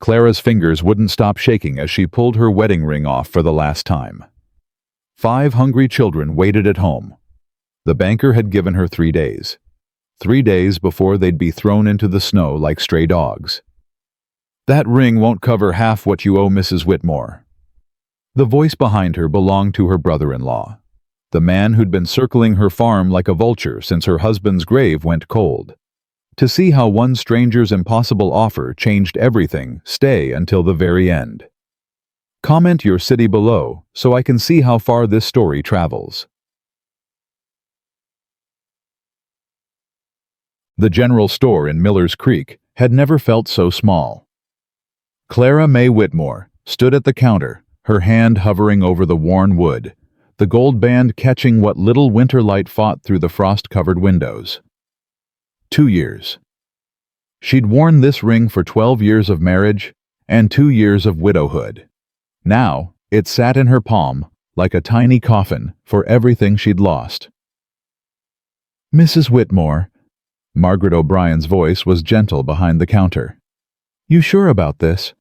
Clara's fingers wouldn't stop shaking as she pulled her wedding ring off for the last time. 5 hungry children waited at home. The banker had given her 3 days. 3 days before they'd be thrown into the snow like stray dogs. "That ring won't cover half what you owe Mrs. Whitmore." The voice behind her belonged to her brother-in-law, the man who'd been circling her farm like a vulture since her husband's grave went cold. To see how one stranger's impossible offer changed everything, stay until the very end. Comment your city below so I can see how far this story travels. The general store in Miller's Creek had never felt so small. Clara May Whitmore stood at the counter, her hand hovering over the worn wood, the gold band catching what little winter light fought through the frost-covered windows. 2 years. She'd worn this ring for 12 years of marriage and 2 years of widowhood. Now, it sat in her palm like a tiny coffin for everything she'd lost. "Mrs. Whitmore," Margaret O'Brien's voice was gentle behind the counter. "You sure about this?"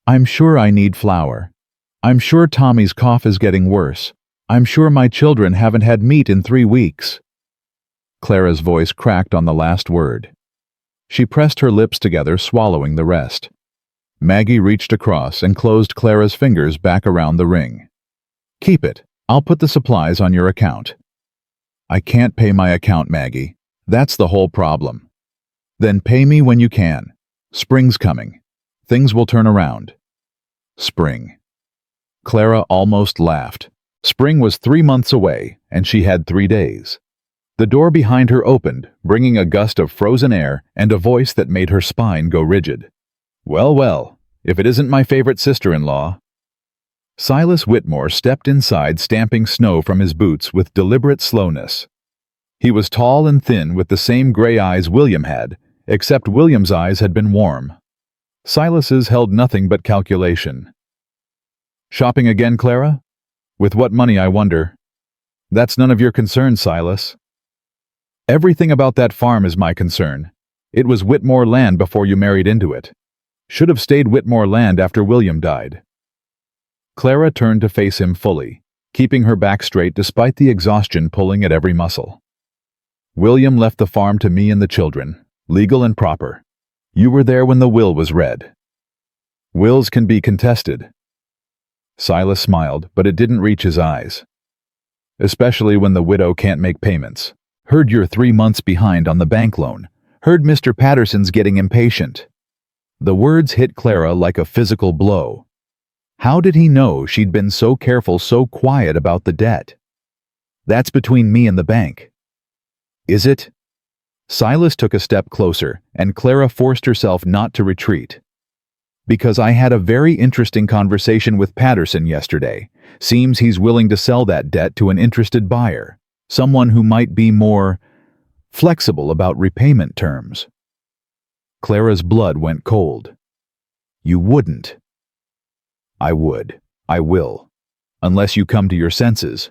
"I'm sure I need flour. I'm sure Tommy's cough is getting worse. I'm sure my children haven't had meat in 3 weeks." Clara's voice cracked on the last word. She pressed her lips together, swallowing the rest. Maggie reached across and closed Clara's fingers back around the ring. "Keep it. I'll put the supplies on your account." "I can't pay my account, Maggie. That's the whole problem." "Then pay me when you can. Spring's coming. Things will turn around." Spring. Clara almost laughed. Spring was 3 months away, and she had 3 days. The door behind her opened, bringing a gust of frozen air and a voice that made her spine go rigid. "Well, well, if it isn't my favorite sister-in-law." Silas Whitmore stepped inside, stamping snow from his boots with deliberate slowness. He was tall and thin with the same gray eyes William had, except William's eyes had been warm. Silas's held nothing but calculation. "Shopping again, Clara? With what money, I wonder?" "That's none of your concern, Silas." "Everything about that farm is my concern. It was Whitmore land before you married into it. Should have stayed Whitmore land after William died." Clara turned to face him fully, keeping her back straight despite the exhaustion pulling at every muscle. "William left the farm to me and the children, legal and proper. You were there when the will was read. Wills can be contested." Silas smiled, but it didn't reach his eyes. "Especially when the widow can't make payments. Heard you're 3 months behind on the bank loan. Heard Mr. Patterson's getting impatient." The words hit Clara like a physical blow. How did he know she'd been so careful, so quiet about the debt? "That's between me and the bank." "Is it?" Silas took a step closer, and Clara forced herself not to retreat. "Because I had a very interesting conversation with Patterson yesterday. Seems he's willing to sell that debt to an interested buyer, someone who might be more flexible about repayment terms." Clara's blood went cold. "You wouldn't." "I would. I will. Unless you come to your senses."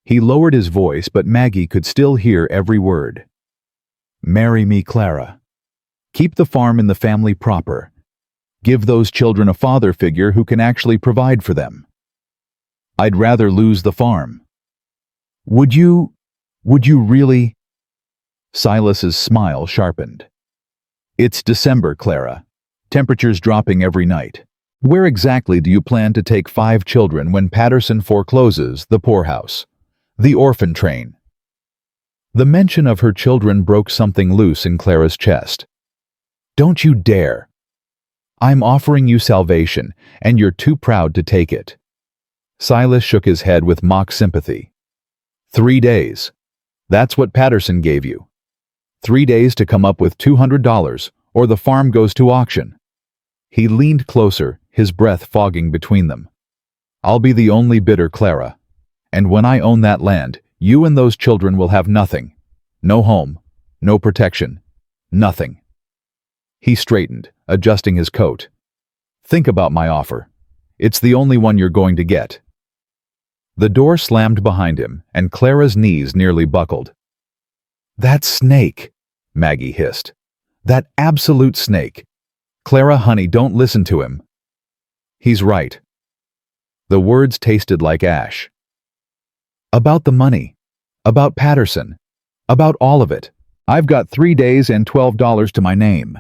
He lowered his voice, but Maggie could still hear every word. "Marry me, Clara. Keep the farm in the family proper. Give those children a father figure who can actually provide for them." "I'd rather lose the farm." Would you really?" Silas's smile sharpened. "It's December, Clara. Temperatures dropping every night. Where exactly do you plan to take 5 children when Patterson forecloses the poorhouse, the orphan train?" The mention of her children broke something loose in Clara's chest. "Don't you dare. I'm offering you salvation, and you're too proud to take it." Silas shook his head with mock sympathy. 3 days. That's what Patterson gave you. 3 days to come up with $200, or the farm goes to auction. He leaned closer, his breath fogging between them. "I'll be the only bidder, Clara. And when I own that land, you and those children will have nothing. No home, no protection, nothing." He straightened, adjusting his coat. "Think about my offer. It's the only one you're going to get." The door slammed behind him, and Clara's knees nearly buckled. "That snake," Maggie hissed. "That absolute snake. Clara, honey, don't listen to him. He's right. The words tasted like ash. About the money. About Patterson. About all of it. I've got 3 days and $12 to my name.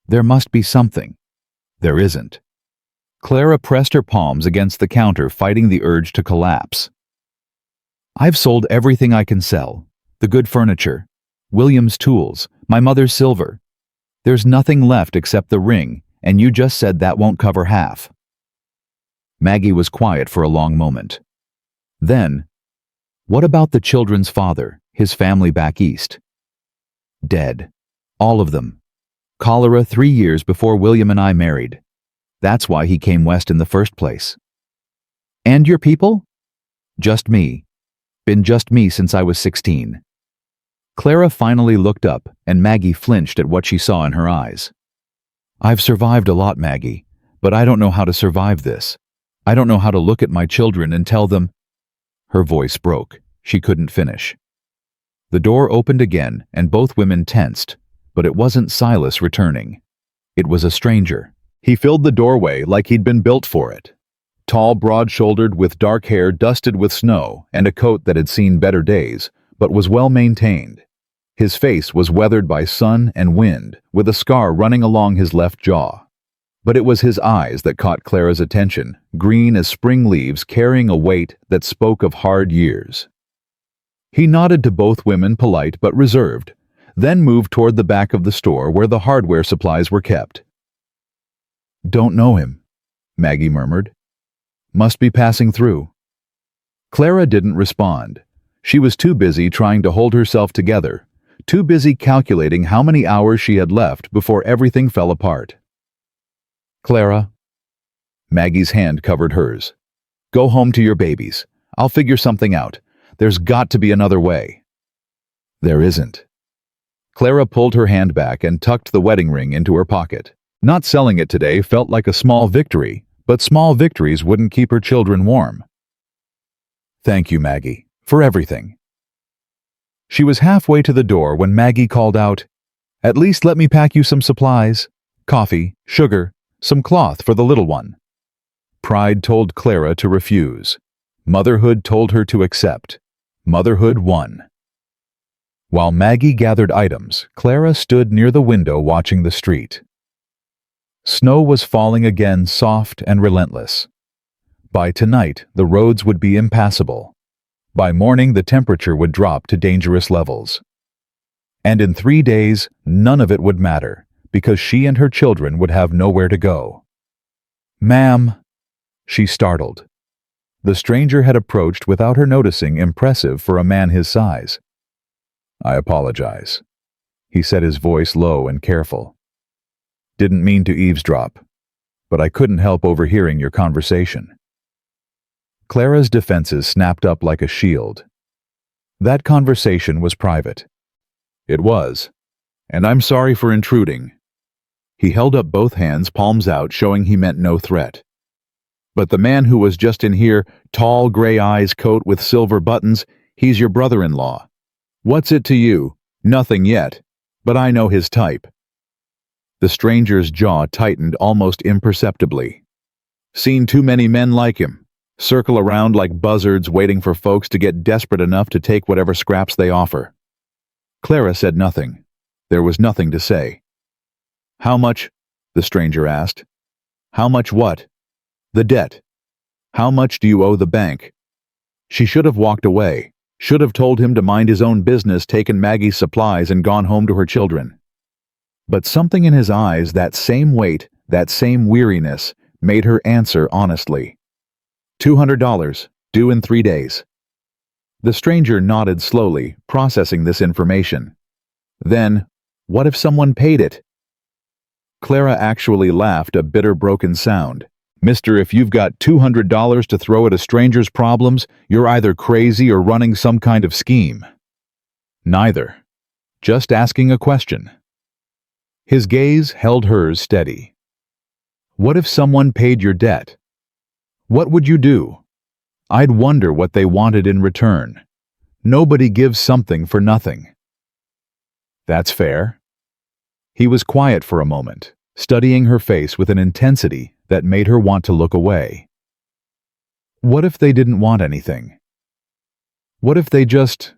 There must be something. There isn't. Clara pressed her palms against the counter, fighting the urge to collapse. I've sold everything I can sell. The good furniture, William's tools, my mother's silver. There's nothing left except the ring, and you just said that won't cover half. Maggie was quiet for a long moment. Then, what about the children's father, his family back east? Dead. All of them. Cholera 3 years before William and I married. That's why he came west in the first place. And your people? Just me. Been just me since I was 16. Clara finally looked up, and Maggie flinched at what she saw in her eyes. I've survived a lot, Maggie, but I don't know how to survive this. I don't know how to look at my children and tell them. Her voice broke. She couldn't finish. The door opened again, and both women tensed, but it wasn't Silas returning. It was a stranger. He filled the doorway like he'd been built for it. Tall, broad-shouldered, with dark hair dusted with snow and a coat that had seen better days, but was well maintained. His face was weathered by sun and wind, with a scar running along his left jaw. But it was his eyes that caught Clara's attention, green as spring leaves, carrying a weight that spoke of hard years. He nodded to both women, polite but reserved, then moved toward the back of the store where the hardware supplies were kept. Don't know him, Maggie murmured. Must be passing through. Clara didn't respond. She was too busy trying to hold herself together, too busy calculating how many hours she had left before everything fell apart. Clara. Maggie's hand covered hers. Go home to your babies. I'll figure something out. There's got to be another way. There isn't. Clara pulled her hand back and tucked the wedding ring into her pocket. Not selling it today felt like a small victory, but small victories wouldn't keep her children warm. Thank you, Maggie, for everything. She was halfway to the door when Maggie called out, At least let me pack you some supplies. Coffee, sugar, some cloth for the little one. Pride told Clara to refuse. Motherhood told her to accept. Motherhood won. While Maggie gathered items, Clara stood near the window watching the street. Snow was falling again, soft and relentless. By tonight, the roads would be impassable. By morning, the temperature would drop to dangerous levels. And in 3 days, none of it would matter, because she and her children would have nowhere to go. Ma'am, she startled. The stranger had approached without her noticing, impressive for a man his size. I apologize. He said, his voice low and careful. Didn't mean to eavesdrop, but I couldn't help overhearing your conversation. Clara's defenses snapped up like a shield. That conversation was private. It was, and I'm sorry for intruding. He held up both hands, palms out, showing he meant no threat. But the man who was just in here, tall, gray eyes, coat with silver buttons, he's your brother-in-law. What's it to you? Nothing yet, but I know his type. The stranger's jaw tightened almost imperceptibly. Seen too many men like him, circle around like buzzards waiting for folks to get desperate enough to take whatever scraps they offer. Clara said nothing. There was nothing to say. How much? The stranger asked. How much what? The debt. How much do you owe the bank? She should have walked away, should have told him to mind his own business, taken Maggie's supplies, and gone home to her children. But something in his eyes, that same weight, that same weariness, made her answer honestly. $200, due in 3 days. The stranger nodded slowly, processing this information. Then, what if someone paid it? Clara actually laughed, a bitter, broken sound. Mister, if you've got $200 to throw at a stranger's problems, you're either crazy or running some kind of scheme. Neither. Just asking a question. His gaze held hers steady. What if someone paid your debt? What would you do? I'd wonder what they wanted in return. Nobody gives something for nothing. That's fair. He was quiet for a moment, studying her face with an intensity that made her want to look away. What if they didn't want anything? What if they just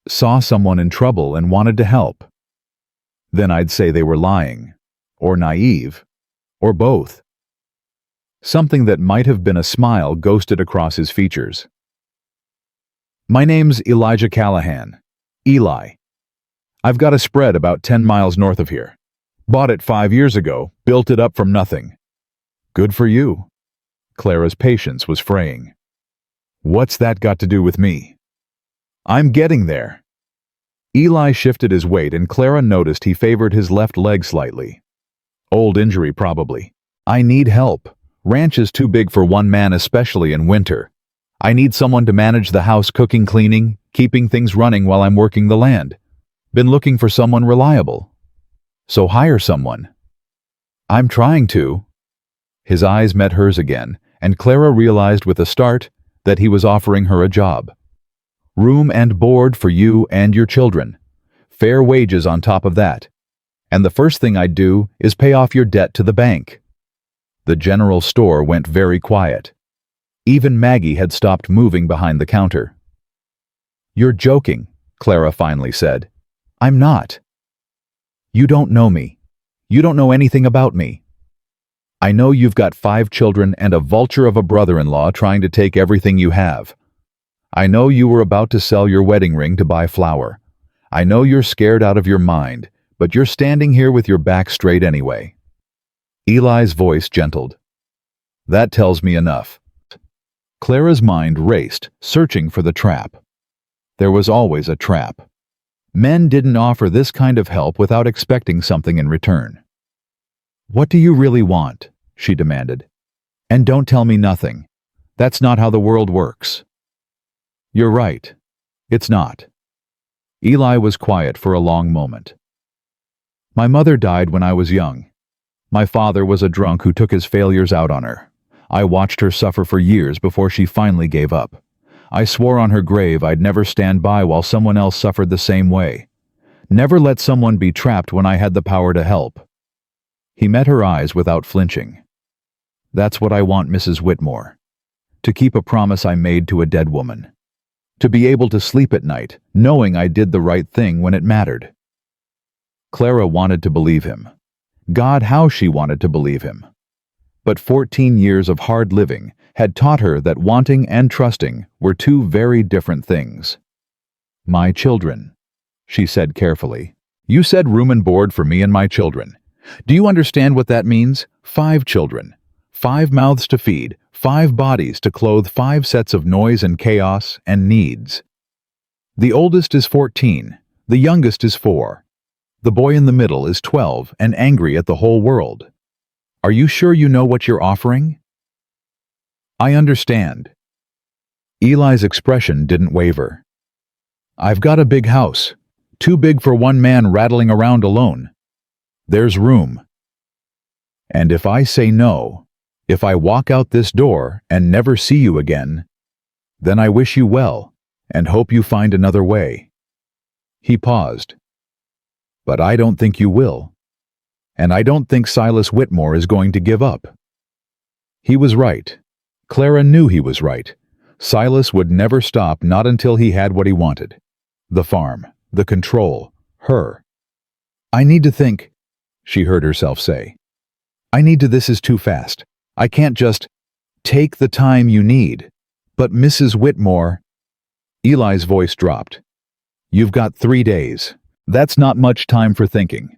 saw someone in trouble and wanted to help? Then I'd say they were lying, or naive, or both. Something that might have been a smile ghosted across his features. My name's Elijah Callahan. Eli. I've got a spread about 10 miles north of here. Bought it 5 years ago, built it up from nothing. Good for you. Clara's patience was fraying. What's that got to do with me? I'm getting there. Eli shifted his weight and Clara noticed he favored his left leg slightly. Old injury probably. I need help. Ranch is too big for one man, especially in winter. I need someone to manage the house, cooking, cleaning, keeping things running while I'm working the land. Been looking for someone reliable. So hire someone. I'm trying to. His eyes met hers again, and Clara realized with a start that he was offering her a job. Room and board for you and your children. Fair wages on top of that. And the first thing I'd do is pay off your debt to the bank. The general store went very quiet. Even Maggie had stopped moving behind the counter. You're joking, Clara finally said. I'm not. You don't know me. You don't know anything about me. I know you've got 5 children and a vulture of a brother-in-law trying to take everything you have. I know you were about to sell your wedding ring to buy flour. I know you're scared out of your mind, but you're standing here with your back straight anyway. Eli's voice gentled. That tells me enough. Clara's mind raced, searching for the trap. There was always a trap. Men didn't offer this kind of help without expecting something in return. What do you really want? She demanded. And don't tell me nothing. That's not how the world works. You're right. It's not. Eli was quiet for a long moment. My mother died when I was young. My father was a drunk who took his failures out on her. I watched her suffer for years before she finally gave up. I swore on her grave I'd never stand by while someone else suffered the same way. Never let someone be trapped when I had the power to help. He met her eyes without flinching. That's what I want, Mrs. Whitmore. To keep a promise I made to a dead woman. To be able to sleep at night, knowing I did the right thing when it mattered. Clara wanted to believe him. God, how she wanted to believe him. But 14 years of hard living had taught her that wanting and trusting were 2 very different things. My children, she said carefully. You said room and board for me and my children. Do you understand what that means? 5 children. 5 mouths to feed, 5 bodies to clothe, 5 sets of noise and chaos and needs. The oldest is 14, the youngest is 4. The boy in the middle is 12 and angry at the whole world. Are you sure you know what you're offering? I understand. Eli's expression didn't waver. I've got a big house, too big for one man rattling around alone. There's room. And if I say no, if I walk out this door and never see you again, then I wish you well and hope you find another way. He paused. But I don't think you will. And I don't think Silas Whitmore is going to give up. He was right. Clara knew he was right. Silas would never stop, not until he had what he wanted. The farm, the control, her. I need to think, she heard herself say. This is too fast. I can't just take the time you need. But Mrs. Whitmore. Eli's voice dropped. You've got 3 days. That's not much time for thinking.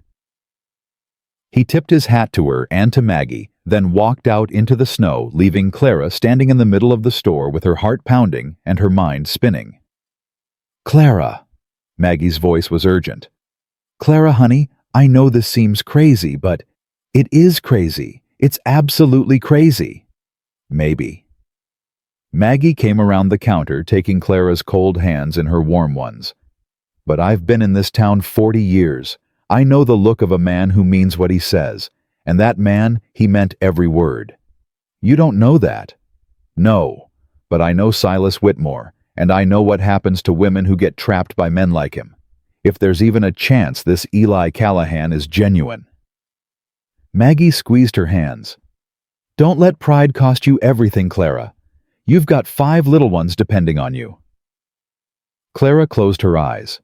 He tipped his hat to her and to Maggie, then walked out into the snow, leaving Clara standing in the middle of the store with her heart pounding and her mind spinning. Clara, Maggie's voice was urgent. Clara, honey, I know this seems crazy, but it is crazy. It's absolutely crazy. Maybe. Maggie came around the counter, taking Clara's cold hands in her warm ones. But I've been in this town 40 years. I know the look of a man who means what he says, and that man, he meant every word. You don't know that. No, but I know Silas Whitmore, and I know what happens to women who get trapped by men like him. If there's even a chance this Eli Callahan is genuine. Maggie squeezed her hands. Don't let pride cost you everything, Clara. You've got 5 little ones depending on you. Clara closed her eyes.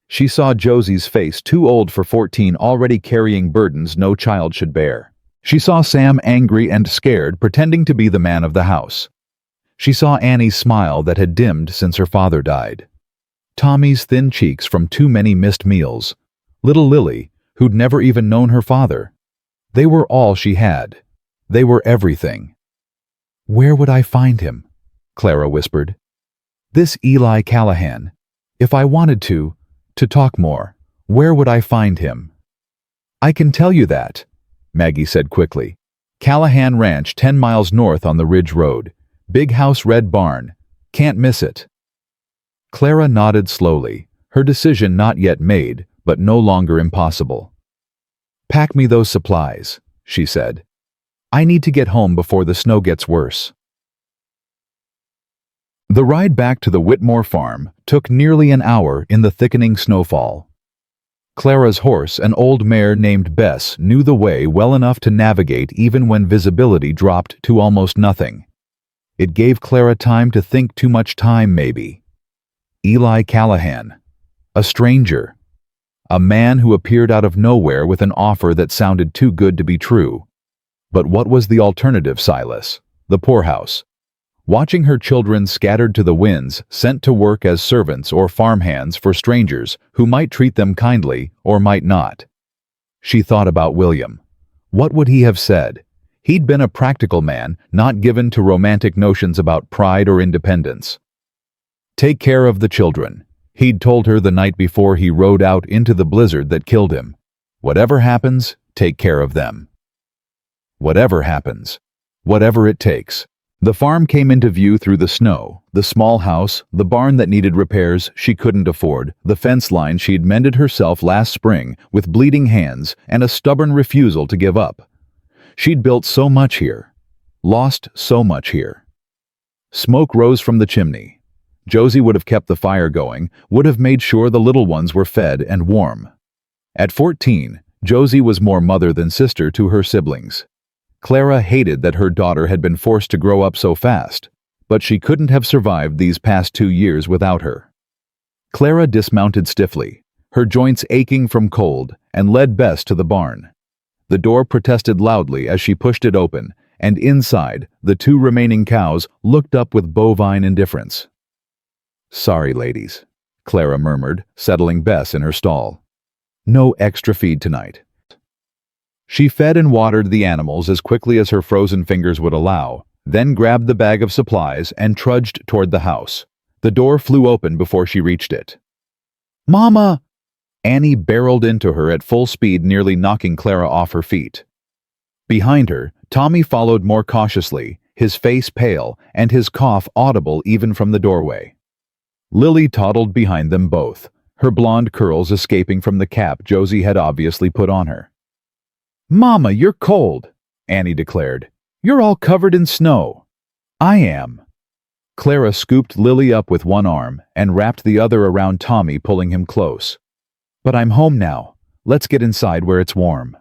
She saw Josie's face, too old for 14, already carrying burdens no child should bear. She saw Sam angry and scared, pretending to be the man of the house. She saw Annie's smile that had dimmed since her father died. Tommy's thin cheeks from too many missed meals. Little Lily, who'd never even known her father. They were all she had. They were everything. Where would I find him? Clara whispered. This Eli Callahan. If I wanted to talk more, where would I find him? I can tell you that, Maggie said quickly. Callahan Ranch, 10 miles north on the Ridge Road. Big house, red barn. Can't miss it. Clara nodded slowly, her decision not yet made, but no longer impossible. Pack me those supplies, she said. I need to get home before the snow gets worse. The ride back to the Whitmore farm took nearly an hour in the thickening snowfall. Clara's horse, an old mare named Bess, knew the way well enough to navigate even when visibility dropped to almost nothing. It gave Clara time to think, too much time maybe. Eli Callahan. A stranger. A man who appeared out of nowhere with an offer that sounded too good to be true. But what was the alternative, Silas? The poorhouse. Watching her children scattered to the winds, sent to work as servants or farmhands for strangers who might treat them kindly or might not. She thought about William. What would he have said? He'd been a practical man, not given to romantic notions about pride or independence. Take care of the children, he'd told her the night before he rode out into the blizzard that killed him. Whatever happens, take care of them. Whatever happens. Whatever it takes. The farm came into view through the snow, the small house, the barn that needed repairs she couldn't afford, the fence line she'd mended herself last spring with bleeding hands and a stubborn refusal to give up. She'd built so much here, lost so much here. Smoke rose from the chimney. Josie would have kept the fire going, would have made sure the little ones were fed and warm. At 14, Josie was more mother than sister to her siblings. Clara hated that her daughter had been forced to grow up so fast, but she couldn't have survived these past 2 years without her. Clara dismounted stiffly, her joints aching from cold, and led Bess to the barn. The door protested loudly as she pushed it open, and inside, the 2 remaining cows looked up with bovine indifference. Sorry, ladies, Clara murmured, settling Bess in her stall. No extra feed tonight. She fed and watered the animals as quickly as her frozen fingers would allow, then grabbed the bag of supplies and trudged toward the house. The door flew open before she reached it. Mama! Annie barreled into her at full speed, nearly knocking Clara off her feet. Behind her, Tommy followed more cautiously, his face pale and his cough audible even from the doorway. Lily toddled behind them both, her blonde curls escaping from the cap Josie had obviously put on her. Mama, you're cold, Annie declared. You're all covered in snow. I am. Clara scooped Lily up with one arm and wrapped the other around Tommy, pulling him close. But I'm home now. Let's get inside where it's warm.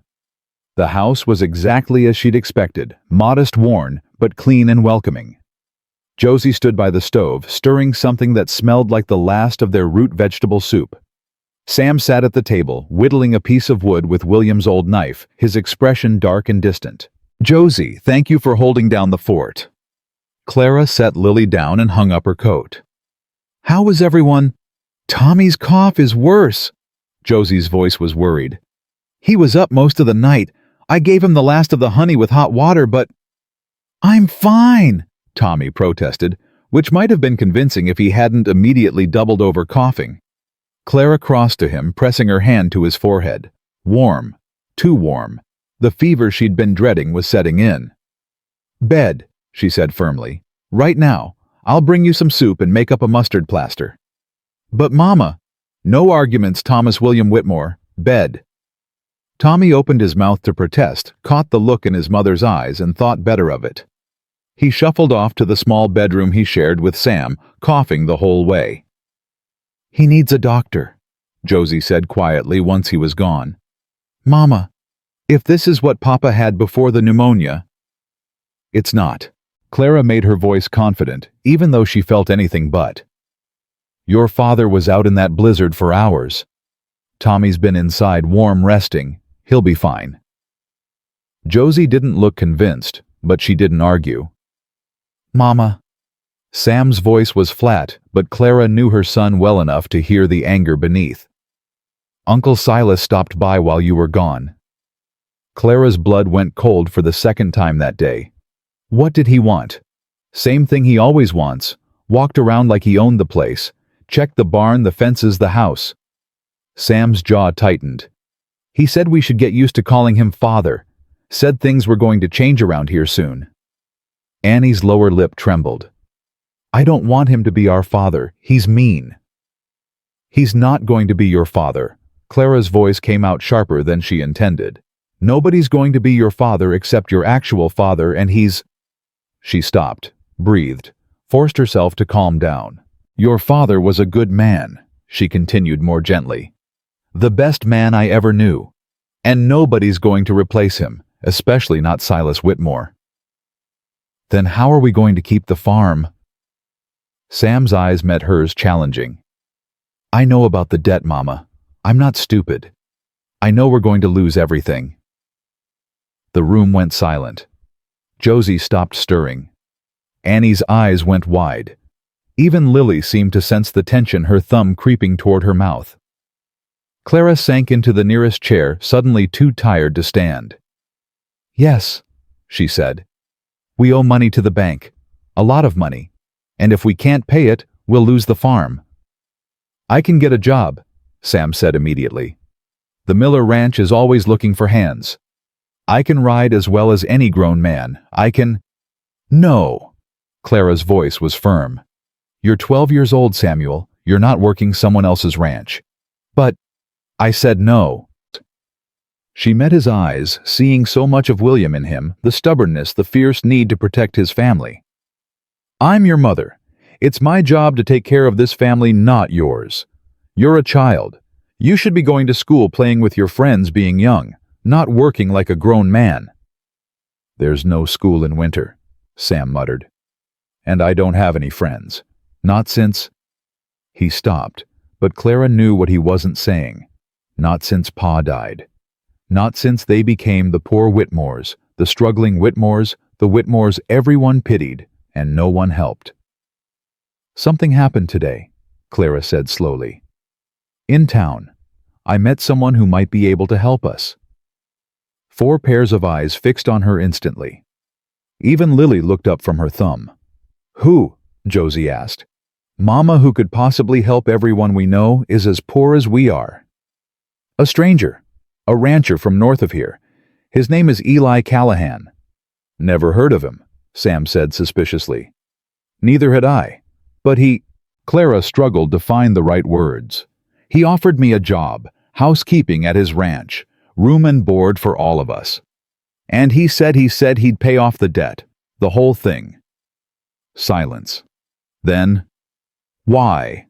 The house was exactly as she'd expected, modest, worn, but clean and welcoming. Josie stood by the stove, stirring something that smelled like the last of their root vegetable soup. Sam sat at the table, whittling a piece of wood with William's old knife, his expression dark and distant. Josie, thank you for holding down the fort. Clara set Lily down and hung up her coat. How is everyone? Tommy's cough is worse. Josie's voice was worried. He was up most of the night. I gave him the last of the honey with hot water, but... I'm fine, Tommy protested, which might have been convincing if he hadn't immediately doubled over coughing. Clara crossed to him, pressing her hand to his forehead. Warm. Too warm. The fever she'd been dreading was setting in. Bed, she said firmly. Right now. I'll bring you some soup and make up a mustard plaster. But Mama... No arguments, Thomas William Whitmore. Bed. Tommy opened his mouth to protest, caught the look in his mother's eyes, and thought better of it. He shuffled off to the small bedroom he shared with Sam, coughing the whole way. He needs a doctor, Josie said quietly once he was gone. Mama, If this is what Papa had before the pneumonia, it's not. Clara made her voice confident, even though she felt anything but. Your father was out in that blizzard for hours. Tommy's been inside warm resting. He'll be fine. Josie didn't look convinced, but she didn't argue. Mama. Sam's voice was flat, but Clara knew her son well enough to hear the anger beneath. Uncle Silas stopped by while you were gone. Clara's blood went cold for the second time that day. What did he want? Same thing he always wants. Walked around like he owned the place. Checked the barn, the fences, the house. Sam's jaw tightened. He said we should get used to calling him father. Said things were going to change around here soon. Annie's lower lip trembled. I don't want him to be our father. He's mean. He's not going to be your father. Clara's voice came out sharper than she intended. Nobody's going to be your father except your actual father, and he's... She stopped, breathed, forced herself to calm down. Your father was a good man, she continued more gently. The best man I ever knew. And nobody's going to replace him, especially not Silas Whitmore. Then how are we going to keep the farm? Sam's eyes met hers challenging. I know about the debt, Mama. I'm not stupid. I know we're going to lose everything. The room went silent. Josie stopped stirring. Annie's eyes went wide. Even Lily seemed to sense the tension, her thumb creeping toward her mouth. Clara sank into the nearest chair, suddenly too tired to stand. Yes, she said. We owe money to the bank. A lot of money. And if we can't pay it, we'll lose the farm. I can get a job, Sam said immediately. The Miller Ranch is always looking for hands. I can ride as well as any grown man. I can... No. Clara's voice was firm. You're 12 years old, Samuel. You're not working someone else's ranch. But... I said no. She met his eyes, seeing so much of William in him, the stubbornness, the fierce need to protect his family. I'm your mother. It's my job to take care of this family, not yours. You're a child. You should be going to school, playing with your friends, being young, not working like a grown man. There's no school in winter, Sam muttered. And I don't have any friends. Not since... He stopped, but Clara knew what he wasn't saying. Not since Pa died. Not since they became the poor Whitmores, the struggling Whitmores, the Whitmores everyone pitied, and no one helped. Something happened today, Clara said slowly. In town, I met someone who might be able to help us. 4 pairs of eyes fixed on her instantly. Even Lily looked up from her thumb. Who? Josie asked. Mama, who could possibly help everyone we know, is as poor as we are. A stranger. A rancher from north of here. His name is Eli Callahan. Never heard of him, Sam said suspiciously. Neither had I. But he... Clara struggled to find the right words. He offered me a job, housekeeping at his ranch, room and board for all of us. And he said he'd pay off the debt, the whole thing. Silence. Then, why?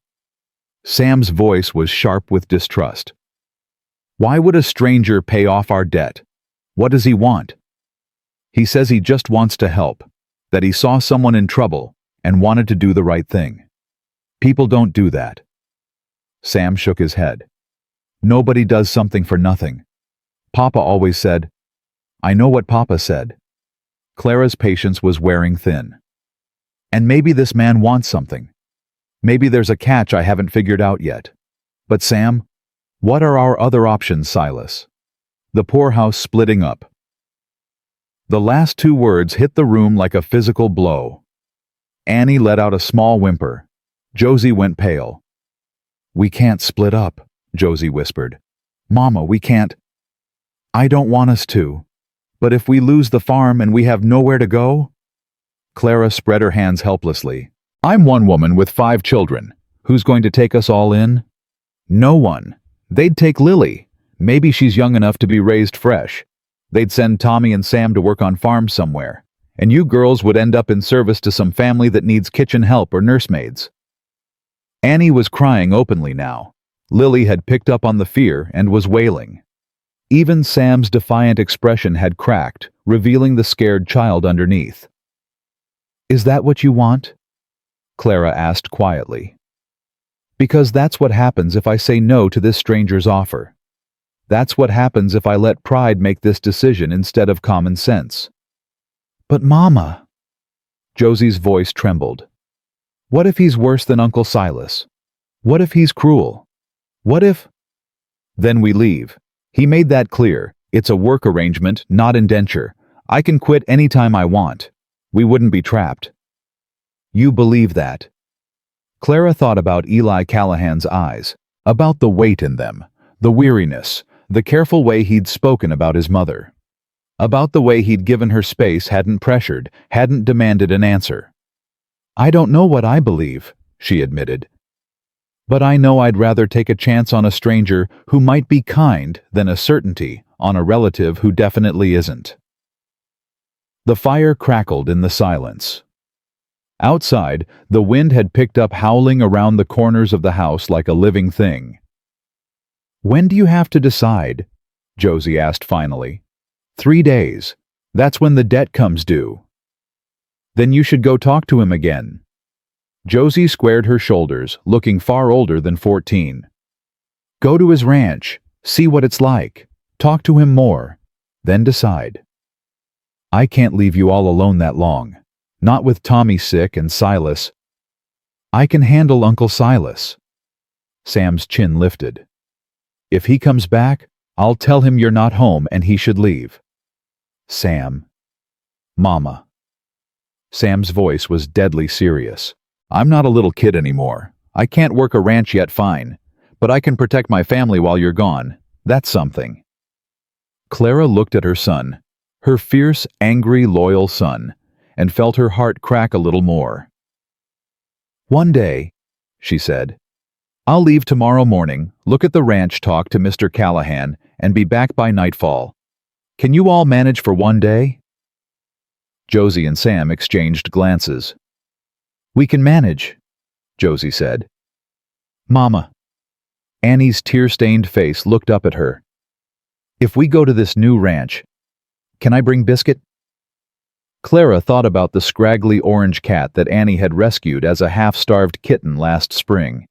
Sam's voice was sharp with distrust. Why would a stranger pay off our debt? What does he want? He says he just wants to help, that he saw someone in trouble and wanted to do the right thing. People don't do that. Sam shook his head. Nobody does something for nothing. Papa always said, I know what Papa said. Clara's patience was wearing thin. And maybe this man wants something. Maybe there's a catch I haven't figured out yet. But Sam, what are our other options, Silas? The poorhouse splitting up. The last 2 words hit the room like a physical blow. Annie let out a small whimper. Josie went pale. We can't split up, Josie whispered. Mama, we can't. I don't want us to. But if we lose the farm and we have nowhere to go? Clara spread her hands helplessly. I'm one woman with 5 children. Who's going to take us all in? No one. They'd take Lily. Maybe she's young enough to be raised fresh. They'd send Tommy and Sam to work on farms somewhere. And you girls would end up in service to some family that needs kitchen help or nursemaids. Annie was crying openly now. Lily had picked up on the fear and was wailing. Even Sam's defiant expression had cracked, revealing the scared child underneath. "Is that what you want?" Clara asked quietly. "Because that's what happens if I say no to this stranger's offer. That's what happens if I let pride make this decision instead of common sense." "But Mama," Josie's voice trembled. "What if he's worse than Uncle Silas? What if he's cruel? What if—" "Then we leave. He made that clear. It's a work arrangement, not indenture. I can quit any time I want. We wouldn't be trapped." "You believe that?" Clara thought about Eli Callahan's eyes, about the weight in them, the weariness, the careful way he'd spoken about his mother, about the way he'd given her space, hadn't pressured, hadn't demanded an answer. "I don't know what I believe," she admitted. "But I know I'd rather take a chance on a stranger who might be kind than a certainty on a relative who definitely isn't." The fire crackled in the silence. Outside, the wind had picked up, howling around the corners of the house like a living thing. "When do you have to decide?" Josie asked finally. "3 days. That's when the debt comes due." "Then you should go talk to him again." Josie squared her shoulders, looking far older than 14. "Go to his ranch, see what it's like, talk to him more, then decide." "I can't leave you all alone that long. Not with Tommy sick and Silas." "I can handle Uncle Silas." Sam's chin lifted. "If he comes back, I'll tell him you're not home and he should leave." "Sam." "Mama." Sam's voice was deadly serious. "I'm not a little kid anymore. I can't work a ranch yet, fine. But I can protect my family while you're gone. That's something." Clara looked at her son, her fierce, angry, loyal son, and felt her heart crack a little more. "One day," she said, "I'll leave tomorrow morning, look at the ranch, talk to Mr. Callahan, and be back by nightfall. Can you all manage for one day?" Josie and Sam exchanged glances. "We can manage," Josie said. "Mama." Annie's tear-stained face looked up at her. "If we go to this new ranch, can I bring Biscuit?" Clara thought about the scraggly orange cat that Annie had rescued as a half-starved kitten last spring.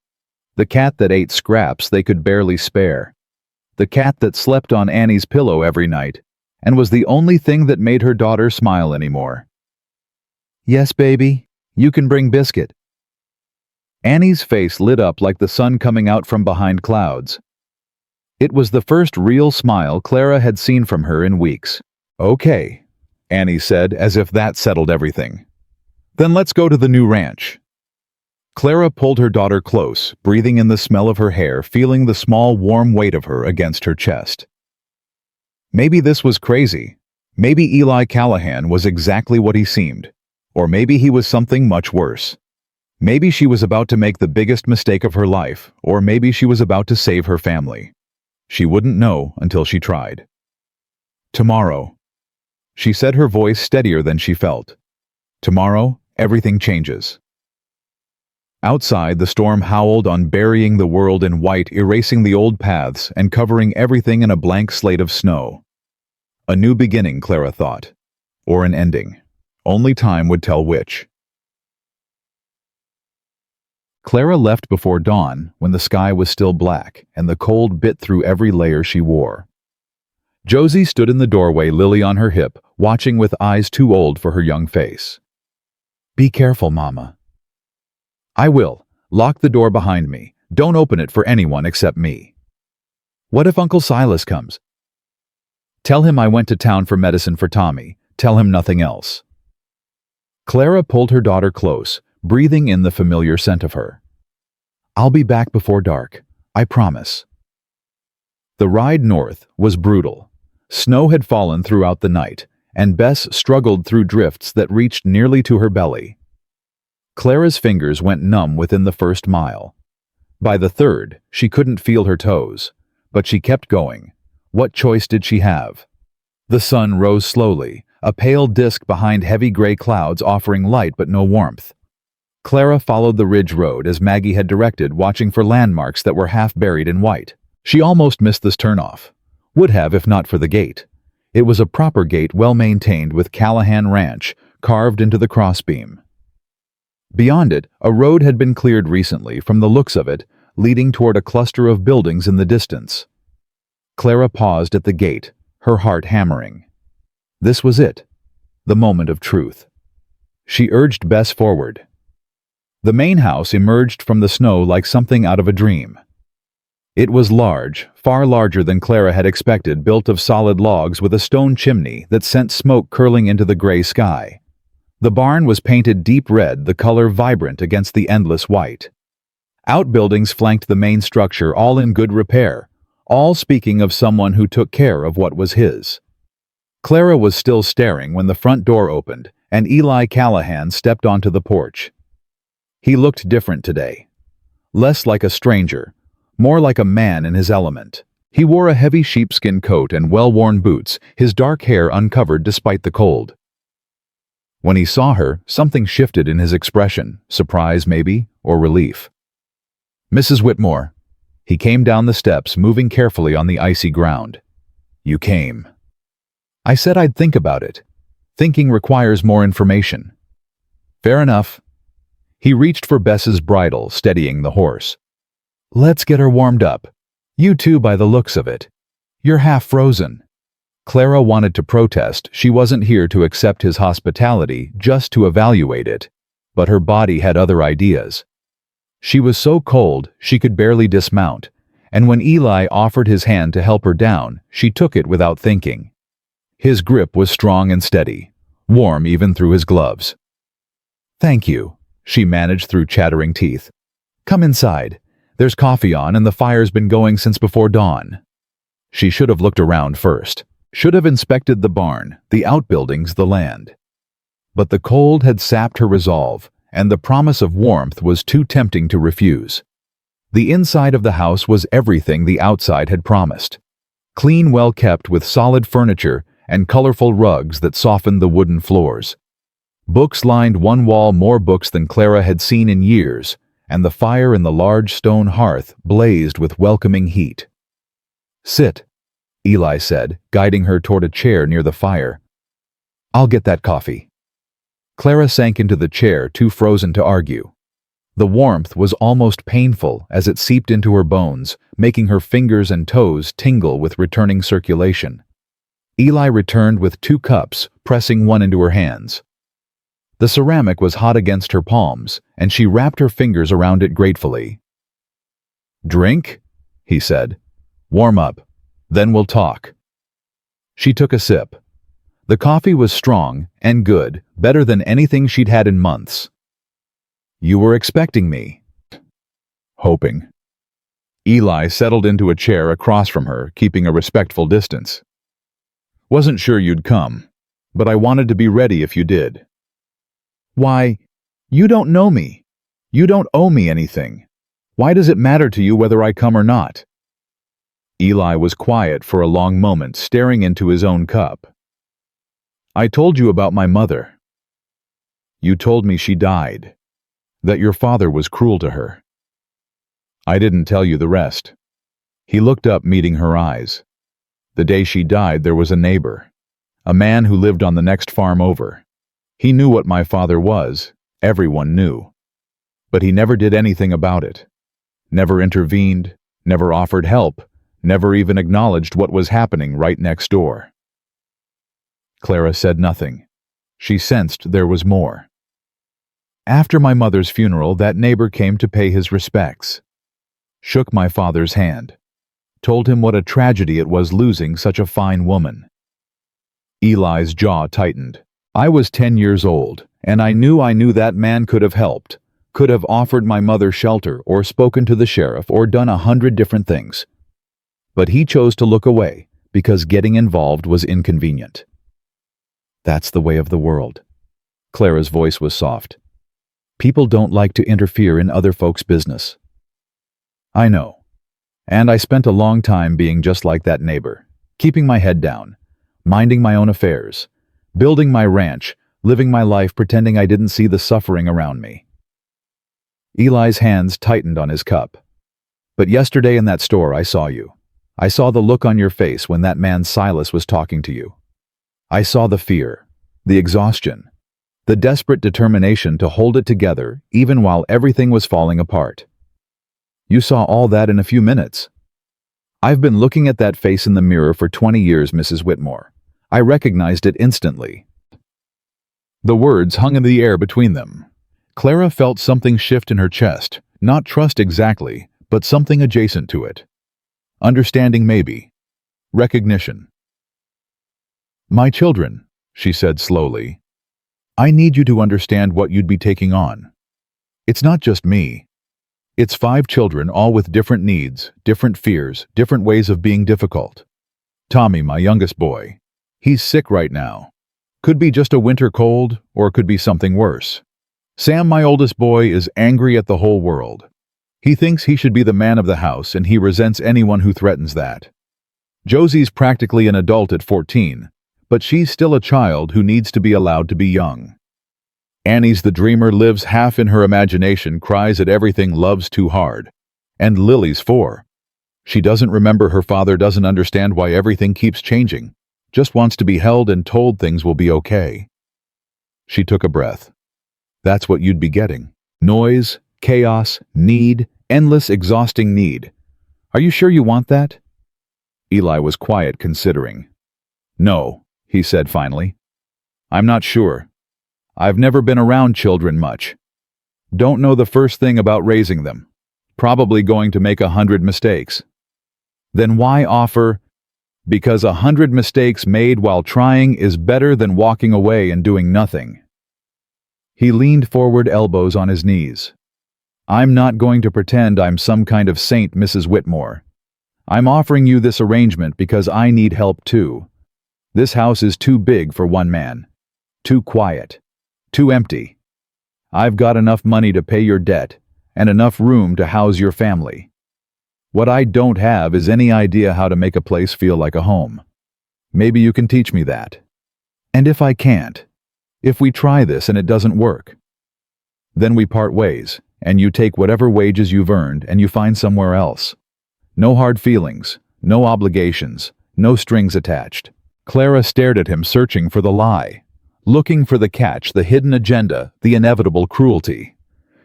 The cat that ate scraps they could barely spare. The cat that slept on Annie's pillow every night and was the only thing that made her daughter smile anymore. "Yes, baby, you can bring Biscuit." Annie's face lit up like the sun coming out from behind clouds. It was the first real smile Clara had seen from her in weeks. "Okay," Annie said, as if that settled everything. "Then let's go to the new ranch." Clara pulled her daughter close, breathing in the smell of her hair, feeling the small, warm weight of her against her chest. Maybe this was crazy. Maybe Eli Callahan was exactly what he seemed. Or maybe he was something much worse. Maybe she was about to make the biggest mistake of her life, or maybe she was about to save her family. She wouldn't know until she tried. "Tomorrow," she said, her voice steadier than she felt. "Tomorrow, everything changes." Outside, the storm howled on, burying the world in white, erasing the old paths and covering everything in a blank slate of snow. A new beginning, Clara thought. Or an ending. Only time would tell which. Clara left before dawn, when the sky was still black and the cold bit through every layer she wore. Josie stood in the doorway, Lily on her hip, watching with eyes too old for her young face. "Be careful, Mama." "I will. Lock the door behind me. Don't open it for anyone except me." "What if Uncle Silas comes?" "Tell him I went to town for medicine for Tommy. Tell him nothing else." Clara pulled her daughter close, breathing in the familiar scent of her. "I'll be back before dark. I promise." The ride north was brutal. Snow had fallen throughout the night, and Bess struggled through drifts that reached nearly to her belly. Clara's fingers went numb within the first mile. By the third, she couldn't feel her toes, but she kept going. What choice did she have? The sun rose slowly, a pale disk behind heavy gray clouds offering light but no warmth. Clara followed the ridge road as Maggie had directed, watching for landmarks that were half buried in white. She almost missed this turnoff. Would have if not for the gate. It was a proper gate, well maintained, with Callahan Ranch carved into the crossbeam. Beyond it, a road had been cleared recently, from the looks of it, leading toward a cluster of buildings in the distance. Clara paused at the gate, her heart hammering. This was it, the moment of truth. She urged Bess forward. The main house emerged from the snow like something out of a dream. It was large, far larger than Clara had expected, built of solid logs with a stone chimney that sent smoke curling into the gray sky. The barn was painted deep red, the color vibrant against the endless white. Outbuildings flanked the main structure, all in good repair, all speaking of someone who took care of what was his. Clara was still staring when the front door opened, and Eli Callahan stepped onto the porch. He looked different today. Less like a stranger, more like a man in his element. He wore a heavy sheepskin coat and well-worn boots, his dark hair uncovered despite the cold. When he saw her, something shifted in his expression, surprise maybe, or relief. "Mrs. Whitmore." He came down the steps, moving carefully on the icy ground. "You came." "I said I'd think about it. Thinking requires more information." "Fair enough." He reached for Bess's bridle, steadying the horse. "Let's get her warmed up. You too, by the looks of it. You're half frozen." Clara wanted to protest. She wasn't here to accept his hospitality, just to evaluate it. But her body had other ideas. She was so cold, she could barely dismount, and when Eli offered his hand to help her down, she took it without thinking. His grip was strong and steady, warm even through his gloves. "Thank you," she managed through chattering teeth. "Come inside. There's coffee on and the fire's been going since before dawn." She should have looked around first. Should have inspected the barn, the outbuildings, the land. But the cold had sapped her resolve, and the promise of warmth was too tempting to refuse. The inside of the house was everything the outside had promised. Clean, well kept, with solid furniture and colorful rugs that softened the wooden floors. Books lined one wall, more books than Clara had seen in years, and the fire in the large stone hearth blazed with welcoming heat. "Sit," Eli said, guiding her toward a chair near the fire. "I'll get that coffee." Clara sank into the chair, too frozen to argue. The warmth was almost painful as it seeped into her bones, making her fingers and toes tingle with returning circulation. Eli returned with 2 cups, pressing one into her hands. The ceramic was hot against her palms, and she wrapped her fingers around it gratefully. "Drink?" he said. "Warm up. Then we'll talk." She took a sip. The coffee was strong and good, better than anything she'd had in months. "You were expecting me." "Hoping." Eli settled into a chair across from her, keeping a respectful distance. "Wasn't sure you'd come, but I wanted to be ready if you did." "Why, you don't know me. You don't owe me anything. Why does it matter to you whether I come or not?" Eli was quiet for a long moment, staring into his own cup. "I told you about my mother. You told me she died, that your father was cruel to her. I didn't tell you the rest." He looked up, meeting her eyes. "The day she died, there was a neighbor, a man who lived on the next farm over. He knew what my father was, everyone knew. But he never did anything about it. Never intervened, never offered help, never even acknowledged what was happening right next door." Clara said nothing. She sensed there was more. "After my mother's funeral, that neighbor came to pay his respects. Shook my father's hand. Told him what a tragedy it was losing such a fine woman." Eli's jaw tightened. "I was 10 years old, and I knew that man could have helped, could have offered my mother shelter or spoken to the sheriff or done 100 different things. But he chose to look away because getting involved was inconvenient." "That's the way of the world." Clara's voice was soft. "People don't like to interfere in other folks' business." "I know. And I spent a long time being just like that neighbor, keeping my head down, minding my own affairs, building my ranch, living my life pretending I didn't see the suffering around me." Eli's hands tightened on his cup. "But yesterday in that store I saw you. I saw the look on your face when that man Silas was talking to you. I saw the fear, the exhaustion, the desperate determination to hold it together even while everything was falling apart. You saw all that in a few minutes. I've been looking at that face in the mirror for 20 years, Mrs. Whitmore. I recognized it instantly. The words hung in the air between them. Clara felt something shift in her chest, not trust exactly, but something adjacent to it. Understanding maybe. Recognition. My children, she said slowly, I need you to understand what you'd be taking on. It's not just me. It's 5 children, all with different needs, different fears, different ways of being difficult. Tommy, my youngest boy, he's sick right now. Could be just a winter cold, or could be something worse. Sam, my oldest boy, is angry at the whole world. He thinks he should be the man of the house, and he resents anyone who threatens that. Josie's practically an adult at 14, but she's still a child who needs to be allowed to be young. Annie's the dreamer, lives half in her imagination, cries at everything, loves too hard. And Lily's 4. She doesn't remember her father, doesn't understand why everything keeps changing, just wants to be held and told things will be okay. She took a breath. That's what you'd be getting. Noise, chaos, need, endless, exhausting need. Are you sure you want that? Eli was quiet, considering. No, he said finally. I'm not sure. I've never been around children much. Don't know the first thing about raising them. Probably going to make 100 mistakes. Then why offer? Because 100 mistakes made while trying is better than walking away and doing nothing. He leaned forward, elbows on his knees. I'm not going to pretend I'm some kind of saint, Mrs. Whitmore. I'm offering you this arrangement because I need help too. This house is too big for one man. Too quiet. Too empty. I've got enough money to pay your debt and enough room to house your family. What I don't have is any idea how to make a place feel like a home. Maybe you can teach me that. And if I can't, if we try this and it doesn't work, then we part ways, and you take whatever wages you've earned and you find somewhere else. No hard feelings, no obligations, no strings attached. Clara stared at him, searching for the lie, looking for the catch, the hidden agenda, the inevitable cruelty.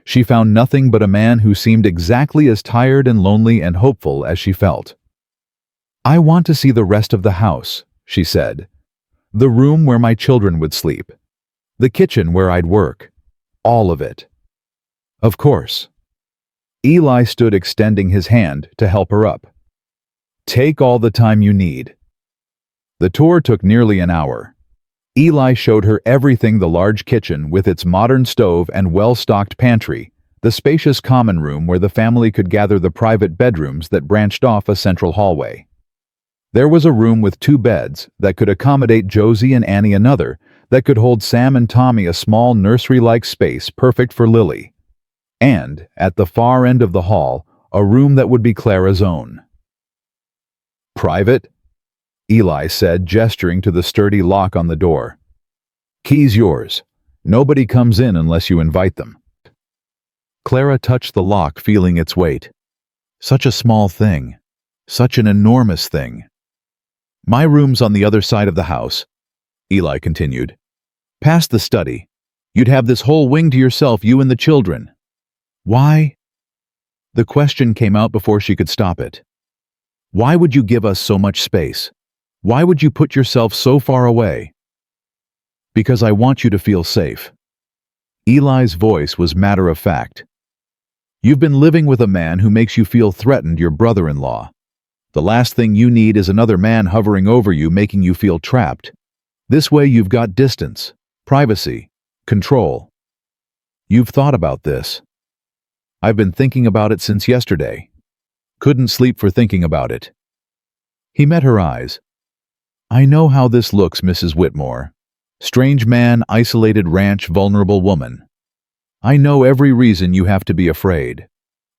She found nothing but a man who seemed exactly as tired and lonely and hopeful as she felt. I want to see the rest of the house, she said. The room where my children would sleep. The kitchen where I'd work. All of it. Of course. Eli stood, extending his hand to help her up. Take all the time you need. The tour took nearly an hour. Eli showed her everything: the large kitchen with its modern stove and well-stocked pantry, the spacious common room where the family could gather, the private bedrooms that branched off a central hallway. There was a room with 2 beds that could accommodate Josie and Annie, another that could hold Sam and Tommy, a small nursery-like space perfect for Lily. And, at the far end of the hall, a room that would be Clara's own. Private? Eli said, gesturing to the sturdy lock on the door. Key's yours. Nobody comes in unless you invite them. Clara touched the lock, feeling its weight. Such a small thing. Such an enormous thing. My room's on the other side of the house, Eli continued. Past the study. You'd have this whole wing to yourself, you and the children. Why? The question came out before she could stop it. Why would you give us so much space? Why would you put yourself so far away? Because I want you to feel safe. Eli's voice was matter of fact. You've been living with a man who makes you feel threatened, your brother-in-law. The last thing you need is another man hovering over you, making you feel trapped. This way you've got distance, privacy, control. You've thought about this. I've been thinking about it since yesterday. Couldn't sleep for thinking about it. He met her eyes. I know how this looks, Mrs. Whitmore. Strange man, isolated ranch, vulnerable woman. I know every reason you have to be afraid.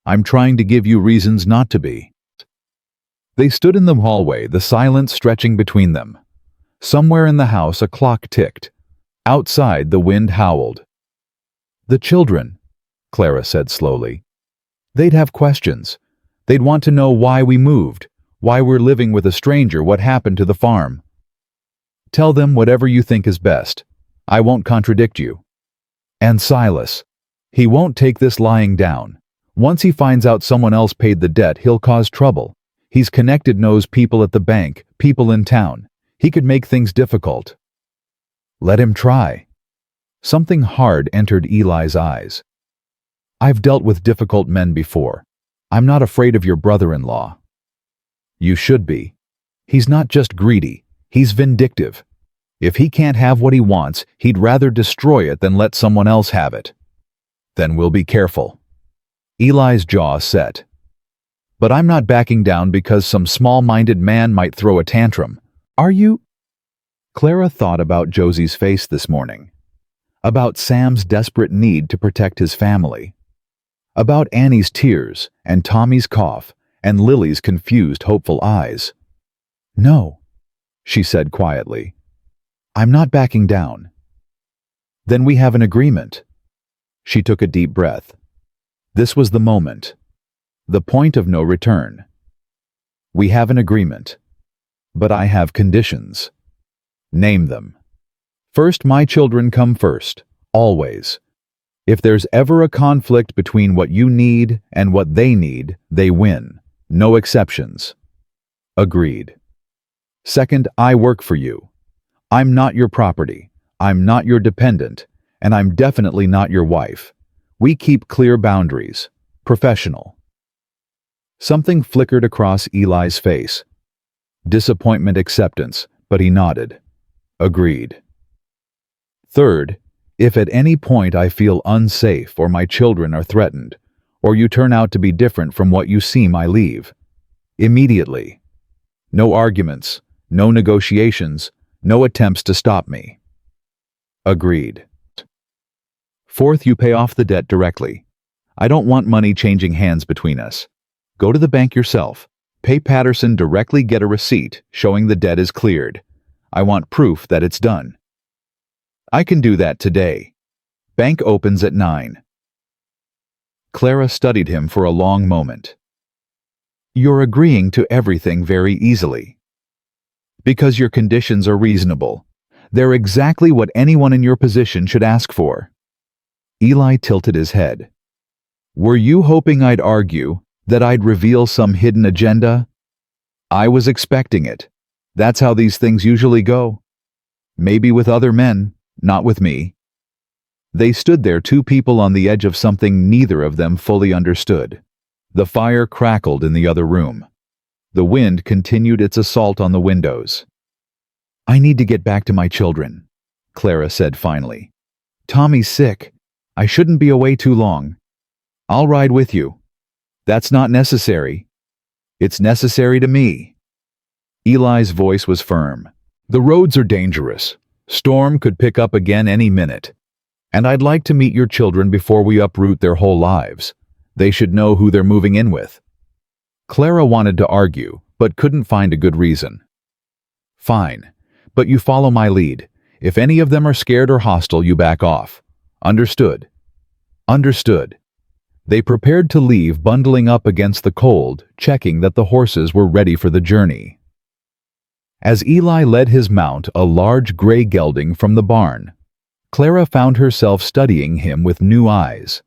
I'm trying to give you reasons not to be. They stood in the hallway, the silence stretching between them. Somewhere in the house a clock ticked. Outside the wind howled. The children, Clara said slowly. They'd have questions. They'd want to know why we moved, why we're living with a stranger, what happened to the farm. Tell them whatever you think is best. I won't contradict you. And Silas. He won't take this lying down. Once he finds out someone else paid the debt, he'll cause trouble. He's connected, knows people at the bank, people in town. He could make things difficult. Let him try. Something hard entered Eli's eyes. I've dealt with difficult men before. I'm not afraid of your brother-in-law. You should be. He's not just greedy, he's vindictive. If he can't have what he wants, he'd rather destroy it than let someone else have it. Then we'll be careful. Eli's jaw set. But I'm not backing down because some small-minded man might throw a tantrum. Are you? Clara thought about Josie's face this morning. About Sam's desperate need to protect his family. About Annie's tears and Tommy's cough and Lily's confused, hopeful eyes. No, she said quietly. I'm not backing down. Then we have an agreement. She took a deep breath. This was the moment. The point of no return. We have an agreement. But I have conditions. Name them. First, my children come first, always. If there's ever a conflict between what you need and what they need, they win. No exceptions. Agreed. Second, I work for you. I'm not your property. I'm not your dependent. And I'm definitely not your wife. We keep clear boundaries. Professional. Something flickered across Eli's face. Disappointment, acceptance, but he nodded. Agreed. Third, if at any point I feel unsafe or my children are threatened, or you turn out to be different from what you seem, I leave. Immediately. No arguments, no negotiations, no attempts to stop me. Agreed. Fourth, you pay off the debt directly. I don't want money changing hands between us. Go to the bank yourself. Pay Patterson directly, get a receipt showing the debt is cleared. I want proof that it's done. I can do that today. Bank opens at 9. Clara studied him for a long moment. You're agreeing to everything very easily. Because your conditions are reasonable. They're exactly what anyone in your position should ask for. Eli tilted his head. Were you hoping I'd argue, that I'd reveal some hidden agenda? I was expecting it. That's how these things usually go. Maybe with other men, not with me. They stood there, two people on the edge of something neither of them fully understood. The fire crackled in the other room. The wind continued its assault on the windows. I need to get back to my children, Clara said finally. Tommy's sick. I shouldn't be away too long. I'll ride with you. That's not necessary. It's necessary to me. Eli's voice was firm. The roads are dangerous. Storm could pick up again any minute. And I'd like to meet your children before we uproot their whole lives. They should know who they're moving in with. Clara wanted to argue, but couldn't find a good reason. Fine, but you follow my lead. If any of them are scared or hostile, you back off. Understood? Understood. They prepared to leave, bundling up against the cold, checking that the horses were ready for the journey. As Eli led his mount, a large gray gelding, from the barn, Clara found herself studying him with new eyes.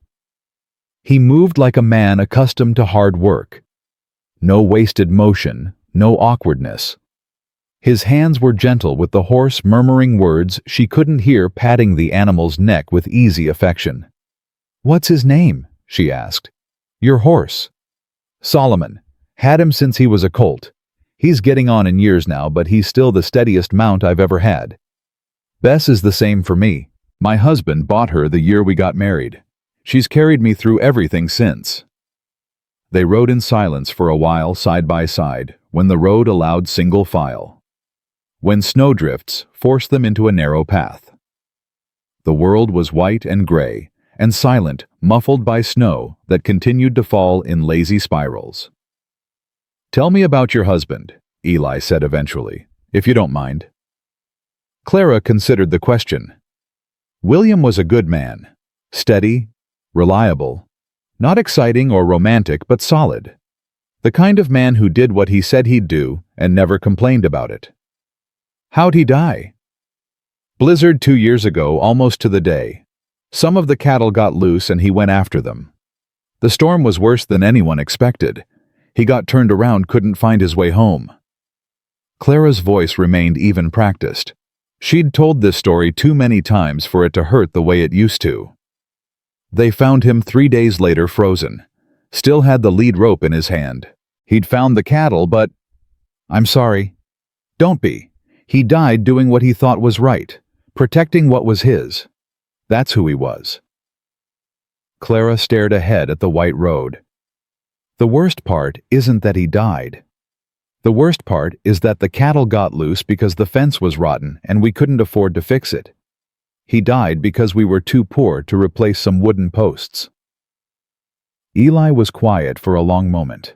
He moved like a man accustomed to hard work. No wasted motion, no awkwardness. His hands were gentle, with the horse murmuring words she couldn't hear, patting the animal's neck with easy affection. What's his name? She asked. Your horse. Solomon. Had him since he was a colt. He's getting on in years now, but he's still the steadiest mount I've ever had. Bess is the same for me. My husband bought her the year we got married. She's carried me through everything since. They rode in silence for a while, side by side, when the road allowed single file. When snowdrifts forced them into a narrow path. The world was white and gray, and silent, muffled by snow that continued to fall in lazy spirals. Tell me about your husband, Eli said eventually, if you don't mind. Clara considered the question. William was a good man, steady, reliable, not exciting or romantic, but solid. The kind of man who did what he said he'd do and never complained about it. How'd he die? Blizzard 2 years ago, almost to the day. Some of the cattle got loose and he went after them. The storm was worse than anyone expected. He got turned around, couldn't find his way home. Clara's voice remained even practiced. She'd told this story too many times for it to hurt the way it used to. They found him 3 days later, frozen. Still had the lead rope in his hand. He'd found the cattle, but... I'm sorry. Don't be. He died doing what he thought was right, protecting what was his. That's who he was. Clara stared ahead at the white road. The worst part isn't that he died. The worst part is that the cattle got loose because the fence was rotten and we couldn't afford to fix it. He died because we were too poor to replace some wooden posts. Eli was quiet for a long moment.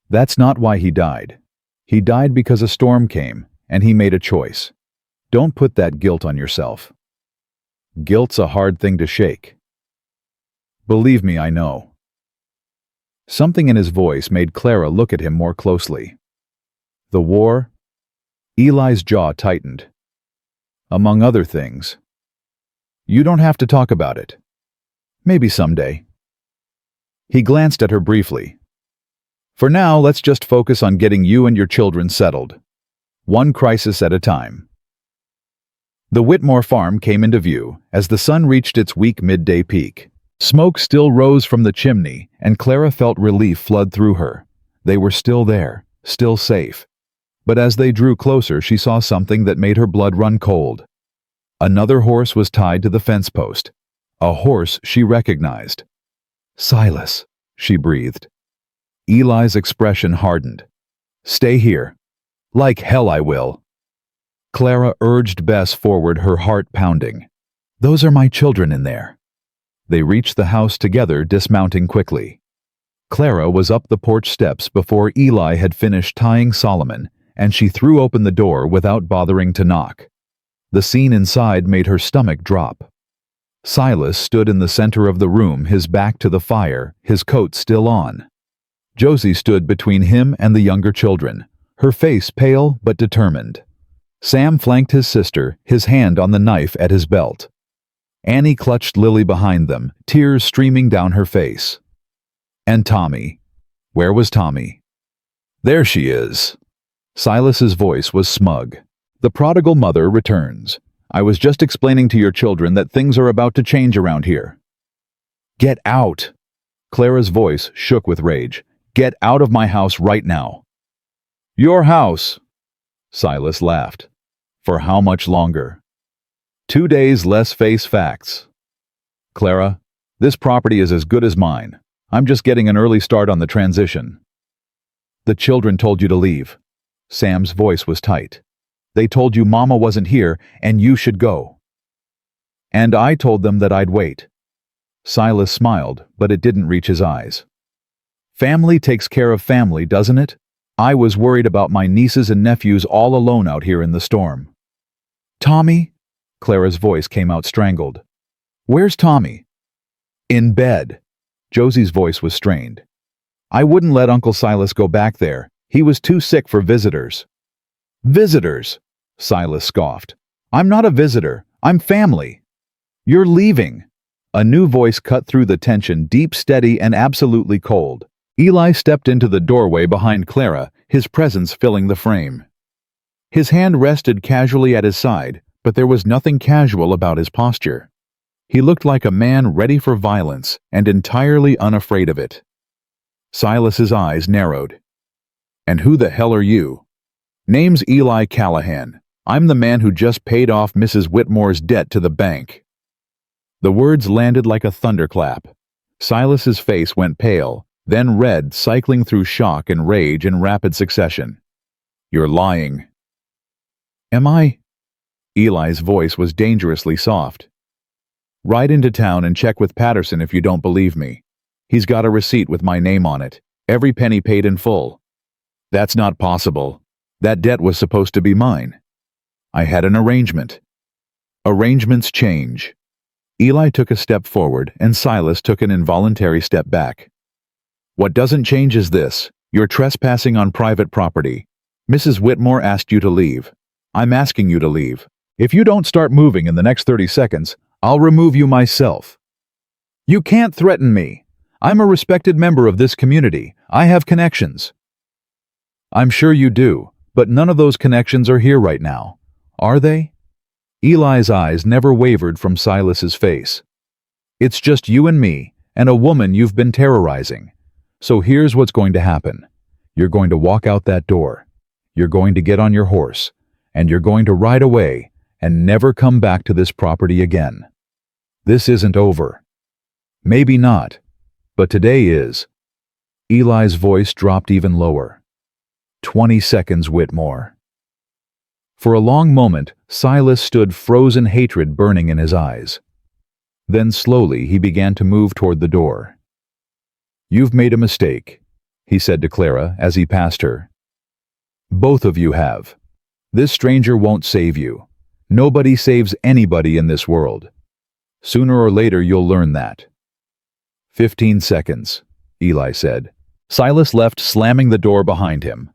That's not why he died. He died because a storm came, and he made a choice. Don't put that guilt on yourself. Guilt's a hard thing to shake. Believe me, I know. Something in his voice made Clara look at him more closely. The war? Eli's jaw tightened. Among other things. You don't have to talk about it. Maybe someday. He glanced at her briefly. For now, let's just focus on getting you and your children settled. One crisis at a time. The Whitmore farm came into view as the sun reached its weak midday peak. Smoke still rose from the chimney, and Clara felt relief flood through her. They were still there, still safe. But as they drew closer, she saw something that made her blood run cold. Another horse was tied to the fence post. A horse she recognized. Silas, she breathed. Eli's expression hardened. Stay here. Like hell I will. Clara urged Bess forward, her heart pounding. Those are my children in there. They reached the house together, dismounting quickly. Clara was up the porch steps before Eli had finished tying Solomon, and she threw open the door without bothering to knock. The scene inside made her stomach drop. Silas stood in the center of the room, his back to the fire, his coat still on. Josie stood between him and the younger children, her face pale but determined. Sam flanked his sister, his hand on the knife at his belt. Annie clutched Lily behind them, tears streaming down her face. And Tommy. Where was Tommy? There she is. Silas's voice was smug. The prodigal mother returns. I was just explaining to your children that things are about to change around here. Get out! Clara's voice shook with rage. Get out of my house right now. Your house! Silas laughed. For how much longer? 2 days less, face facts. Clara, this property is as good as mine. I'm just getting an early start on the transition. The children told you to leave. Sam's voice was tight. They told you Mama wasn't here and you should go. And I told them that I'd wait. Silas smiled, but it didn't reach his eyes. Family takes care of family, doesn't it? I was worried about my nieces and nephews all alone out here in the storm. Tommy? Clara's voice came out strangled. Where's Tommy? In bed. Josie's voice was strained. I wouldn't let Uncle Silas go back there. He was too sick for visitors. Visitors? Silas scoffed. I'm not a visitor. I'm family. You're leaving. A new voice cut through the tension, deep, steady, and absolutely cold. Eli stepped into the doorway behind Clara, his presence filling the frame. His hand rested casually at his side, but there was nothing casual about his posture. He looked like a man ready for violence and entirely unafraid of it. Silas's eyes narrowed. And who the hell are you? Name's Eli Callahan. I'm the man who just paid off Mrs. Whitmore's debt to the bank. The words landed like a thunderclap. Silas's face went pale, then red, cycling through shock and rage in rapid succession. You're lying. Am I? Eli's voice was dangerously soft. Ride into town and check with Patterson if you don't believe me. He's got a receipt with my name on it, every penny paid in full. That's not possible. That debt was supposed to be mine. I had an arrangement. Arrangements change. Eli took a step forward and Silas took an involuntary step back. What doesn't change is this. You're trespassing on private property. Mrs. Whitmore asked you to leave. I'm asking you to leave. If you don't start moving in the next 30 seconds, I'll remove you myself. You can't threaten me. I'm a respected member of this community. I have connections. I'm sure you do, but none of those connections are here right now. Are they? Eli's eyes never wavered from Silas's face. It's just you and me, and a woman you've been terrorizing. So here's what's going to happen. You're going to walk out that door. You're going to get on your horse, and you're going to ride away and never come back to this property again. This isn't over. Maybe not, but today is. Eli's voice dropped even lower. 20 seconds, Whitmore. For a long moment, Silas stood, frozen hatred burning in his eyes. Then slowly he began to move toward the door. You've made a mistake, he said to Clara as he passed her. Both of you have. This stranger won't save you. Nobody saves anybody in this world. Sooner or later you'll learn that. 15 seconds, Eli said. Silas left, slamming the door behind him.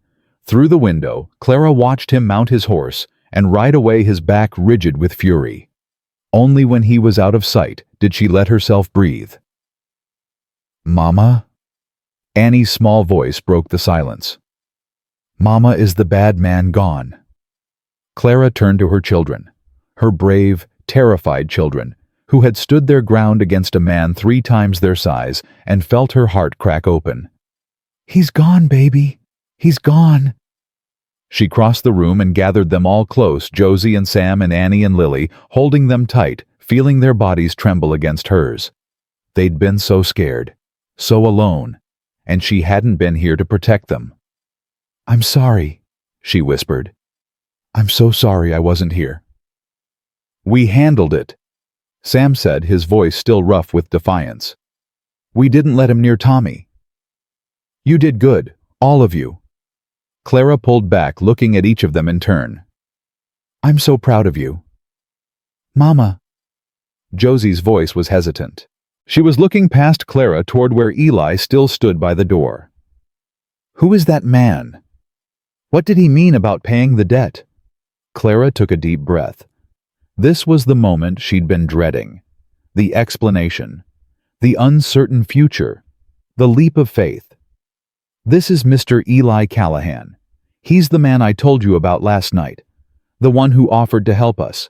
Through the window, Clara watched him mount his horse and ride away, his back rigid with fury. Only when he was out of sight did she let herself breathe. Mama? Annie's small voice broke the silence. Mama, is the bad man gone? Clara turned to her children, her brave, terrified children, who had stood their ground against a man 3 times their size, and felt her heart crack open. He's gone, baby. He's gone. She crossed the room and gathered them all close, Josie and Sam and Annie and Lily, holding them tight, feeling their bodies tremble against hers. They'd been so scared, so alone, and she hadn't been here to protect them. I'm sorry, she whispered. I'm so sorry I wasn't here. We handled it, Sam said, his voice still rough with defiance. We didn't let him near Tommy. You did good, all of you. Clara pulled back, looking at each of them in turn. I'm so proud of you. Mama. Josie's voice was hesitant. She was looking past Clara toward where Eli still stood by the door. Who is that man? What did he mean about paying the debt? Clara took a deep breath. This was the moment she'd been dreading. The explanation. The uncertain future. The leap of faith. This is Mr. Eli Callahan. He's the man I told you about last night. The one who offered to help us.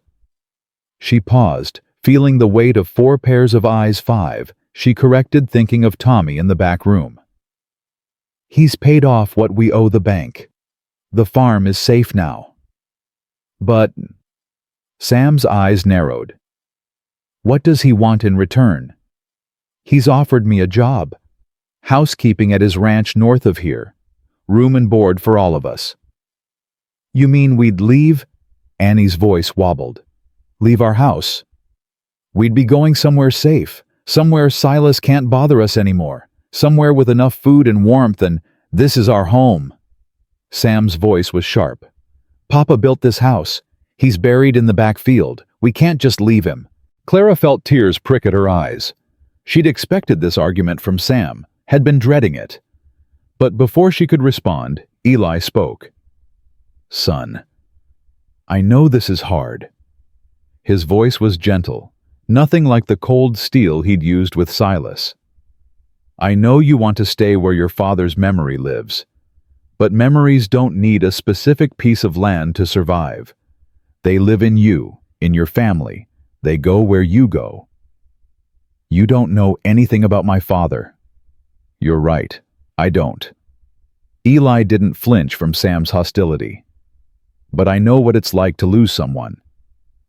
She paused, feeling the weight of 4 pairs of eyes. 5, she corrected, thinking of Tommy in the back room. He's paid off what we owe the bank. The farm is safe now. But... Sam's eyes narrowed. What does he want in return? He's offered me a job. Housekeeping at his ranch north of here. Room and board for all of us. You mean we'd leave? Annie's voice wobbled. Leave our house? We'd be going somewhere safe, somewhere Silas can't bother us anymore, somewhere with enough food and warmth, and this is our home. Sam's voice was sharp. Papa built this house. He's buried in the back field. We can't just leave him. Clara felt tears prick at her eyes. She'd expected this argument from Sam, had been dreading it. But before she could respond, Eli spoke. Son, I know this is hard. His voice was gentle, nothing like the cold steel he'd used with Silas. I know you want to stay where your father's memory lives, but memories don't need a specific piece of land to survive. They live in you, in your family. They go where you go. You don't know anything about my father. You're right, I don't. Eli didn't flinch from Sam's hostility. But I know what it's like to lose someone.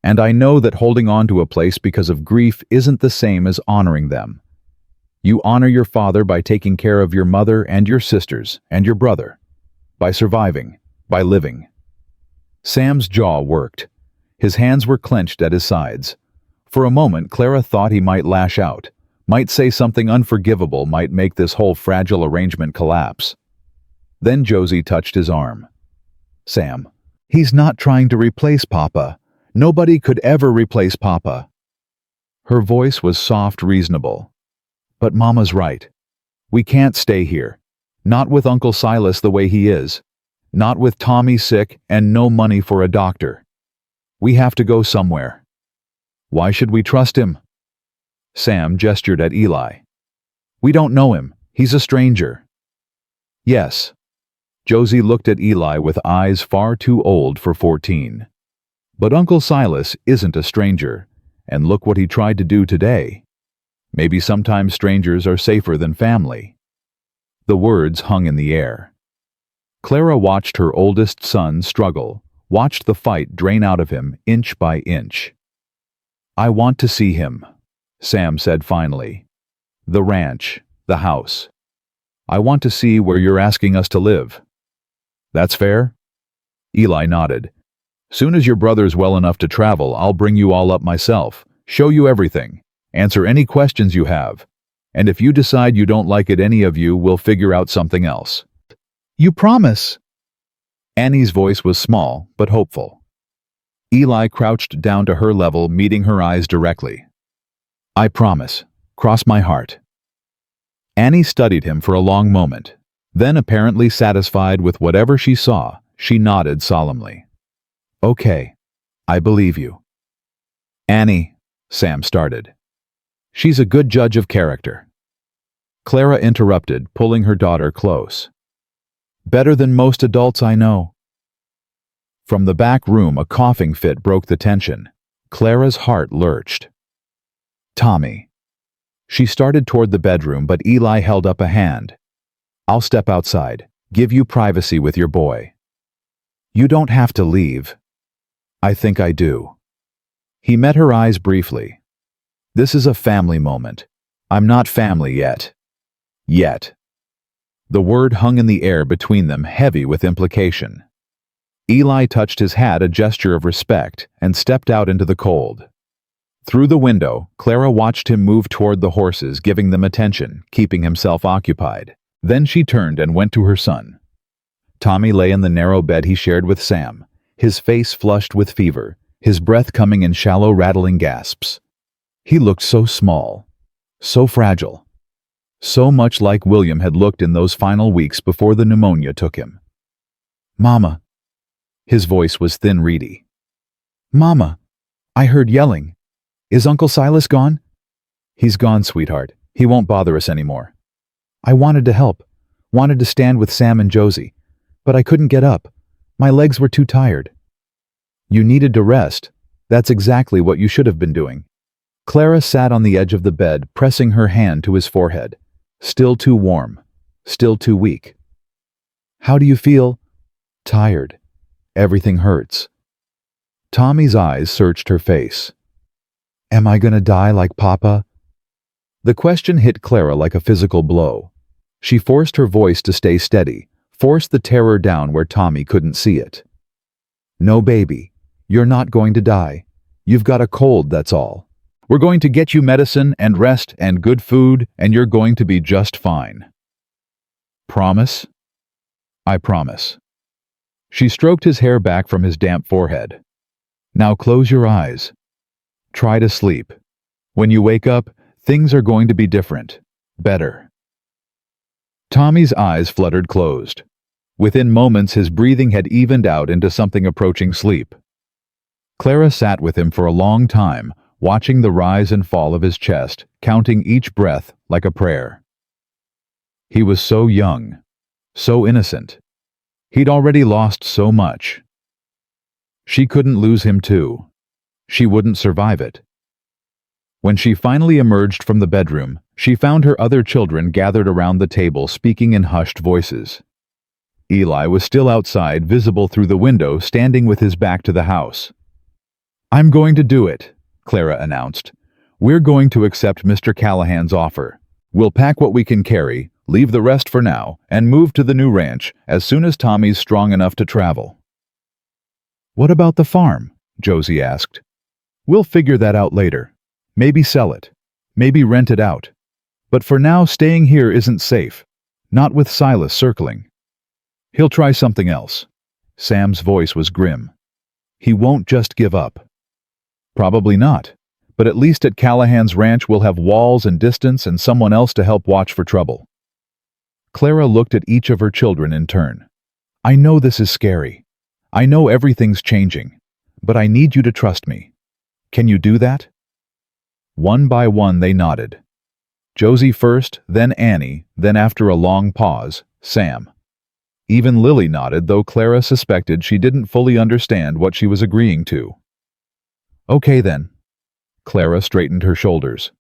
And I know that holding on to a place because of grief isn't the same as honoring them. You honor your father by taking care of your mother and your sisters and your brother. By surviving, by living. Sam's jaw worked. His hands were clenched at his sides. For a moment, Clara thought he might lash out, might say something unforgivable, might make this whole fragile arrangement collapse. Then Josie touched his arm. Sam, he's not trying to replace Papa. Nobody could ever replace Papa. Her voice was soft, reasonable. But Mama's right. We can't stay here. Not with Uncle Silas the way he is. Not with Tommy sick and no money for a doctor. We have to go somewhere. Why should we trust him? Sam gestured at Eli. We don't know him. He's a stranger. Yes. Josie looked at Eli with eyes far too old for 14. But Uncle Silas isn't a stranger, and look what he tried to do today. Maybe sometimes strangers are safer than family. The words hung in the air. Clara watched her oldest son struggle, watched the fight drain out of him inch by inch. I want to see him, Sam said finally. The ranch, the house. I want to see where you're asking us to live. That's fair? Eli nodded. Soon as your brother's well enough to travel, I'll bring you all up myself, show you everything, answer any questions you have. And if you decide you don't like it, any of you will figure out something else. You promise? Annie's voice was small, but hopeful. Eli crouched down to her level, meeting her eyes directly. I promise. Cross my heart. Annie studied him for a long moment. Then, apparently satisfied with whatever she saw, she nodded solemnly. Okay. I believe you. Annie, Sam started. She's a good judge of character. Clara interrupted, pulling her daughter close. Better than most adults I know. From the back room, a coughing fit broke the tension. Clara's heart lurched. Tommy. She started toward the bedroom, but Eli held up a hand. I'll step outside, give you privacy with your boy. You don't have to leave. I think I do. He met her eyes briefly. This is a family moment. I'm not family yet. Yet. The word hung in the air between them, heavy with implication. Eli touched his hat, a gesture of respect, and stepped out into the cold. Through the window, Clara watched him move toward the horses, giving them attention, keeping himself occupied. Then she turned and went to her son. Tommy lay in the narrow bed he shared with Sam, his face flushed with fever, his breath coming in shallow, rattling gasps. He looked so small, so fragile, so much like William had looked in those final weeks before the pneumonia took him. Mama. His voice was thin, reedy. Mama, I heard yelling. Is Uncle Silas gone? He's gone, sweetheart. He won't bother us anymore. I wanted to help, wanted to stand with Sam and Josie, but I couldn't get up. My legs were too tired. You needed to rest. That's exactly what you should have been doing. Clara sat on the edge of the bed, pressing her hand to his forehead. Still too warm. Still too weak. How do you feel? Tired. Everything hurts. Tommy's eyes searched her face. Am I gonna die like Papa? The question hit Clara like a physical blow. She forced her voice to stay steady, forced the terror down where Tommy couldn't see it. No, baby. You're not going to die. You've got a cold, that's all. We're going to get you medicine and rest and good food, and you're going to be just fine. Promise? I promise. She stroked his hair back from his damp forehead. Now close your eyes. Try to sleep. When you wake up, things are going to be different. Better. Tommy's eyes fluttered closed. Within moments, his breathing had evened out into something approaching sleep. Clara sat with him for a long time, watching the rise and fall of his chest, counting each breath like a prayer. He was so young, so innocent. He'd already lost so much. She couldn't lose him too. She wouldn't survive it. When she finally emerged from the bedroom, she found her other children gathered around the table, speaking in hushed voices. Eli was still outside, visible through the window, standing with his back to the house. I'm going to do it, Clara announced. We're going to accept Mr. Callahan's offer. We'll pack what we can carry, leave the rest for now, and move to the new ranch as soon as Tommy's strong enough to travel. What about the farm? Josie asked. We'll figure that out later. Maybe sell it. Maybe rent it out. But for now, staying here isn't safe. Not with Silas circling. He'll try something else. Sam's voice was grim. He won't just give up. Probably not. But at least at Callahan's ranch we'll have walls and distance and someone else to help watch for trouble. Clara looked at each of her children in turn. I know this is scary. I know everything's changing. But I need you to trust me. Can you do that? One by one they nodded. Josie first, then Annie, then after a long pause, Sam. Even Lily nodded, though Clara suspected she didn't fully understand what she was agreeing to. Okay then. Clara straightened her shoulders.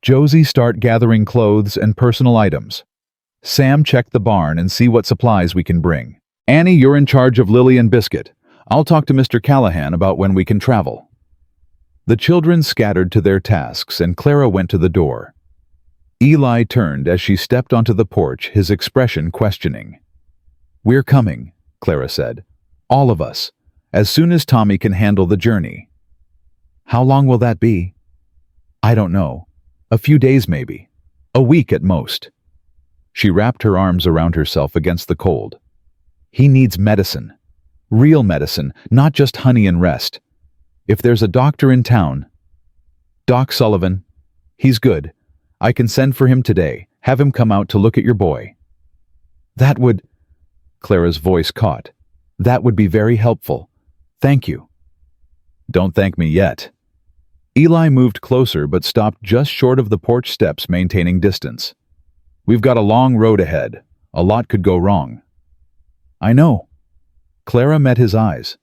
Josie, start gathering clothes and personal items. Sam, check the barn and see what supplies we can bring. Annie, you're in charge of Lily and Biscuit. I'll talk to Mr. Callahan about when we can travel. The children scattered to their tasks and Clara went to the door. Eli turned as she stepped onto the porch, his expression questioning. We're coming, Clara said. All of us, as soon as Tommy can handle the journey. How long will that be? I don't know. A few days maybe. A week at most. She wrapped her arms around herself against the cold. He needs medicine. Real medicine, not just honey and rest. If there's a doctor in town... Doc Sullivan. He's good. I can send for him today. Have him come out to look at your boy. That would... Clara's voice caught. That would be very helpful. Thank you. Don't thank me yet. Eli moved closer but stopped just short of the porch steps, maintaining distance. We've got a long road ahead. A lot could go wrong. I know. Clara met his eyes.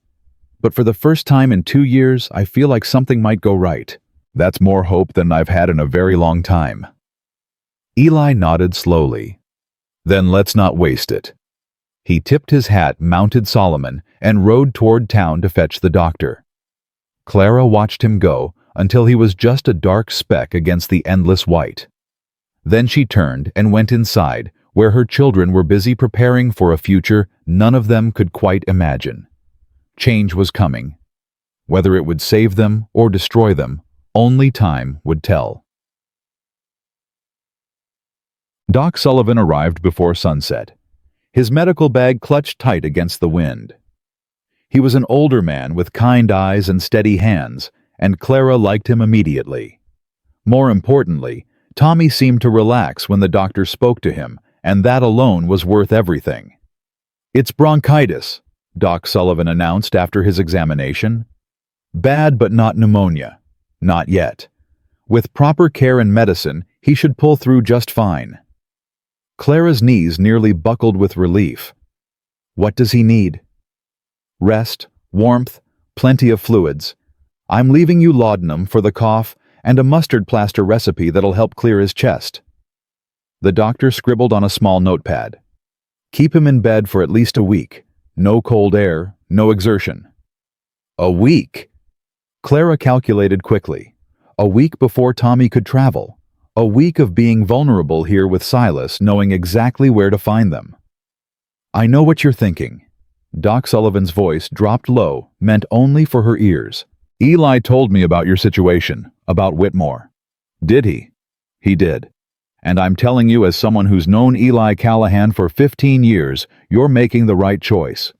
But for the first time in 2 years, I feel like something might go right. That's more hope than I've had in a very long time. Eli nodded slowly. Then let's not waste it. He tipped his hat, mounted Solomon, and rode toward town to fetch the doctor. Clara watched him go until he was just a dark speck against the endless white. Then she turned and went inside, where her children were busy preparing for a future none of them could quite imagine. Change was coming. Whether it would save them or destroy them, only time would tell. Doc Sullivan arrived before sunset, his medical bag clutched tight against the wind. He was an older man with kind eyes and steady hands, and Clara liked him immediately. More importantly, Tommy seemed to relax when the doctor spoke to him, and that alone was worth everything. It's bronchitis, Doc Sullivan announced after his examination. Bad but not pneumonia. Not yet. With proper care and medicine, he should pull through just fine. Clara's knees nearly buckled with relief. What does he need? Rest, warmth, plenty of fluids. I'm leaving you laudanum for the cough and a mustard plaster recipe that'll help clear his chest. The doctor scribbled on a small notepad. Keep him in bed for at least a week. No cold air, no exertion. A week? Clara calculated quickly. A week before Tommy could travel. A week of being vulnerable here with Silas, knowing exactly where to find them. I know what you're thinking. Doc Sullivan's voice dropped low, meant only for her ears. Eli told me about your situation, about Whitmore. Did he? He did. And I'm telling you, as someone who's known Eli Callahan for 15 years, you're making the right choice.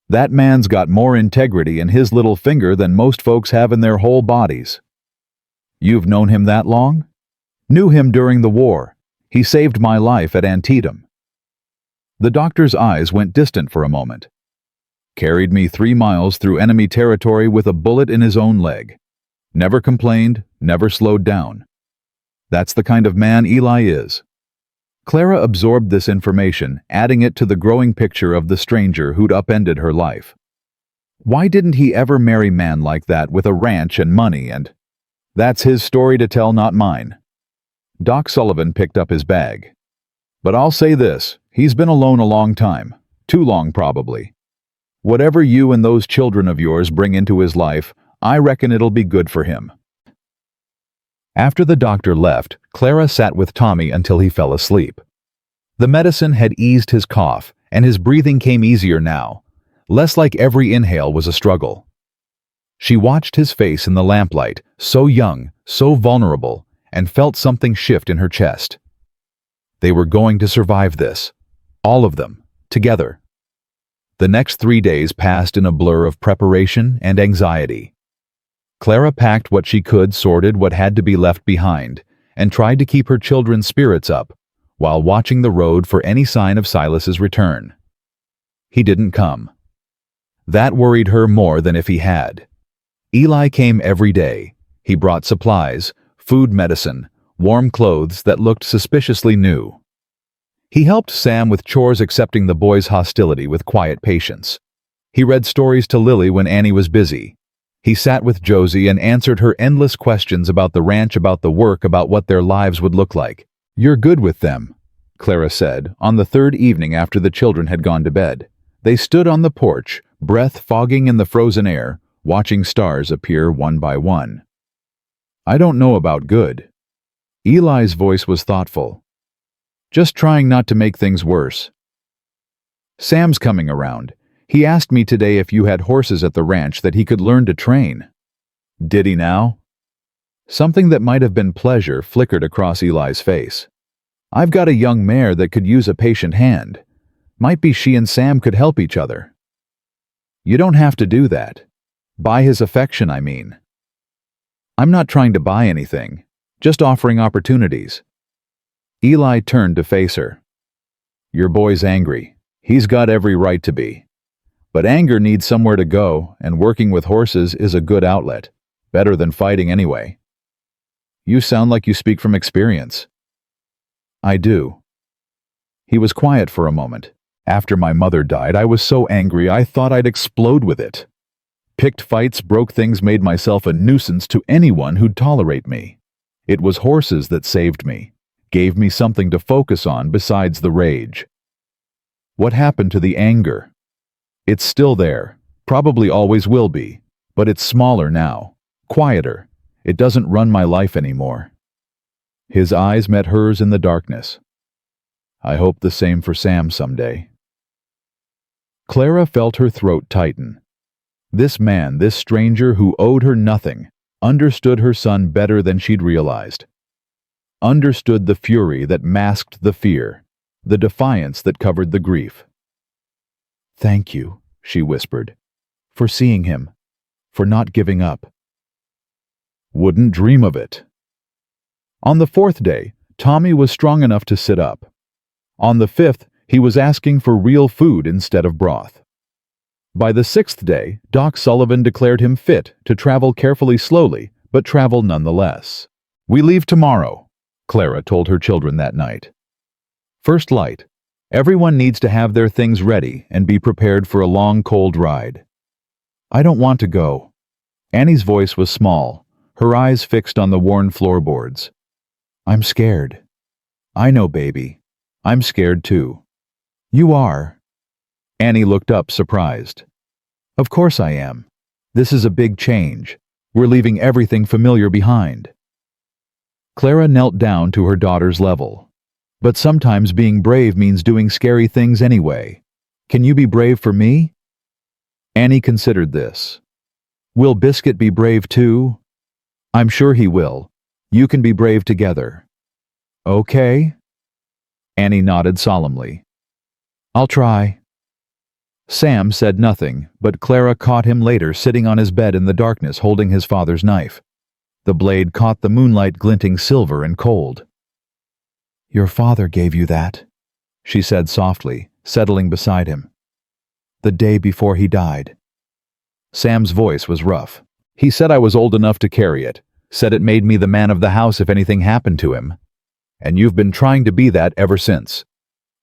That man's got more integrity in his little finger than most folks have in their whole bodies. You've known him that long? Knew him during the war. He saved my life at Antietam. The doctor's eyes went distant for a moment. Carried me 3 miles through enemy territory with a bullet in his own leg. Never complained, never slowed down. That's the kind of man Eli is. Clara absorbed this information, adding it to the growing picture of the stranger who'd upended her life. Why didn't he ever marry a man like that with a ranch and money and... That's his story to tell, not mine. Doc Sullivan picked up his bag. But I'll say this, he's been alone a long time. Too long, probably. Whatever you and those children of yours bring into his life, I reckon it'll be good for him. After the doctor left, Clara sat with Tommy until he fell asleep. The medicine had eased his cough, and his breathing came easier now. Less like every inhale was a struggle. She watched his face in the lamplight, so young, so vulnerable, and felt something shift in her chest. They were going to survive this. All of them, together. The next 3 days passed in a blur of preparation and anxiety. Clara packed what she could, sorted what had to be left behind, and tried to keep her children's spirits up, while watching the road for any sign of Silas's return. He didn't come. That worried her more than if he had. Eli came every day. He brought supplies, food, medicine, warm clothes that looked suspiciously new. He helped Sam with chores, accepting the boys' hostility with quiet patience. He read stories to Lily when Annie was busy. He sat with Josie and answered her endless questions about the ranch, about the work, about what their lives would look like. "You're good with them," Clara said, on the third evening after the children had gone to bed. They stood on the porch, breath fogging in the frozen air, watching stars appear one by one. "I don't know about good." Eli's voice was thoughtful. "Just trying not to make things worse. Sam's coming around. He asked me today if you had horses at the ranch that he could learn to train." "Did he now?" Something that might have been pleasure flickered across Eli's face. "I've got a young mare that could use a patient hand. Might be she and Sam could help each other." "You don't have to do that. Buy his affection, I mean." "I'm not trying to buy anything, just offering opportunities." Eli turned to face her. "Your boy's angry. He's got every right to be. But anger needs somewhere to go, and working with horses is a good outlet. Better than fighting anyway." "You sound like you speak from experience." "I do." He was quiet for a moment. "After my mother died, I was so angry I thought I'd explode with it. Picked fights, broke things, made myself a nuisance to anyone who'd tolerate me. It was horses that saved me, gave me something to focus on besides the rage." "What happened to the anger?" "It's still there, probably always will be, but it's smaller now, quieter. It doesn't run my life anymore." His eyes met hers in the darkness. "I hope the same for Sam someday." Clara felt her throat tighten. This man, this stranger who owed her nothing, understood her son better than she'd realized. Understood the fury that masked the fear, the defiance that covered the grief. "Thank you," she whispered, "for seeing him, for not giving up." "Wouldn't dream of it." On the fourth day, Tommy was strong enough to sit up. On the fifth, he was asking for real food instead of broth. By the sixth day, Doc Sullivan declared him fit to travel, carefully, slowly, but travel nonetheless. "We leave tomorrow," Clara told her children that night. "First light. Everyone needs to have their things ready and be prepared for a long, cold ride." "I don't want to go." Annie's voice was small, her eyes fixed on the worn floorboards. "I'm scared." "I know, baby. I'm scared too." "You are?" Annie looked up, surprised. "Of course I am. This is a big change. We're leaving everything familiar behind." Clara knelt down to her daughter's level. "But sometimes being brave means doing scary things anyway. Can you be brave for me?" Annie considered this. "Will Biscuit be brave too?" "I'm sure he will. You can be brave together." "Okay." Annie nodded solemnly. "I'll try." Sam said nothing, but Clara caught him later sitting on his bed in the darkness holding his father's knife. The blade caught the moonlight, glinting silver and cold. "Your father gave you that," she said softly, settling beside him. "The day before he died." Sam's voice was rough. "He said I was old enough to carry it, said it made me the man of the house if anything happened to him. And you've been trying to be that ever since.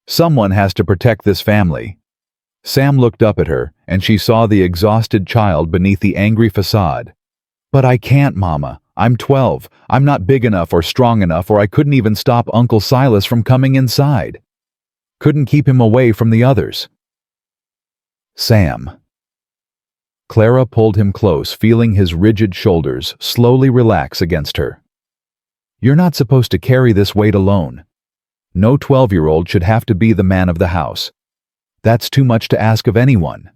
Someone has to protect this family." Sam looked up at her, and she saw the exhausted child beneath the angry facade. "But I can't, Mama. I'm 12. I'm not big enough or strong enough, or I couldn't even stop Uncle Silas from coming inside. Couldn't keep him away from the others." "Sam." Clara pulled him close, feeling his rigid shoulders slowly relax against her. "You're not supposed to carry this weight alone. No 12-year-old should have to be the man of the house. That's too much to ask of anyone."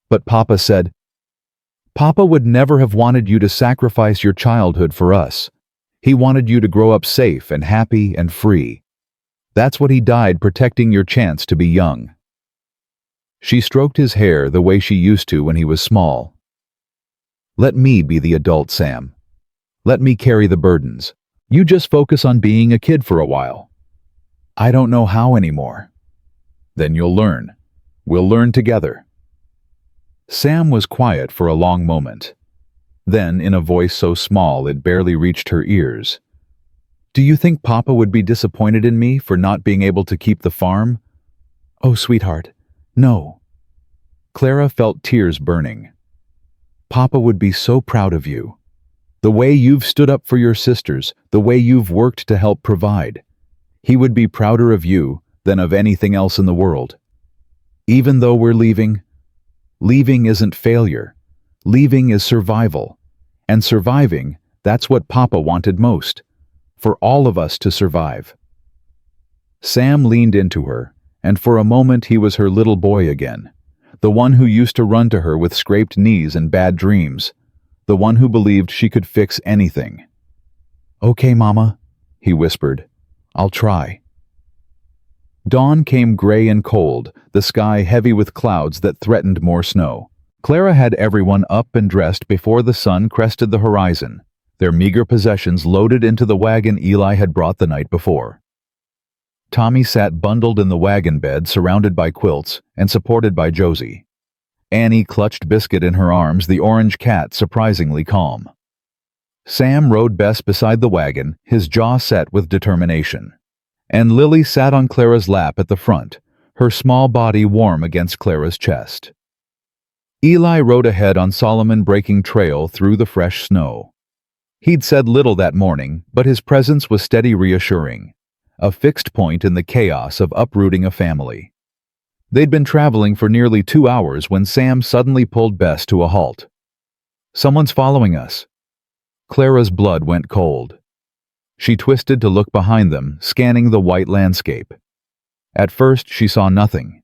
"But Papa said—" "Papa would never have wanted you to sacrifice your childhood for us. He wanted you to grow up safe and happy and free. That's what he died protecting, your chance to be young." She stroked his hair the way she used to when he was small. "Let me be the adult, Sam. Let me carry the burdens. You just focus on being a kid for a while." I don't know how anymore. Then you'll learn. We'll learn together. Sam was quiet for a long moment. Then, in a voice so small it barely reached her ears, "Do you think Papa would be disappointed in me for not being able to keep the farm?" "Oh, sweetheart, no." Clara felt tears burning. "Papa would be so proud of you. The way you've stood up for your sisters, the way you've worked to help provide. He would be prouder of you than of anything else in the world. Even though we're leaving isn't failure. Leaving is survival. And surviving, that's what Papa wanted most. For all of us to survive." Sam leaned into her, and for a moment he was her little boy again, the one who used to run to her with scraped knees and bad dreams, the one who believed she could fix anything. "Okay, Mama," he whispered. "I'll try." Dawn came gray and cold, the sky heavy with clouds that threatened more snow. Clara had everyone up and dressed before the sun crested the horizon, their meager possessions loaded into the wagon Eli had brought the night before. Tommy sat bundled in the wagon bed, surrounded by quilts and supported by Josie. Annie clutched Biscuit in her arms, the orange cat surprisingly calm. Sam rode Bess beside the wagon, his jaw set with determination. And Lily sat on Clara's lap at the front, her small body warm against Clara's chest. Eli rode ahead on Solomon breaking trail through the fresh snow. He'd said little that morning, but his presence was steady, reassuring, a fixed point in the chaos of uprooting a family. They'd been traveling for nearly 2 hours when Sam suddenly pulled Bess to a halt. "Someone's following us." Clara's blood went cold. She twisted to look behind them, scanning the white landscape. At first she saw nothing,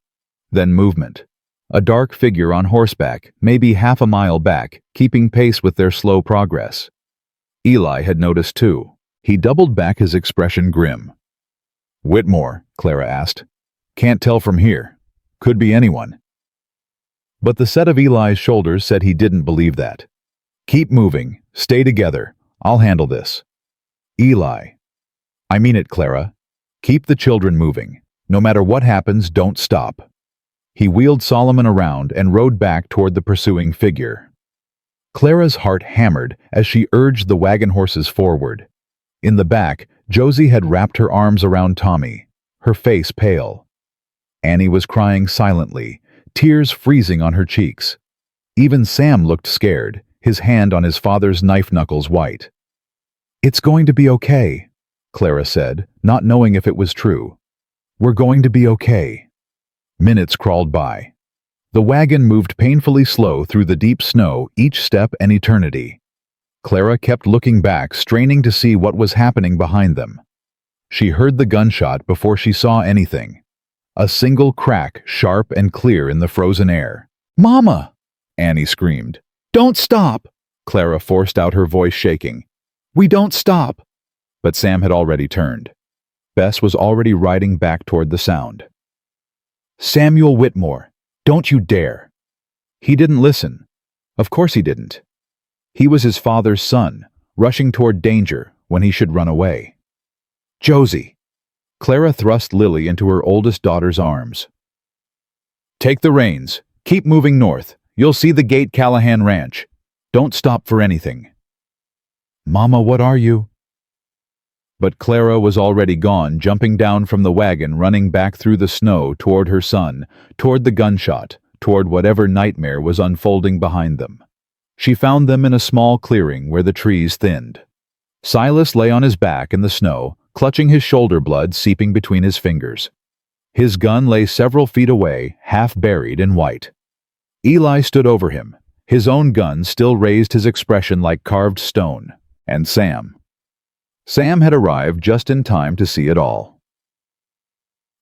then movement. A dark figure on horseback, maybe half a mile back, keeping pace with their slow progress. Eli had noticed too. He doubled back, his expression grim. "Whitmore?" Clara asked. "Can't tell from here. Could be anyone." But the set of Eli's shoulders said he didn't believe that. "Keep moving. Stay together. I'll handle this." "Eli." "I mean it, Clara. Keep the children moving. No matter what happens, don't stop." He wheeled Solomon around and rode back toward the pursuing figure. Clara's heart hammered as she urged the wagon horses forward. In the back, Josie had wrapped her arms around Tommy, her face pale. Annie was crying silently, tears freezing on her cheeks. Even Sam looked scared, his hand on his father's knife knuckles white. "It's going to be okay," Clara said, not knowing if it was true. "We're going to be okay." Minutes crawled by. The wagon moved painfully slow through the deep snow, each step an eternity. Clara kept looking back, straining to see what was happening behind them. She heard the gunshot before she saw anything. A single crack, sharp and clear in the frozen air. "Mama!" Annie screamed. "Don't stop!" Clara forced out, her voice shaking. "We don't stop!" But Sam had already turned. Bess was already riding back toward the sound. "Samuel Whitmore, don't you dare!" He didn't listen. Of course he didn't. He was his father's son, rushing toward danger when he should run away. "Josie!" Clara thrust Lily into her oldest daughter's arms. "Take the reins. Keep moving north. You'll see the Gate Callahan Ranch. Don't stop for anything." "Mama, what are you?" But Clara was already gone, jumping down from the wagon, running back through the snow toward her son, toward the gunshot, toward whatever nightmare was unfolding behind them. She found them in a small clearing where the trees thinned. Silas lay on his back in the snow, clutching his shoulder blood seeping between his fingers. His gun lay several feet away, half buried in white. Eli stood over him, his own gun still raised, his expression like carved stone. And Sam had arrived just in time to see it all.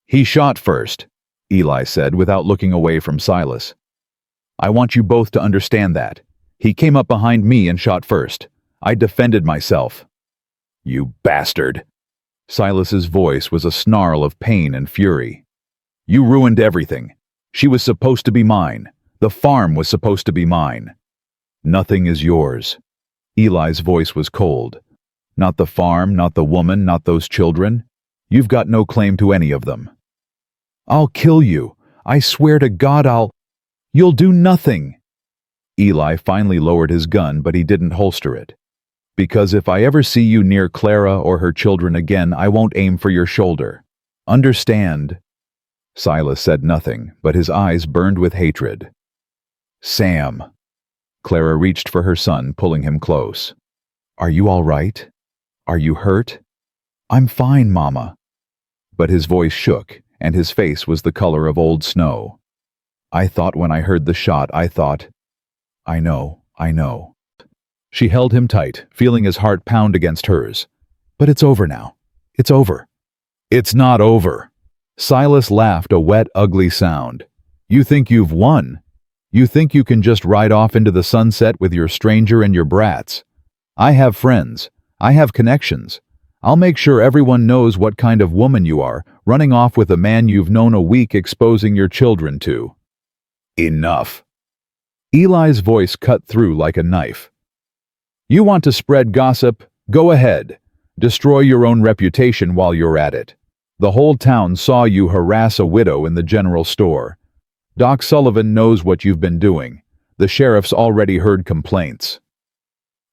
"He shot first," Eli said without looking away from Silas. "I want you both to understand that. He came up behind me and shot first. I defended myself." "You bastard!" Silas's voice was a snarl of pain and fury. "You ruined everything. She was supposed to be mine. The farm was supposed to be mine." "Nothing is yours." Eli's voice was cold. "Not the farm, not the woman, not those children. You've got no claim to any of them. I'll kill you. I swear to God You'll do nothing. Eli finally lowered his gun, but he didn't holster it. Because if I ever see you near Clara or her children again, I won't aim for your shoulder. Understand? Silas said nothing, but his eyes burned with hatred. Sam. Clara reached for her son, pulling him close. Are you all right? Are you hurt? I'm fine, Mama. But his voice shook, and his face was the color of old snow. I thought when I heard the shot, I know. She held him tight, feeling his heart pound against hers. But it's over now. It's over. It's not over. Silas laughed a wet, ugly sound. You think you've won? You think you can just ride off into the sunset with your stranger and your brats? I have friends. I have connections. I'll make sure everyone knows what kind of woman you are, running off with a man you've known a week, exposing your children to. Enough. Eli's voice cut through like a knife. You want to spread gossip? Go ahead. Destroy your own reputation while you're at it. The whole town saw you harass a widow in the general store. Doc Sullivan knows what you've been doing. The sheriff's already heard complaints.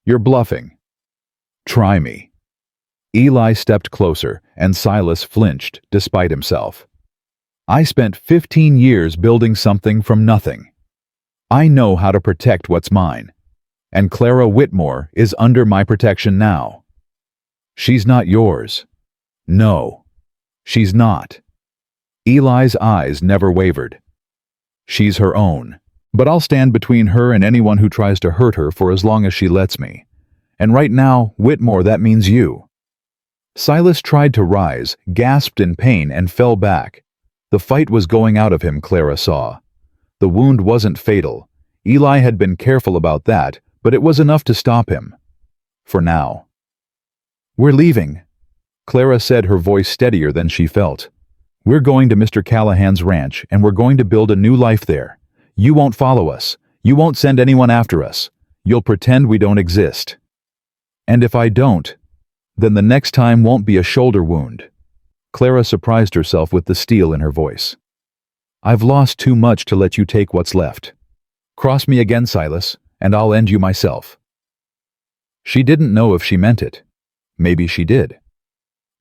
You're bluffing. Try me. Eli stepped closer, and Silas flinched despite himself. I spent 15 years building something from nothing. I know how to protect what's mine. And Clara Whitmore is under my protection now. She's not yours. No, she's not. Eli's eyes never wavered. She's her own, but I'll stand between her and anyone who tries to hurt her for as long as she lets me. And right now, Whitmore, that means you. Silas tried to rise, gasped in pain, and fell back. The fight was going out of him, Clara saw. The wound wasn't fatal. Eli had been careful about that, but it was enough to stop him. For now. We're leaving, Clara said, her voice steadier than she felt. We're going to Mr. Callahan's ranch, and we're going to build a new life there. You won't follow us. You won't send anyone after us. You'll pretend we don't exist. And if I don't, then the next time won't be a shoulder wound. Clara surprised herself with the steel in her voice. I've lost too much to let you take what's left. Cross me again, Silas, and I'll end you myself. She didn't know if she meant it. Maybe she did.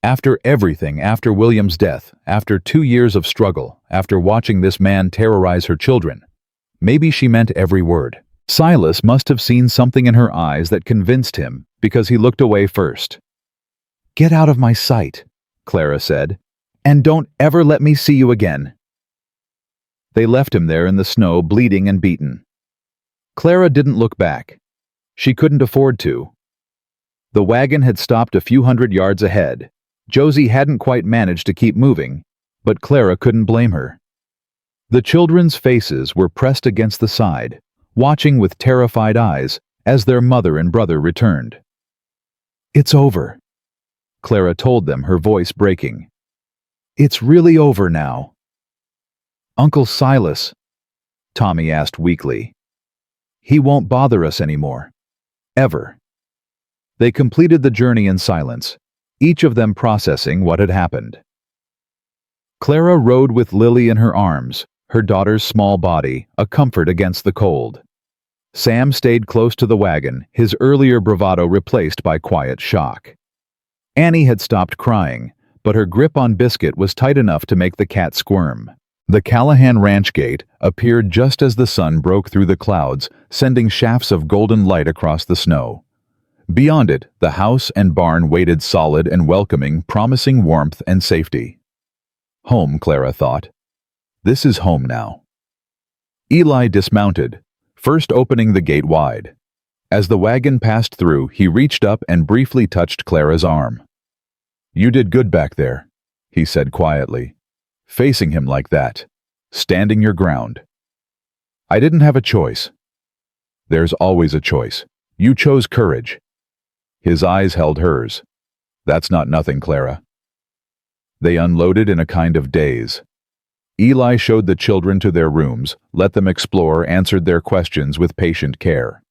After everything, after William's death, after 2 years of struggle, after watching this man terrorize her children, maybe she meant every word. Silas must have seen something in her eyes that convinced him, because he looked away first. Get out of my sight, Clara said, and don't ever let me see you again. They left him there in the snow, bleeding and beaten. Clara didn't look back. She couldn't afford to. The wagon had stopped a few hundred yards ahead. Josie hadn't quite managed to keep moving, but Clara couldn't blame her. The children's faces were pressed against the side, watching with terrified eyes as their mother and brother returned. It's over, Clara told them, her voice breaking. It's really over now. Uncle Silas, Tommy asked weakly. He won't bother us anymore. Ever. They completed the journey in silence, each of them processing what had happened. Clara rode with Lily in her arms, her daughter's small body, a comfort against the cold. Sam stayed close to the wagon, his earlier bravado replaced by quiet shock. Annie had stopped crying, but her grip on Biscuit was tight enough to make the cat squirm. The Callahan ranch gate appeared just as the sun broke through the clouds, sending shafts of golden light across the snow. Beyond it, the house and barn waited solid and welcoming, promising warmth and safety. Home, Clara thought. This is home now. Eli dismounted, first opening the gate wide. As the wagon passed through, he reached up and briefly touched Clara's arm. You did good back there, he said quietly. Facing him like that, standing your ground. I didn't have a choice. There's always a choice. You chose courage. His eyes held hers. That's not nothing, Clara. They unloaded in a kind of daze. Eli showed the children to their rooms, let them explore, answered their questions with patient care.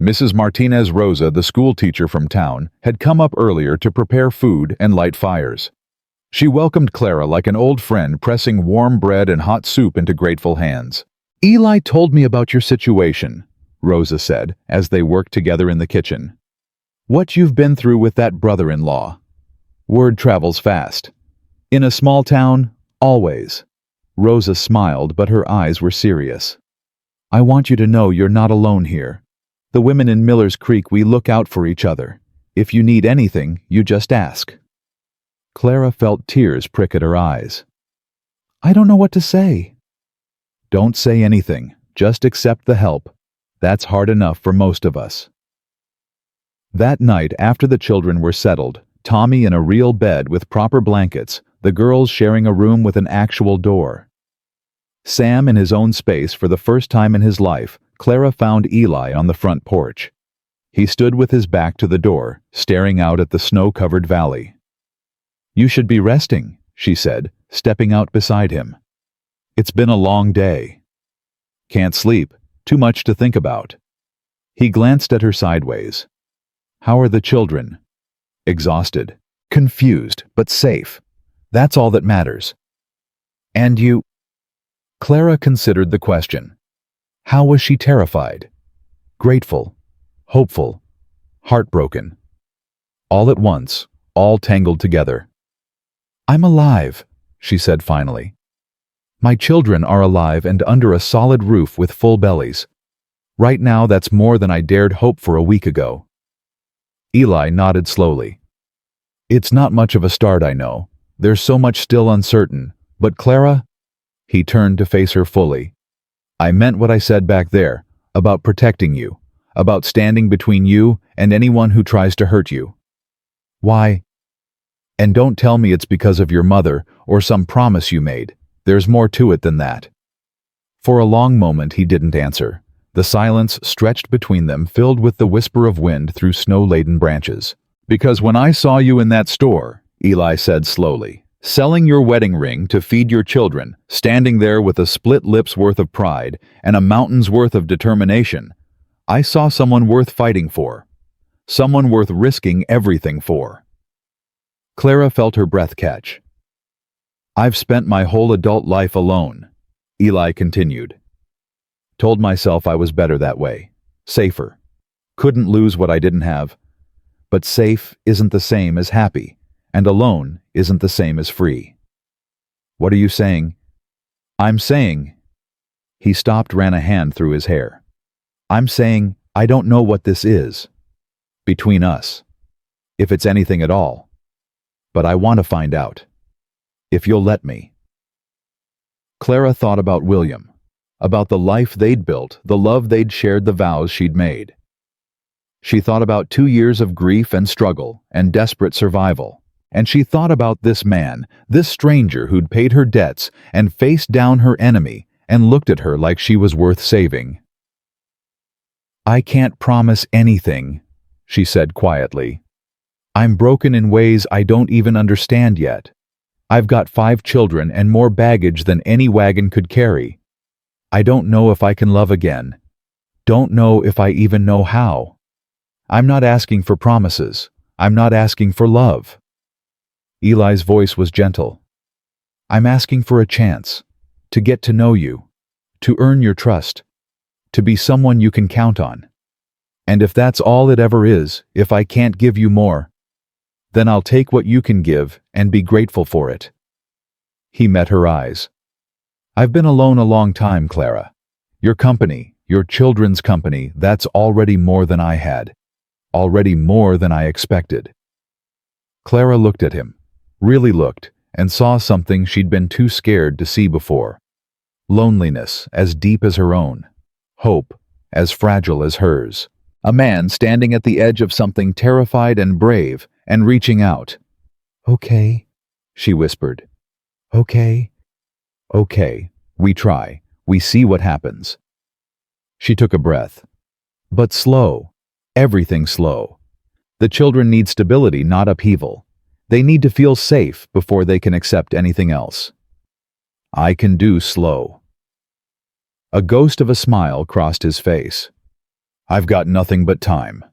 Mrs. Martinez Rosa, the school teacher from town, had come up earlier to prepare food and light fires. She welcomed Clara like an old friend, pressing warm bread and hot soup into grateful hands. "Eli told me about your situation," Rosa said, as they worked together in the kitchen. "What you've been through with that brother-in-law. Word travels fast. In a small town, always." Rosa smiled, but her eyes were serious. "I want you to know you're not alone here. The women in Miller's Creek, we look out for each other. If you need anything, you just ask." Clara felt tears prick at her eyes. "I don't know what to say." "Don't say anything. Just accept the help. That's hard enough for most of us." That night, after the children were settled, Tommy in a real bed with proper blankets, the girls sharing a room with an actual door. Sam in his own space for the first time in his life, Clara found Eli on the front porch. He stood with his back to the door, staring out at the snow-covered valley. "You should be resting," she said, stepping out beside him. "It's been a long day." "Can't sleep. Too much to think about." He glanced at her sideways. "How are the children?" "Exhausted. Confused, but safe. That's all that matters." "And you?" Clara considered the question. How was she terrified? Grateful, hopeful, heartbroken. All at once, all tangled together. "I'm alive," she said finally. "My children are alive and under a solid roof with full bellies. Right now, that's more than I dared hope for a week ago." Eli nodded slowly. "It's not much of a start, I know. There's so much still uncertain. But Clara," he turned to face her fully, "I meant what I said back there, about protecting you, about standing between you and anyone who tries to hurt you." "Why?" "And don't tell me it's because of your mother or some promise you made. There's more to it than that." For a long moment he didn't answer. The silence stretched between them, filled with the whisper of wind through snow-laden branches. "Because when I saw you in that store," Eli said slowly, "selling your wedding ring to feed your children, standing there with a split lip's worth of pride and a mountain's worth of determination, I saw someone worth fighting for. Someone worth risking everything for." Clara felt her breath catch. "I've spent my whole adult life alone," Eli continued. "Told myself I was better that way. Safer. Couldn't lose what I didn't have. But safe isn't the same as happy, and alone isn't the same as free." "What are you saying?" "I'm saying—" He stopped, ran a hand through his hair. "I'm saying I don't know what this is. Between us. If it's anything at all. But I want to find out. If you'll let me." Clara thought about William, about the life they'd built, the love they'd shared, the vows she'd made. She thought about 2 years of grief and struggle and desperate survival. And she thought about this man, this stranger who'd paid her debts and faced down her enemy and looked at her like she was worth saving. "I can't promise anything," she said quietly. "I'm broken in ways I don't even understand yet. I've got 5 children and more baggage than any wagon could carry. I don't know if I can love again. Don't know if I even know how. I'm not asking for promises. I'm not asking for love." Eli's voice was gentle. "I'm asking for a chance, to get to know you, to earn your trust, to be someone you can count on. And if that's all it ever is, if I can't give you more, then I'll take what you can give and be grateful for it." He met her eyes. "I've been alone a long time, Clara. Your company, your children's company, that's already more than I had. Already more than I expected." Clara looked at him, really looked, and saw something she'd been too scared to see before. Loneliness as deep as her own. Hope as fragile as hers. A man standing at the edge of something, terrified and brave, and reaching out. "Okay," she whispered. "Okay. Okay, we try. We see what happens." She took a breath. But slow. Everything slow. The children need stability, not upheaval. They need to feel safe before they can accept anything else. "I can do slow." A ghost of a smile crossed his face. "I've got nothing but time."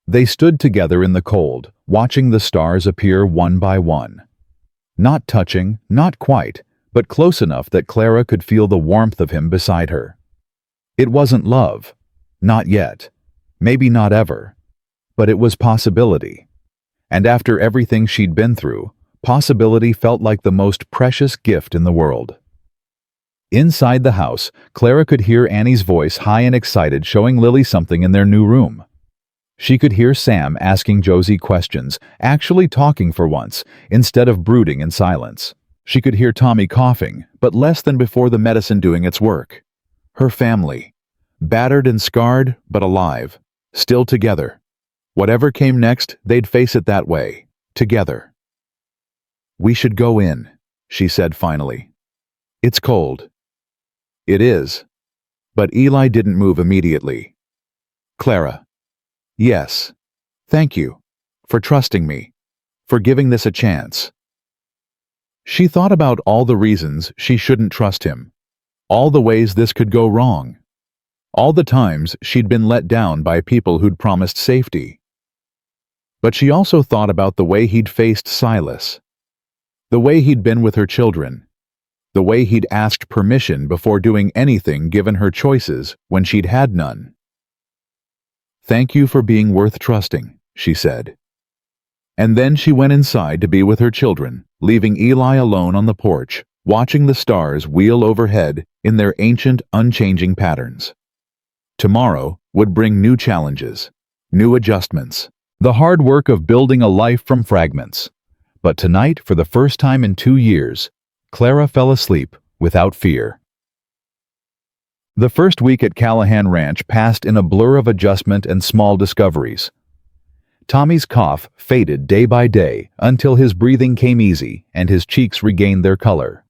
They stood together in the cold, watching the stars appear one by one. Not touching, not quite, but close enough that Clara could feel the warmth of him beside her. It wasn't love. Not yet. Maybe not ever. But it was possibility. And after everything she'd been through, possibility felt like the most precious gift in the world. Inside the house, Clara could hear Annie's voice, high and excited, showing Lily something in their new room. She could hear Sam asking Josie questions, actually talking for once, instead of brooding in silence. She could hear Tommy coughing, but less than before the medicine doing its work. Her family. Battered and scarred, but alive. Still together. Whatever came next, they'd face it that way. Together. "We should go in," she said finally. "It's cold." "It is." But Eli didn't move immediately. "Clara." "Yes. Thank you. For trusting me. For giving this a chance." She thought about all the reasons she shouldn't trust him. All the ways this could go wrong. All the times she'd been let down by people who'd promised safety. But she also thought about the way he'd faced Silas. The way he'd been with her children. The way he'd asked permission before doing anything given her choices when she'd had none. "Thank you for being worth trusting," she said. And then she went inside to be with her children, leaving Eli alone on the porch, watching the stars wheel overhead in their ancient, unchanging patterns. Tomorrow would bring new challenges, new adjustments, the hard work of building a life from fragments. But tonight, for the first time in 2 years, Clara fell asleep without fear. The first week at Callahan Ranch passed in a blur of adjustment and small discoveries. Tommy's cough faded day by day until his breathing came easy and his cheeks regained their color.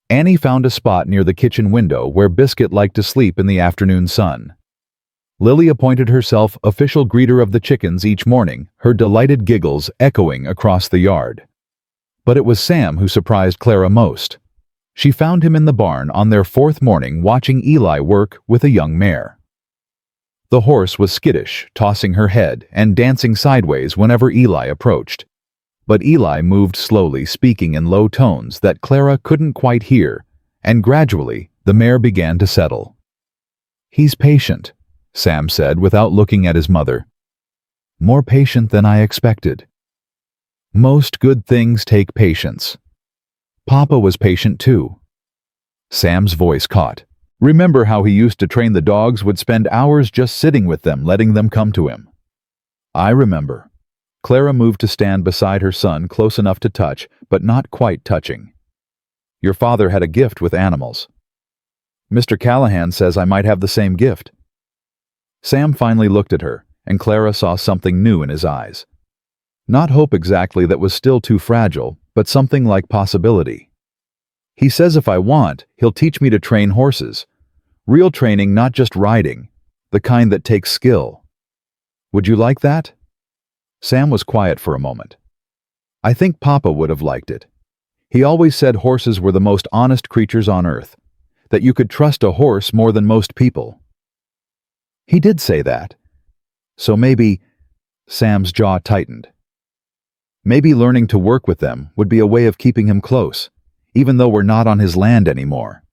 Annie found a spot near the kitchen window where Biscuit liked to sleep in the afternoon sun. Lily appointed herself official greeter of the chickens each morning, her delighted giggles echoing across the yard. But it was Sam who surprised Clara most. She found him in the barn on their 4th morning watching Eli work with a young mare. The horse was skittish, tossing her head and dancing sideways whenever Eli approached. But Eli moved slowly, speaking in low tones that Clara couldn't quite hear, and gradually the mare began to settle. "He's patient," Sam said without looking at his mother. "More patient than I expected." Most good things take patience. Papa was patient too. Sam's voice caught. "Remember how he used to train the dogs, would spend hours just sitting with them, letting them come to him?" "I remember." Clara moved to stand beside her son, close enough to touch, but not quite touching. "Your father had a gift with animals. Mr. Callahan says I might have the same gift." Sam finally looked at her, and Clara saw something new in his eyes. Not hope exactly, that was still too fragile, but something like possibility. "He says if I want, he'll teach me to train horses. Real training, not just riding. The kind that takes skill. Would you like that?" Sam was quiet for a moment. "I think Papa would have liked it. He always said horses were the most honest creatures on earth, that you could trust a horse more than most people." "He did say that. So maybe—" Sam's jaw tightened. "Maybe learning to work with them would be a way of keeping him close, even though we're not on his land anymore."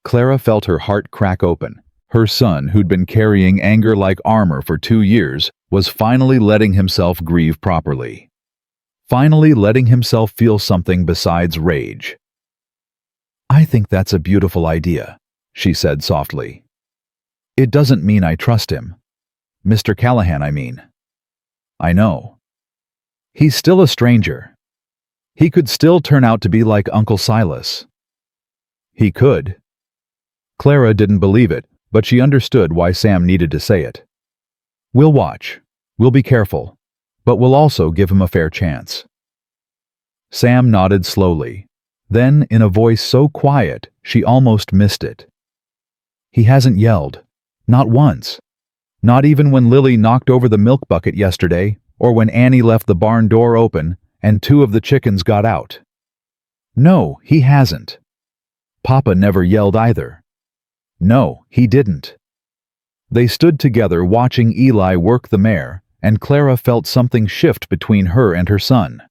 Clara felt her heart crack open. Her son, who'd been carrying anger like armor for 2 years, was finally letting himself grieve properly. Finally letting himself feel something besides rage. "I think that's a beautiful idea," she said softly. "It doesn't mean I trust him. Mr. Callahan, I mean. I know. He's still a stranger. He could still turn out to be like Uncle Silas." "He could." Clara didn't believe it, but she understood why Sam needed to say it. "We'll watch. We'll be careful. But we'll also give him a fair chance." Sam nodded slowly. Then, in a voice so quiet, she almost missed it. "He hasn't yelled. Not once. Not even when Lily knocked over the milk bucket yesterday, or when Annie left the barn door open and 2 of the chickens got out. No, he hasn't. Papa never yelled either. No, he didn't." They stood together watching Eli work the mare, and Clara felt something shift between her and her son.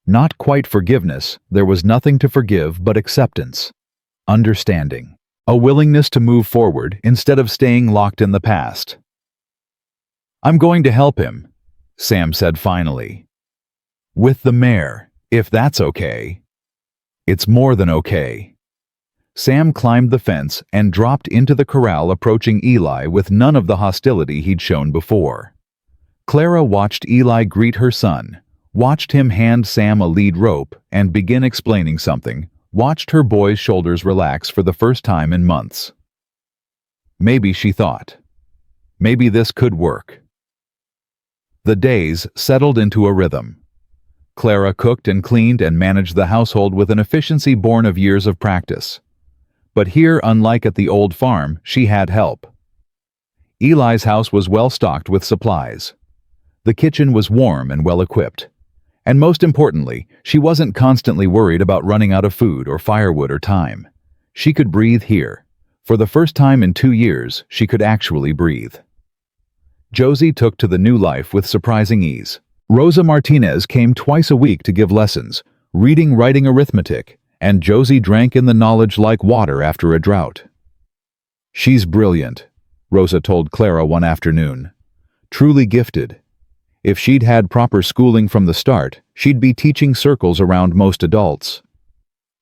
Not quite forgiveness, there was nothing to forgive but acceptance. Understanding. A willingness to move forward instead of staying locked in the past. "I'm going to help him," Sam said finally. "With the mare, if that's okay." "It's more than okay." Sam climbed the fence and dropped into the corral, approaching Eli with none of the hostility he'd shown before. Clara watched Eli greet her son, watched him hand Sam a lead rope and begin explaining something, watched her boy's shoulders relax for the first time in months. Maybe, she thought, maybe this could work. The days settled into a rhythm. Clara cooked and cleaned and managed the household with an efficiency born of years of practice. But here, unlike at the old farm, she had help. Eli's house was well stocked with supplies. The kitchen was warm and well equipped. And most importantly, she wasn't constantly worried about running out of food or firewood or time. She could breathe here. For the first time in 2 years, she could actually breathe. Josie took to the new life with surprising ease. Rosa Martinez came twice a week to give lessons, reading, writing, arithmetic, and Josie drank in the knowledge like water after a drought. "She's brilliant," Rosa told Clara one afternoon. "Truly gifted. If she'd had proper schooling from the start, she'd be teaching circles around most adults."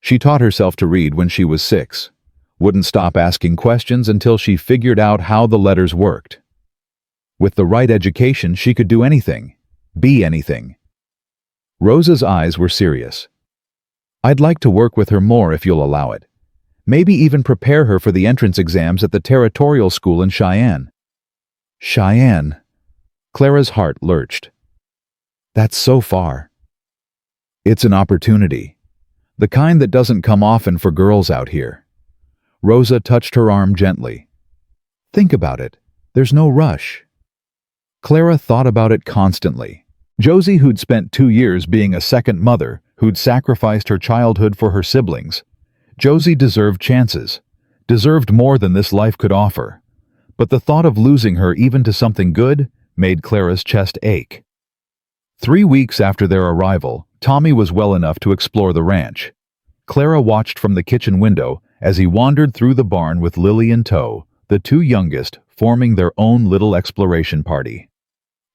She taught herself to read when she was 6. Wouldn't stop asking questions until she figured out how the letters worked. With the right education, she could do anything, be anything. Rosa's eyes were serious. "I'd like to work with her more if you'll allow it. Maybe even prepare her for the entrance exams at the territorial school in Cheyenne." Cheyenne. Clara's heart lurched. "That's so far." "It's an opportunity. The kind that doesn't come often for girls out here." Rosa touched her arm gently. "Think about it. There's no rush." Clara thought about it constantly. Josie, who'd spent 2 years being a second mother, who'd sacrificed her childhood for her siblings. Josie deserved chances, deserved more than this life could offer. But the thought of losing her even to something good made Clara's chest ache. 3 weeks after their arrival, Tommy was well enough to explore the ranch. Clara watched from the kitchen window as he wandered through the barn with Lily in tow, the 2 youngest forming their own little exploration party.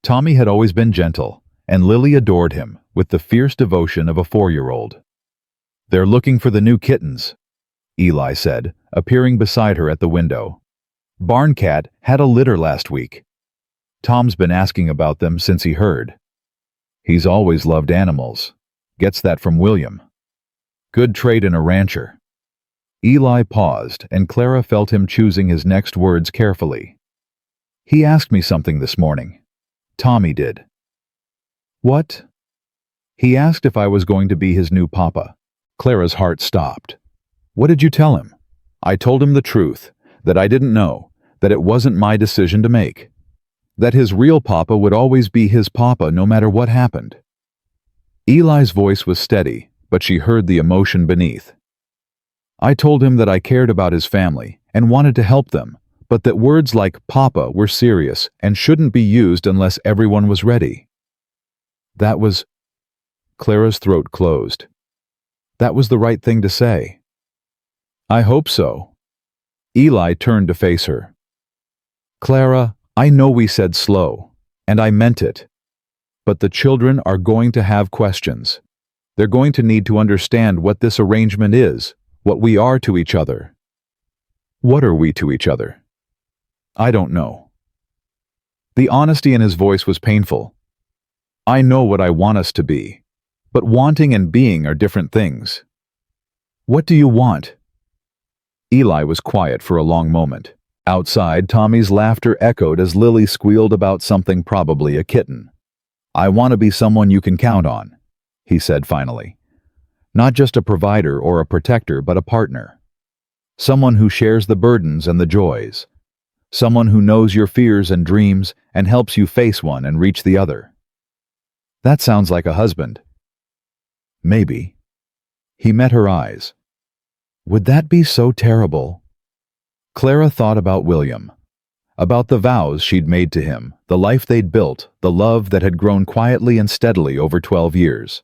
Tommy had always been gentle, and Lily adored him with the fierce devotion of a 4-year-old. "They're looking for the new kittens," Eli said, appearing beside her at the window. "Barncat had a litter last week. Tom's been asking about them since he heard. He's always loved animals. Gets that from William. Good trait in a rancher." Eli paused, and Clara felt him choosing his next words carefully. "He asked me something this morning. Tommy did." "What?" "He asked if I was going to be his new papa." Clara's heart stopped. "What did you tell him?" "I told him the truth, that I didn't know, that it wasn't my decision to make. That his real papa would always be his papa no matter what happened." Eli's voice was steady, but she heard the emotion beneath. "I told him that I cared about his family and wanted to help them, but that words like papa were serious and shouldn't be used unless everyone was ready." That was... Clara's throat closed. That was the right thing to say. "I hope so." Eli turned to face her. "Clara, I know we said slow, and I meant it. But the children are going to have questions. They're going to need to understand what this arrangement is, what we are to each other." "What are we to each other?" "I don't know." The honesty in his voice was painful. "I know what I want us to be, but wanting and being are different things." "What do you want?" Eli was quiet for a long moment. Outside, Tommy's laughter echoed as Lily squealed about something, probably a kitten. "I want to be someone you can count on," he said finally. "Not just a provider or a protector, but a partner. Someone who shares the burdens and the joys. Someone who knows your fears and dreams and helps you face one and reach the other." "That sounds like a husband." "Maybe." He met her eyes. "Would that be so terrible?" Clara thought about William, about the vows she'd made to him, the life they'd built, the love that had grown quietly and steadily over 12 years.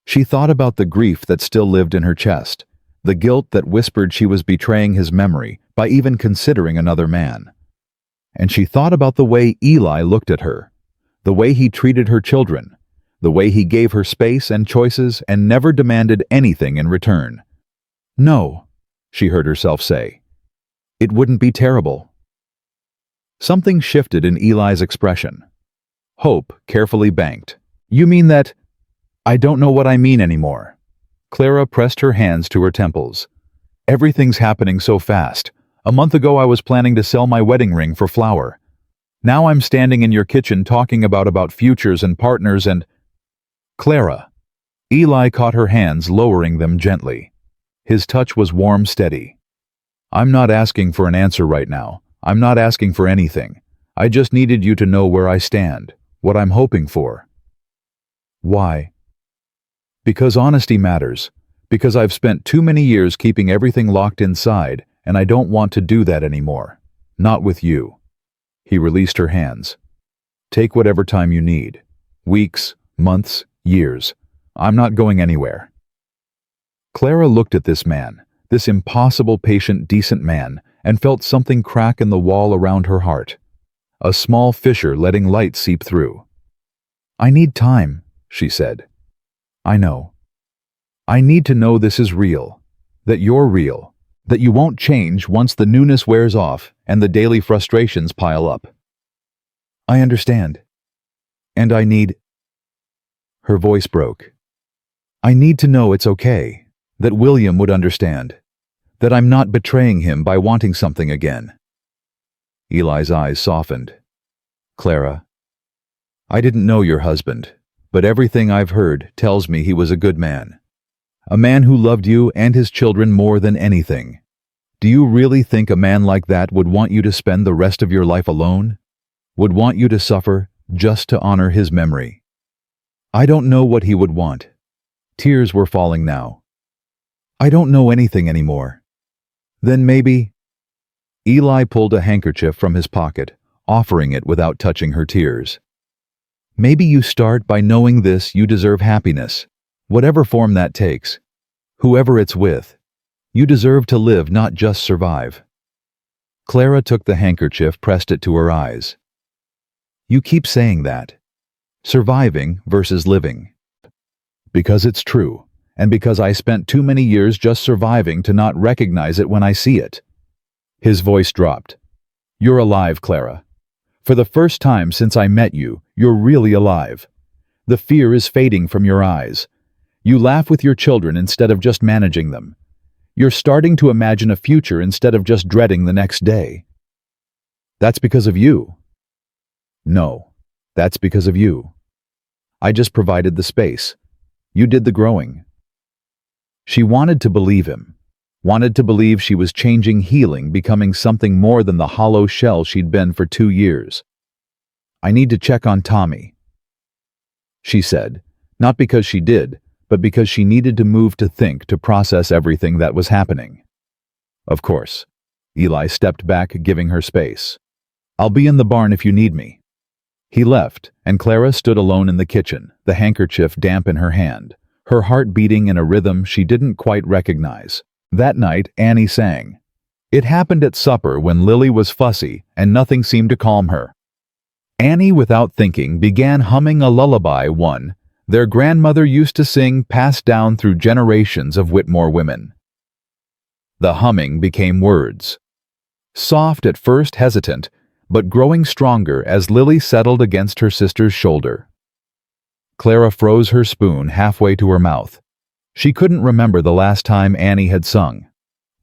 She thought about the grief that still lived in her chest, the guilt that whispered she was betraying his memory by even considering another man. And she thought about the way Eli looked at her, the way he treated her children, the way he gave her space and choices and never demanded anything in return. No, she heard herself say. It wouldn't be terrible. Something shifted in Eli's expression. Hope carefully banked. You mean that? I don't know what I mean anymore. Clara pressed her hands to her temples. Everything's happening so fast. A month ago I was planning to sell my wedding ring for flour. Now I'm standing in your kitchen talking about futures and partners and… Clara. Eli caught her hands, lowering them gently. His touch was warm, steady. I'm not asking for an answer right now. I'm not asking for anything. I just needed you to know where I stand, what I'm hoping for. Why? Because honesty matters. Because I've spent too many years keeping everything locked inside, and I don't want to do that anymore. Not with you. He released her hands. Take whatever time you need. Weeks, months, years. I'm not going anywhere. Clara looked at this man, this impossible, patient, decent man, and felt something crack in the wall around her heart. A small fissure letting light seep through. I need time, she said. I know. I need to know this is real, that you're real, that you won't change once the newness wears off and the daily frustrations pile up. I understand. And I need… Her voice broke. I need to know it's okay, that William would understand, that I'm not betraying him by wanting something again. Eli's eyes softened. Clara, I didn't know your husband, but everything I've heard tells me he was a good man. A man who loved you and his children more than anything. Do you really think a man like that would want you to spend the rest of your life alone? Would want you to suffer just to honor his memory? I don't know what he would want. Tears were falling now. I don't know anything anymore. Then maybe… Eli pulled a handkerchief from his pocket, offering it without touching her tears. Maybe you start by knowing this: you deserve happiness, whatever form that takes. Whoever it's with. You deserve to live, not just survive. Clara took the handkerchief, pressed it to her eyes. You keep saying that. Surviving versus living. Because it's true, and because I spent too many years just surviving to not recognize it when I see it. His voice dropped. You're alive, Clara. For the first time since I met you, you're really alive. The fear is fading from your eyes. You laugh with your children instead of just managing them. You're starting to imagine a future instead of just dreading the next day. That's because of you. No, that's because of you. I just provided the space. You did the growing. She wanted to believe him. Wanted to believe she was changing, healing, becoming something more than the hollow shell she'd been for 2 years. I need to check on Tommy, she said, not because she did, but because she needed to move, to think, to process everything that was happening. Of course. Eli stepped back, giving her space. I'll be in the barn if you need me. He left, and Clara stood alone in the kitchen, the handkerchief damp in her hand, her heart beating in a rhythm she didn't quite recognize. That night, Annie sang. It happened at supper when Lily was fussy and nothing seemed to calm her. Annie, without thinking, began humming a lullaby one their grandmother used to sing, passed down through generations of Whitmore women. The humming became words. Soft at first, hesitant, but growing stronger as Lily settled against her sister's shoulder. Clara froze her spoon halfway to her mouth. She couldn't remember the last time Annie had sung.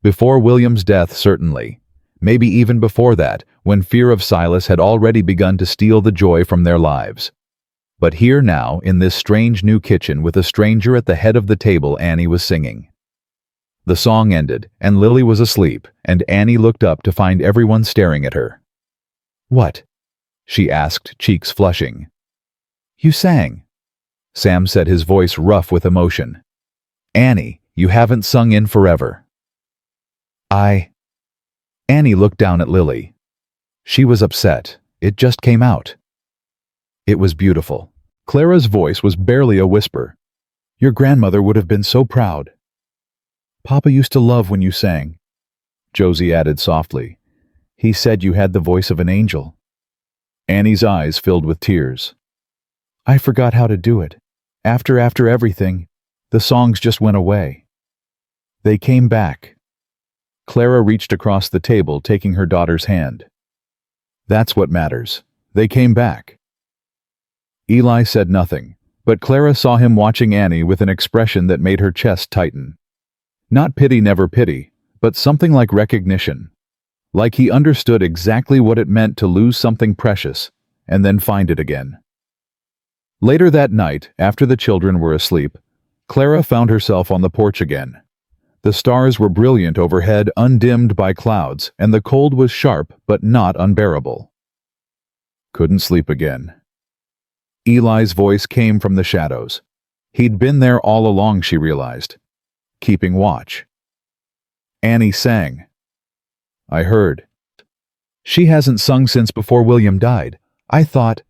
Before William's death, certainly. Maybe even before that, when fear of Silas had already begun to steal the joy from their lives. But here now, in this strange new kitchen with a stranger at the head of the table, Annie was singing. The song ended, and Lily was asleep, and Annie looked up to find everyone staring at her. What? She asked, cheeks flushing. You sang. Sam said, his voice rough with emotion. Annie, you haven't sung in forever. Annie looked down at Lily. She was upset. It just came out. It was beautiful. Clara's voice was barely a whisper. Your grandmother would have been so proud. Papa used to love when you sang, Josie added softly. He said you had the voice of an angel. Annie's eyes filled with tears. I forgot how to do it. After everything, the songs just went away. They came back. Clara reached across the table, taking her daughter's hand. That's what matters. They came back. Eli said nothing, but Clara saw him watching Annie with an expression that made her chest tighten. Not pity, never pity, but something like recognition. Like he understood exactly what it meant to lose something precious and then find it again. Later that night, after the children were asleep, Clara found herself on the porch again. The stars were brilliant overhead, undimmed by clouds, and the cold was sharp but not unbearable. Couldn't sleep again. Eli's voice came from the shadows. He'd been there all along, she realized, keeping watch. Annie sang. I heard. She hasn't sung since before William died. I thought,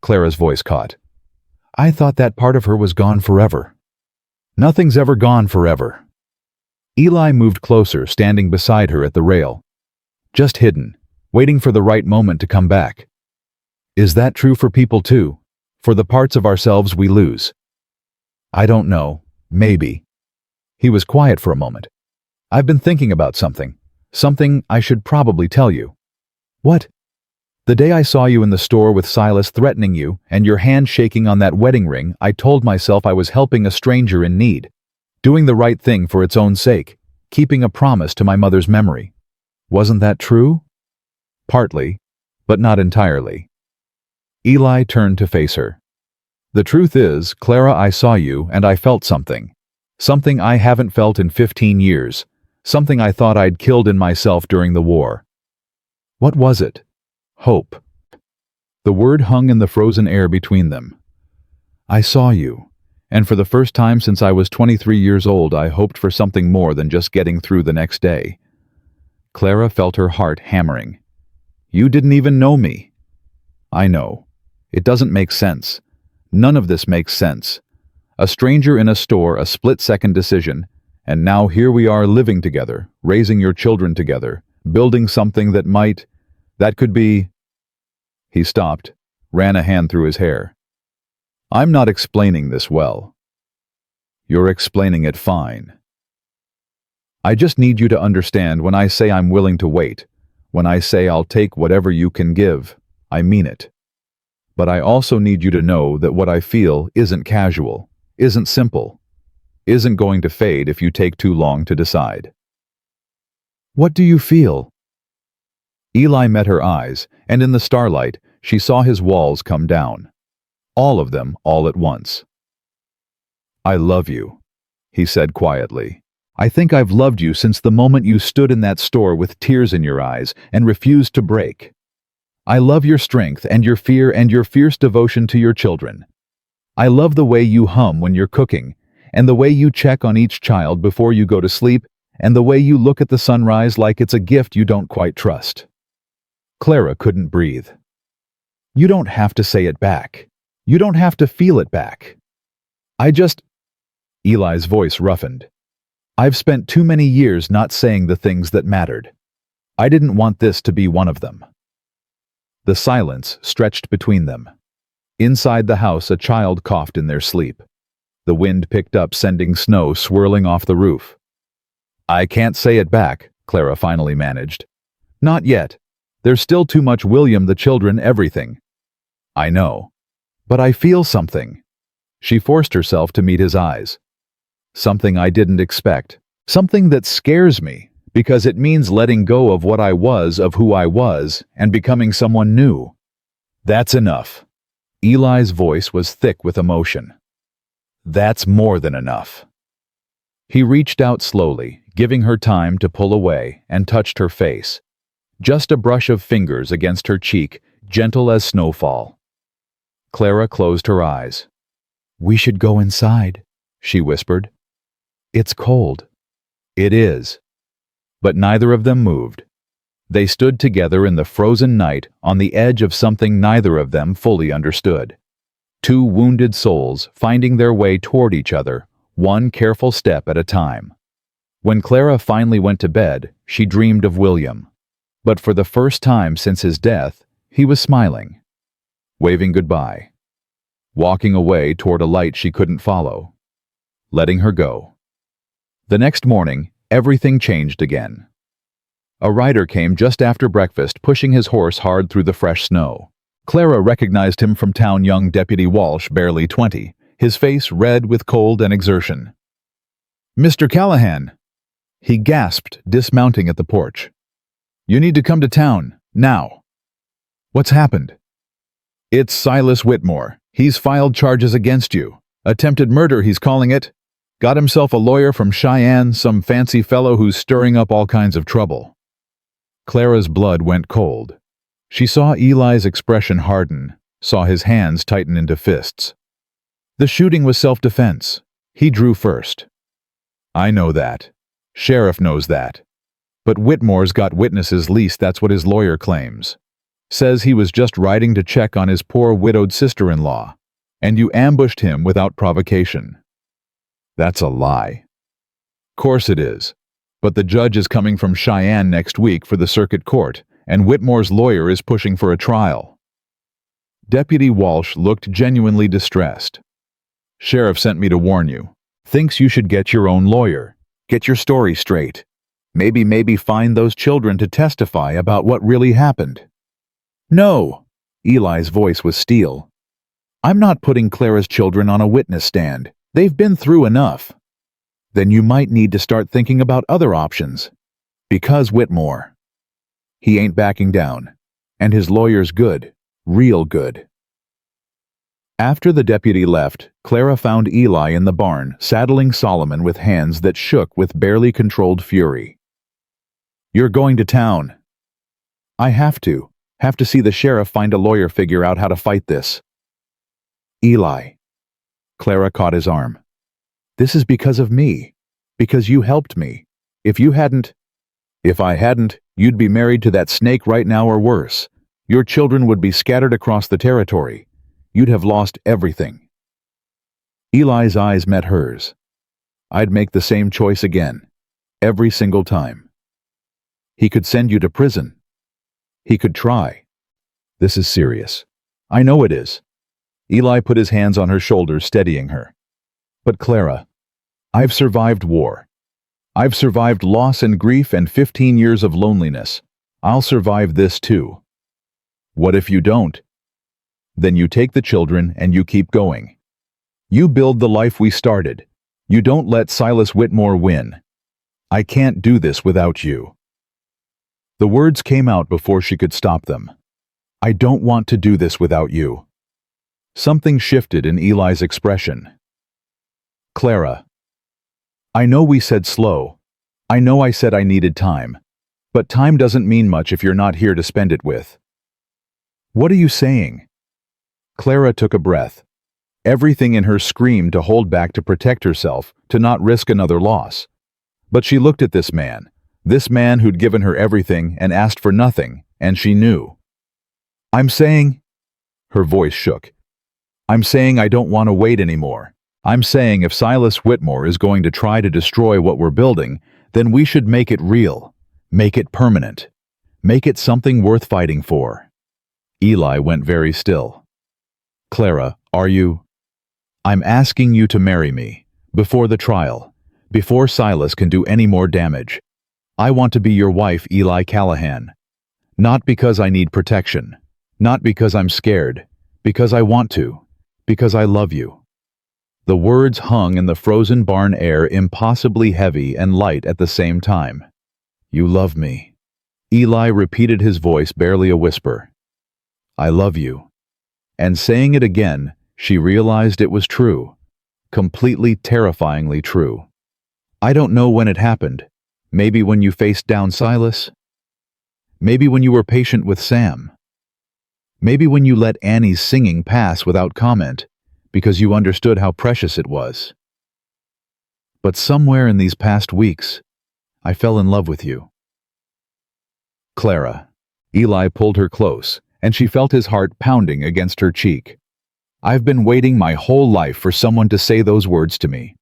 Clara's voice caught. I thought that part of her was gone forever. Nothing's ever gone forever. Eli moved closer, standing beside her at the rail. Just hidden, waiting for the right moment to come back. Is that true for people too? For the parts of ourselves we lose? I don't know. Maybe. He was quiet for a moment. I've been thinking about something. Something I should probably tell you. What? The day I saw you in the store with Silas threatening you and your hand shaking on that wedding ring, I told myself I was helping a stranger in need. Doing the right thing for its own sake, keeping a promise to my mother's memory. Wasn't that true? Partly, but not entirely. Eli turned to face her. The truth is, Clara, I saw you and I felt something. Something I haven't felt in 15 years. Something I thought I'd killed in myself during the war. What was it? Hope. The word hung in the frozen air between them. I saw you. And for the first time since I was 23 years old, I hoped for something more than just getting through the next day. Clara felt her heart hammering. You didn't even know me. I know. It doesn't make sense. None of this makes sense. A stranger in a store, a split-second decision, and now here we are living together, raising your children together, building something that could be... He stopped, ran a hand through his hair. I'm not explaining this well. You're explaining it fine. I just need you to understand when I say I'm willing to wait, when I say I'll take whatever you can give, I mean it. But I also need you to know that what I feel isn't casual, isn't simple, isn't going to fade if you take too long to decide. What do you feel? Eli met her eyes, and in the starlight, she saw his walls come down. All of them, all at once. I love you, he said quietly. I think I've loved you since the moment you stood in that store with tears in your eyes and refused to break. I love your strength and your fear and your fierce devotion to your children. I love the way you hum when you're cooking, and the way you check on each child before you go to sleep, and the way you look at the sunrise like it's a gift you don't quite trust. Clara couldn't breathe. You don't have to say it back. You don't have to feel it back. Eli's voice roughened. I've spent too many years not saying the things that mattered. I didn't want this to be one of them. The silence stretched between them. Inside the house, a child coughed in their sleep. The wind picked up, sending snow swirling off the roof. I can't say it back, Clara finally managed. Not yet. There's still too much William, the children, everything. I know. But I feel something. She forced herself to meet his eyes. Something I didn't expect. Something that scares me, because it means letting go of what I was, of who I was, and becoming someone new. That's enough. Eli's voice was thick with emotion. That's more than enough. He reached out slowly, giving her time to pull away, and touched her face. Just a brush of fingers against her cheek, gentle as snowfall. Clara closed her eyes. We should go inside, she whispered. It's cold. It is. But neither of them moved. They stood together in the frozen night on the edge of something neither of them fully understood. Two wounded souls finding their way toward each other, one careful step at a time. When Clara finally went to bed, she dreamed of William. But for the first time since his death, he was smiling, waving goodbye, walking away toward a light she couldn't follow, letting her go. The next morning, everything changed again. A rider came just after breakfast, pushing his horse hard through the fresh snow. Clara recognized him from town, young Deputy Walsh, barely 20, his face red with cold and exertion. "Mr. Callahan!" he gasped, dismounting at the porch. "You need to come to town, now." "What's happened?" "It's Silas Whitmore. He's filed charges against you. Attempted murder, he's calling it. Got himself a lawyer from Cheyenne, some fancy fellow who's stirring up all kinds of trouble." Clara's blood went cold. She saw Eli's expression harden, saw his hands tighten into fists. "The shooting was self-defense. He drew first." "I know that. Sheriff knows that. But Whitmore's got witnesses, least that's what his lawyer claims. Says he was just riding to check on his poor widowed sister-in-law, and you ambushed him without provocation." "That's a lie." "Course it is. But the judge is coming from Cheyenne next week for the circuit court, and Whitmore's lawyer is pushing for a trial." Deputy Walsh looked genuinely distressed. "Sheriff sent me to warn you. Thinks you should get your own lawyer. Get your story straight. Maybe find those children to testify about what really happened." "No!" Eli's voice was steel. "I'm not putting Clara's children on a witness stand. They've been through enough." "Then you might need to start thinking about other options. Because Whitmore. He ain't backing down. And his lawyer's good. Real good." After the deputy left, Clara found Eli in the barn, saddling Solomon with hands that shook with barely controlled fury. "You're going to town." "I have to. Have to see the sheriff, find a lawyer, figure out how to fight this." "Eli." Clara caught his arm. "This is because of me. Because you helped me. If you hadn't—" "If I hadn't, you'd be married to that snake right now or worse. Your children would be scattered across the territory. You'd have lost everything." Eli's eyes met hers. "I'd make the same choice again. Every single time." "He could send you to prison." "He could try." "This is serious." "I know it is." Eli put his hands on her shoulders, steadying her. "But Clara, I've survived war. I've survived loss and grief and 15 years of loneliness. I'll survive this too." "What if you don't?" "Then you take the children and you keep going. You build the life we started. You don't let Silas Whitmore win. I can't do this without you." The words came out before she could stop them. "I don't want to do this without you." Something shifted in Eli's expression. "Clara, I know we said slow. I know I said I needed time. But time doesn't mean much if you're not here to spend it with." "What are you saying?" Clara took a breath. Everything in her screamed to hold back, to protect herself, to not risk another loss. But she looked at this man who'd given her everything and asked for nothing, and she knew. "I'm saying—" Her voice shook. "I'm saying I don't want to wait anymore. I'm saying if Silas Whitmore is going to try to destroy what we're building, then we should make it real. Make it permanent. Make it something worth fighting for." Eli went very still. "Clara, are you—" "I'm asking you to marry me. Before the trial. Before Silas can do any more damage. I want to be your wife, Eli Callahan. Not because I need protection. Not because I'm scared. Because I want to. Because I love you." The words hung in the frozen barn air, impossibly heavy and light at the same time. "You love me." Eli repeated, his voice barely a whisper. "I love you." And saying it again, she realized it was true. Completely, terrifyingly true. "I don't know when it happened. Maybe when you faced down Silas? Maybe when you were patient with Sam? Maybe when you let Annie's singing pass without comment, because you understood how precious it was. But somewhere in these past weeks, I fell in love with you." "Clara." Eli pulled her close, and she felt his heart pounding against her cheek. I've been waiting my whole life for someone to say those words to me.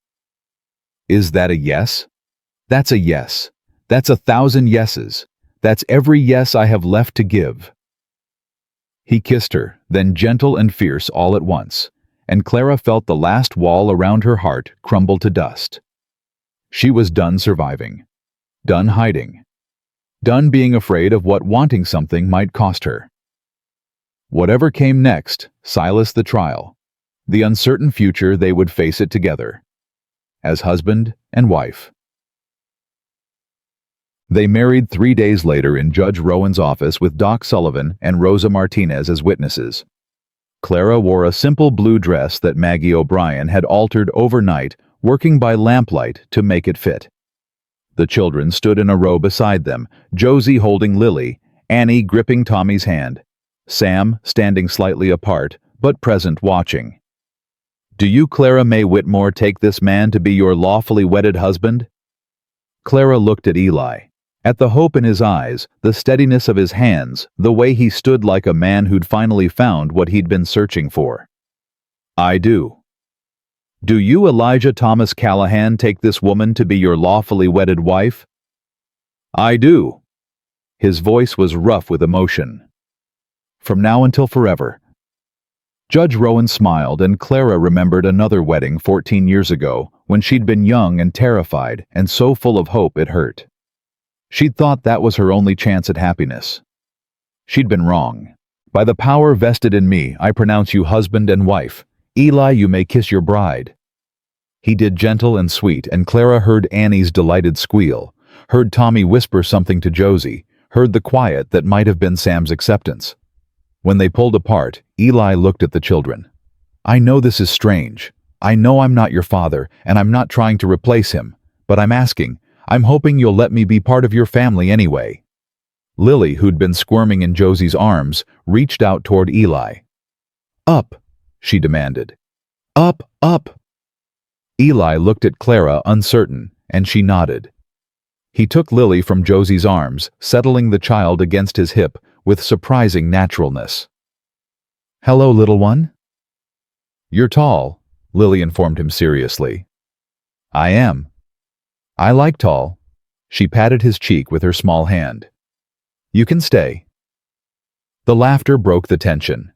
Is that a yes? That's a yes. That's 1,000 yeses. That's every yes I have left to give. He kissed her, then gentle and fierce all at once, and Clara felt the last wall around her heart crumble to dust. She was done surviving. Done hiding. Done being afraid of what wanting something might cost her. Whatever came next, Silas the trial, the uncertain future they would face it together, as husband and wife. They married 3 days later in Judge Rowan's office with Doc Sullivan and Rosa Martinez as witnesses. Clara wore a simple blue dress that Maggie O'Brien had altered overnight, working by lamplight to make it fit. The children stood in a row beside them, Josie holding Lily, Annie gripping Tommy's hand, Sam standing slightly apart, but present watching. Do you, Clara May Whitmore, take this man to be your lawfully wedded husband? Clara looked at Eli. At the hope in his eyes, the steadiness of his hands, the way he stood like a man who'd finally found what he'd been searching for. I do. Do you, Elijah Thomas Callahan, take this woman to be your lawfully wedded wife? I do. His voice was rough with emotion. From now until forever. Judge Rowan smiled, and Clara remembered another wedding 14 years ago, when she'd been young and terrified, and so full of hope it hurt. She'd thought that was her only chance at happiness. She'd been wrong. By the power vested in me, I pronounce you husband and wife. Eli, you may kiss your bride. He did gentle and sweet, and Clara heard Annie's delighted squeal, heard Tommy whisper something to Josie, heard the quiet that might have been Sam's acceptance. When they pulled apart, Eli looked at the children. I know this is strange. I know I'm not your father, and I'm not trying to replace him, but I'm asking, I'm hoping you'll let me be part of your family anyway. Lily, who'd been squirming in Josie's arms, reached out toward Eli. Up, she demanded. Up, up. Eli looked at Clara uncertain, and she nodded. He took Lily from Josie's arms, settling the child against his hip with surprising naturalness. Hello, little one? You're tall, Lily informed him seriously. I am. I like tall. She patted his cheek with her small hand. You can stay. The laughter broke the tension.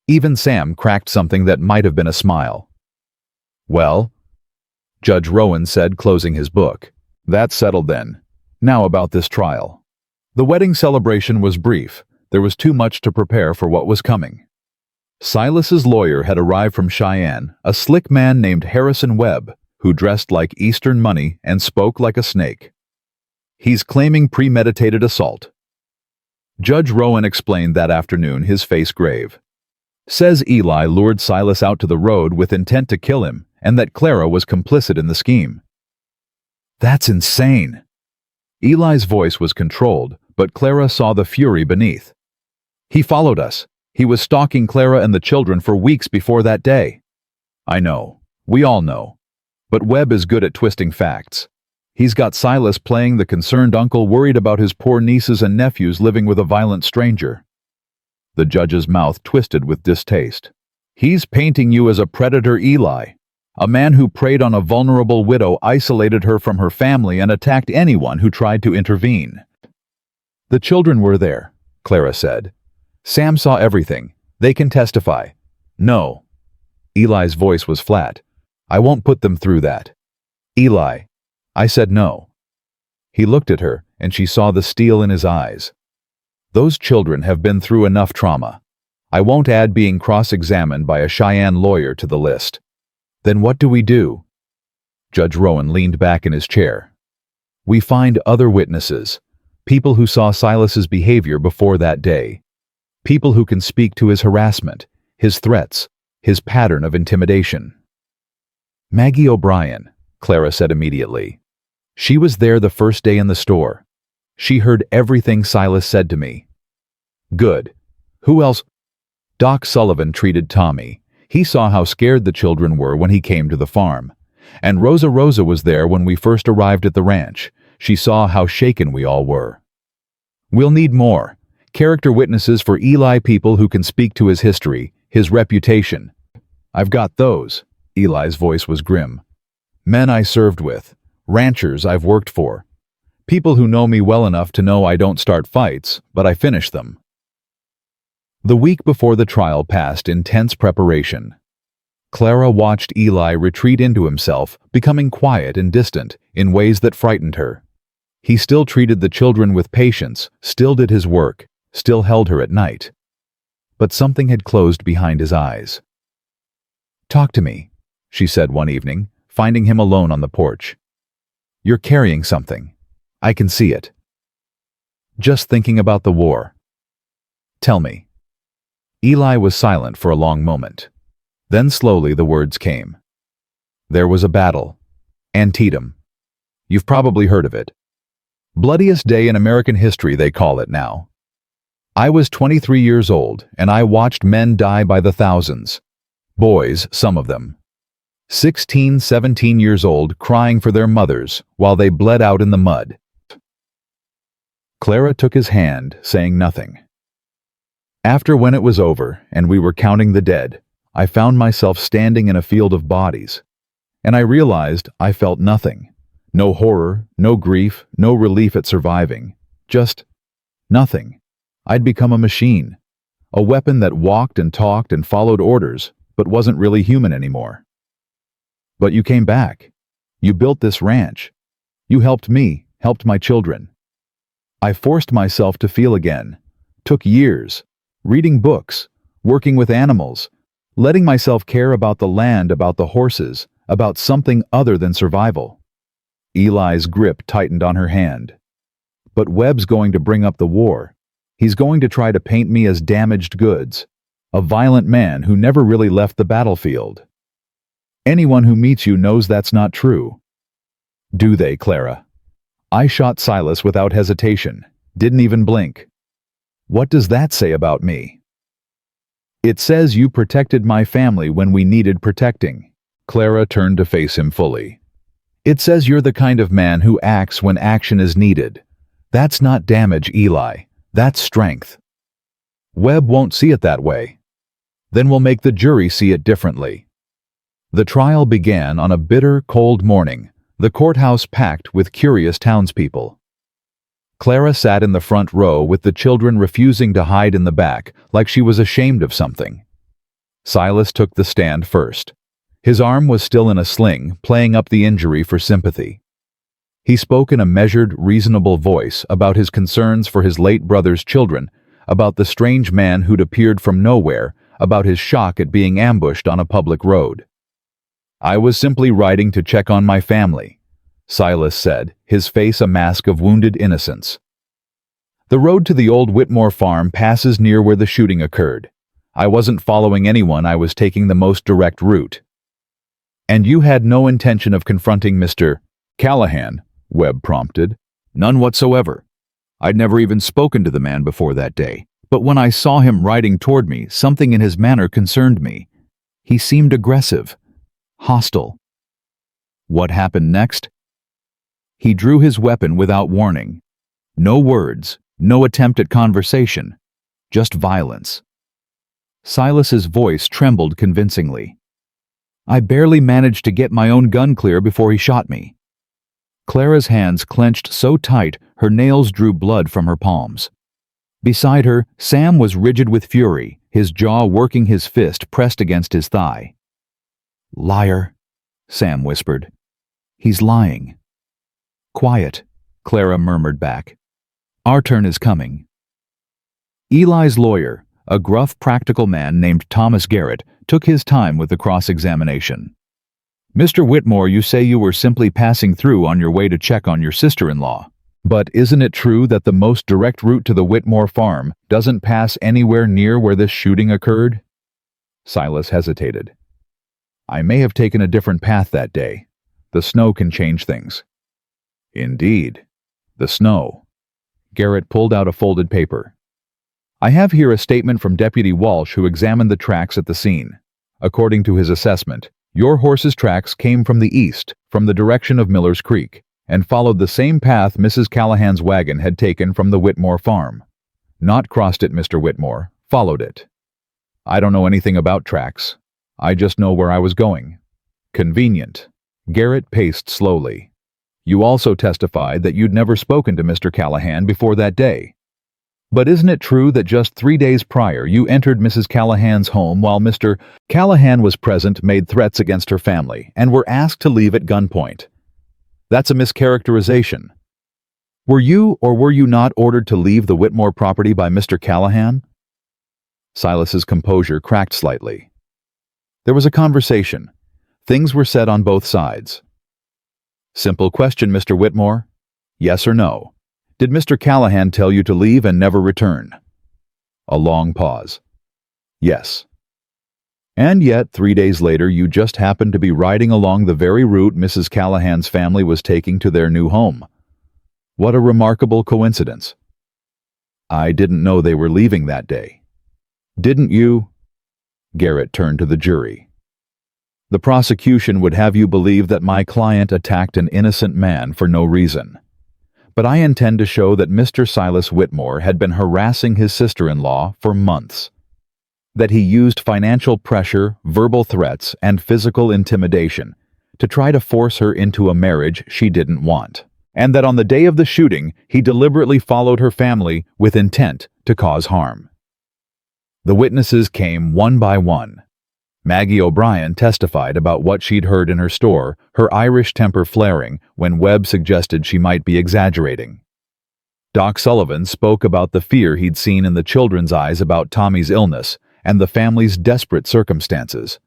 Even Sam cracked something that might have been a smile. Well, Judge Rowan said, closing his book. That's settled then. Now about this trial. The wedding celebration was brief. There was too much to prepare for what was coming. Silas's lawyer had arrived from Cheyenne, a slick man named Harrison Webb, who dressed like Eastern money and spoke like a snake. He's claiming premeditated assault. Judge Rowan explained that afternoon, his face grave. Says Eli lured Silas out to the road with intent to kill him, and that Clara was complicit in the scheme. That's insane. Eli's voice was controlled, but Clara saw the fury beneath. He followed us. He was stalking Clara and the children for weeks before that day. I know. We all know. But Webb is good at twisting facts. He's got Silas playing the concerned uncle worried about his poor nieces and nephews living with a violent stranger. The judge's mouth twisted with distaste. He's painting you as a predator, Eli. A man who preyed on a vulnerable widow, isolated her from her family, and attacked anyone who tried to intervene. The children were there, Clara said. Sam saw everything. They can testify. No. Eli's voice was flat. I won't put them through that. Eli. I said no. He looked at her, and she saw the steel in his eyes. Those children have been through enough trauma. I won't add being cross-examined by a Cheyenne lawyer to the list. Then what do we do? Judge Rowan leaned back in his chair. We find other witnesses, people who saw Silas's behavior before that day, people who can speak to his harassment, his threats, his pattern of intimidation. Maggie O'Brien, Clara said immediately. She was there the first day in the store. She heard everything Silas said to me. Good. Who else? Doc Sullivan treated Tommy. He saw how scared the children were when he came to the farm. And Rosa was there when we first arrived at the ranch. She saw how shaken we all were. We'll need more. Character witnesses for Eli, people who can speak to his history, his reputation. I've got those. Eli's voice was grim. Men I served with. Ranchers I've worked for. People who know me well enough to know I don't start fights, but I finish them. The week before the trial passed in tense preparation. Clara watched Eli retreat into himself, becoming quiet and distant in ways that frightened her. He still treated the children with patience, still did his work, still held her at night. But something had closed behind his eyes. "Talk to me," she said one evening, finding him alone on the porch. "You're carrying something. I can see it." "Just thinking about the war." "Tell me." Eli was silent for a long moment. Then slowly the words came. "There was a battle. Antietam. You've probably heard of it. Bloodiest day in American history, they call it now. I was 23 years old, and I watched men die by the thousands. Boys, some of them. 16, 17 years old, crying for their mothers while they bled out in the mud." Clara took his hand, saying nothing. "After when it was over, and we were counting the dead, I found myself standing in a field of bodies, and I realized I felt nothing. No horror, no grief, no relief at surviving. Just nothing. I'd become a machine, a weapon that walked and talked and followed orders, but wasn't really human anymore. But you came back. You built this ranch. You helped me, helped my children. I forced myself to feel again. Took years. Reading books, working with animals, letting myself care about the land, about the horses, about something other than survival." Eli's grip tightened on her hand. "But Webb's going to bring up the war. He's going to try to paint me as damaged goods, a violent man who never really left the battlefield. Anyone who meets you knows that's not true." "Do they, Clara? I shot Silas without hesitation, didn't even blink. What does that say about me?" "It says you protected my family when we needed protecting." Clara turned to face him fully. "It says you're the kind of man who acts when action is needed. That's not damage, Eli. That's strength. Webb won't see it that way. Then we'll make the jury see it differently." The trial began on a bitter, cold morning, the courthouse packed with curious townspeople. Clara sat in the front row with the children refusing to hide in the back, like she was ashamed of something. Silas took the stand first. His arm was still in a sling, playing up the injury for sympathy. He spoke in a measured, reasonable voice about his concerns for his late brother's children, about the strange man who'd appeared from nowhere, about his shock at being ambushed on a public road. "I was simply riding to check on my family," Silas said, his face a mask of wounded innocence. "The road to the old Whitmore farm passes near where the shooting occurred. I wasn't following anyone, I was taking the most direct route." "And you had no intention of confronting Mr. Callahan?" Webb prompted. "None whatsoever. I'd never even spoken to the man before that day, but when I saw him riding toward me, something in his manner concerned me. He seemed aggressive, hostile." "What happened next?" "He drew his weapon without warning. No words, no attempt at conversation, just violence." Silas's voice trembled convincingly. "I barely managed to get my own gun clear before he shot me." Clara's hands clenched so tight her nails drew blood from her palms. Beside her, Sam was rigid with fury, his jaw working, his fist pressed against his thigh. "Liar," Sam whispered. "He's lying." "Quiet," Clara murmured back. "Our turn is coming." Eli's lawyer, a gruff, practical man named Thomas Garrett, took his time with the cross-examination. "Mr. Whitmore, you say you were simply passing through on your way to check on your sister-in-law. But isn't it true that the most direct route to the Whitmore farm doesn't pass anywhere near where this shooting occurred?" Silas hesitated. "I may have taken a different path that day. The snow can change things." "Indeed. The snow." Garrett pulled out a folded paper. "I have here a statement from Deputy Walsh, who examined the tracks at the scene. According to his assessment, your horse's tracks came from the east, from the direction of Miller's Creek, and followed the same path Mrs. Callahan's wagon had taken from the Whitmore farm. Not crossed it, Mr. Whitmore, followed it. I don't know anything about tracks. I just know where I was going. Convenient. Garrett paced slowly. You also testified that you'd never spoken to Mr. Callahan before that day. But isn't it true that just 3 days prior you entered Mrs. Callahan's home while Mr. Callahan was present, made threats against her family, and were asked to leave at gunpoint? That's a mischaracterization. Were you or were you not ordered to leave the Whitmore property by Mr. Callahan? Silas's composure cracked slightly. There was a conversation. Things were said on both sides. Simple question, Mr. Whitmore. Yes or no? Did Mr. Callahan tell you to leave and never return? A long pause. Yes. And yet, 3 days later, you just happened to be riding along the very route Mrs. Callahan's family was taking to their new home. What a remarkable coincidence. I didn't know they were leaving that day. Didn't you? Garrett turned to the jury. The prosecution would have you believe that my client attacked an innocent man for no reason. But I intend to show that Mr. Silas Whitmore had been harassing his sister-in-law for months. That he used financial pressure, verbal threats, and physical intimidation to try to force her into a marriage she didn't want. And that on the day of the shooting, he deliberately followed her family with intent to cause harm. The witnesses came one by one. Maggie O'Brien testified about what she'd heard in her store, her Irish temper flaring when Webb suggested she might be exaggerating. Doc Sullivan spoke about the fear he'd seen in the children's eyes about Tommy's illness and the family's desperate circumstances.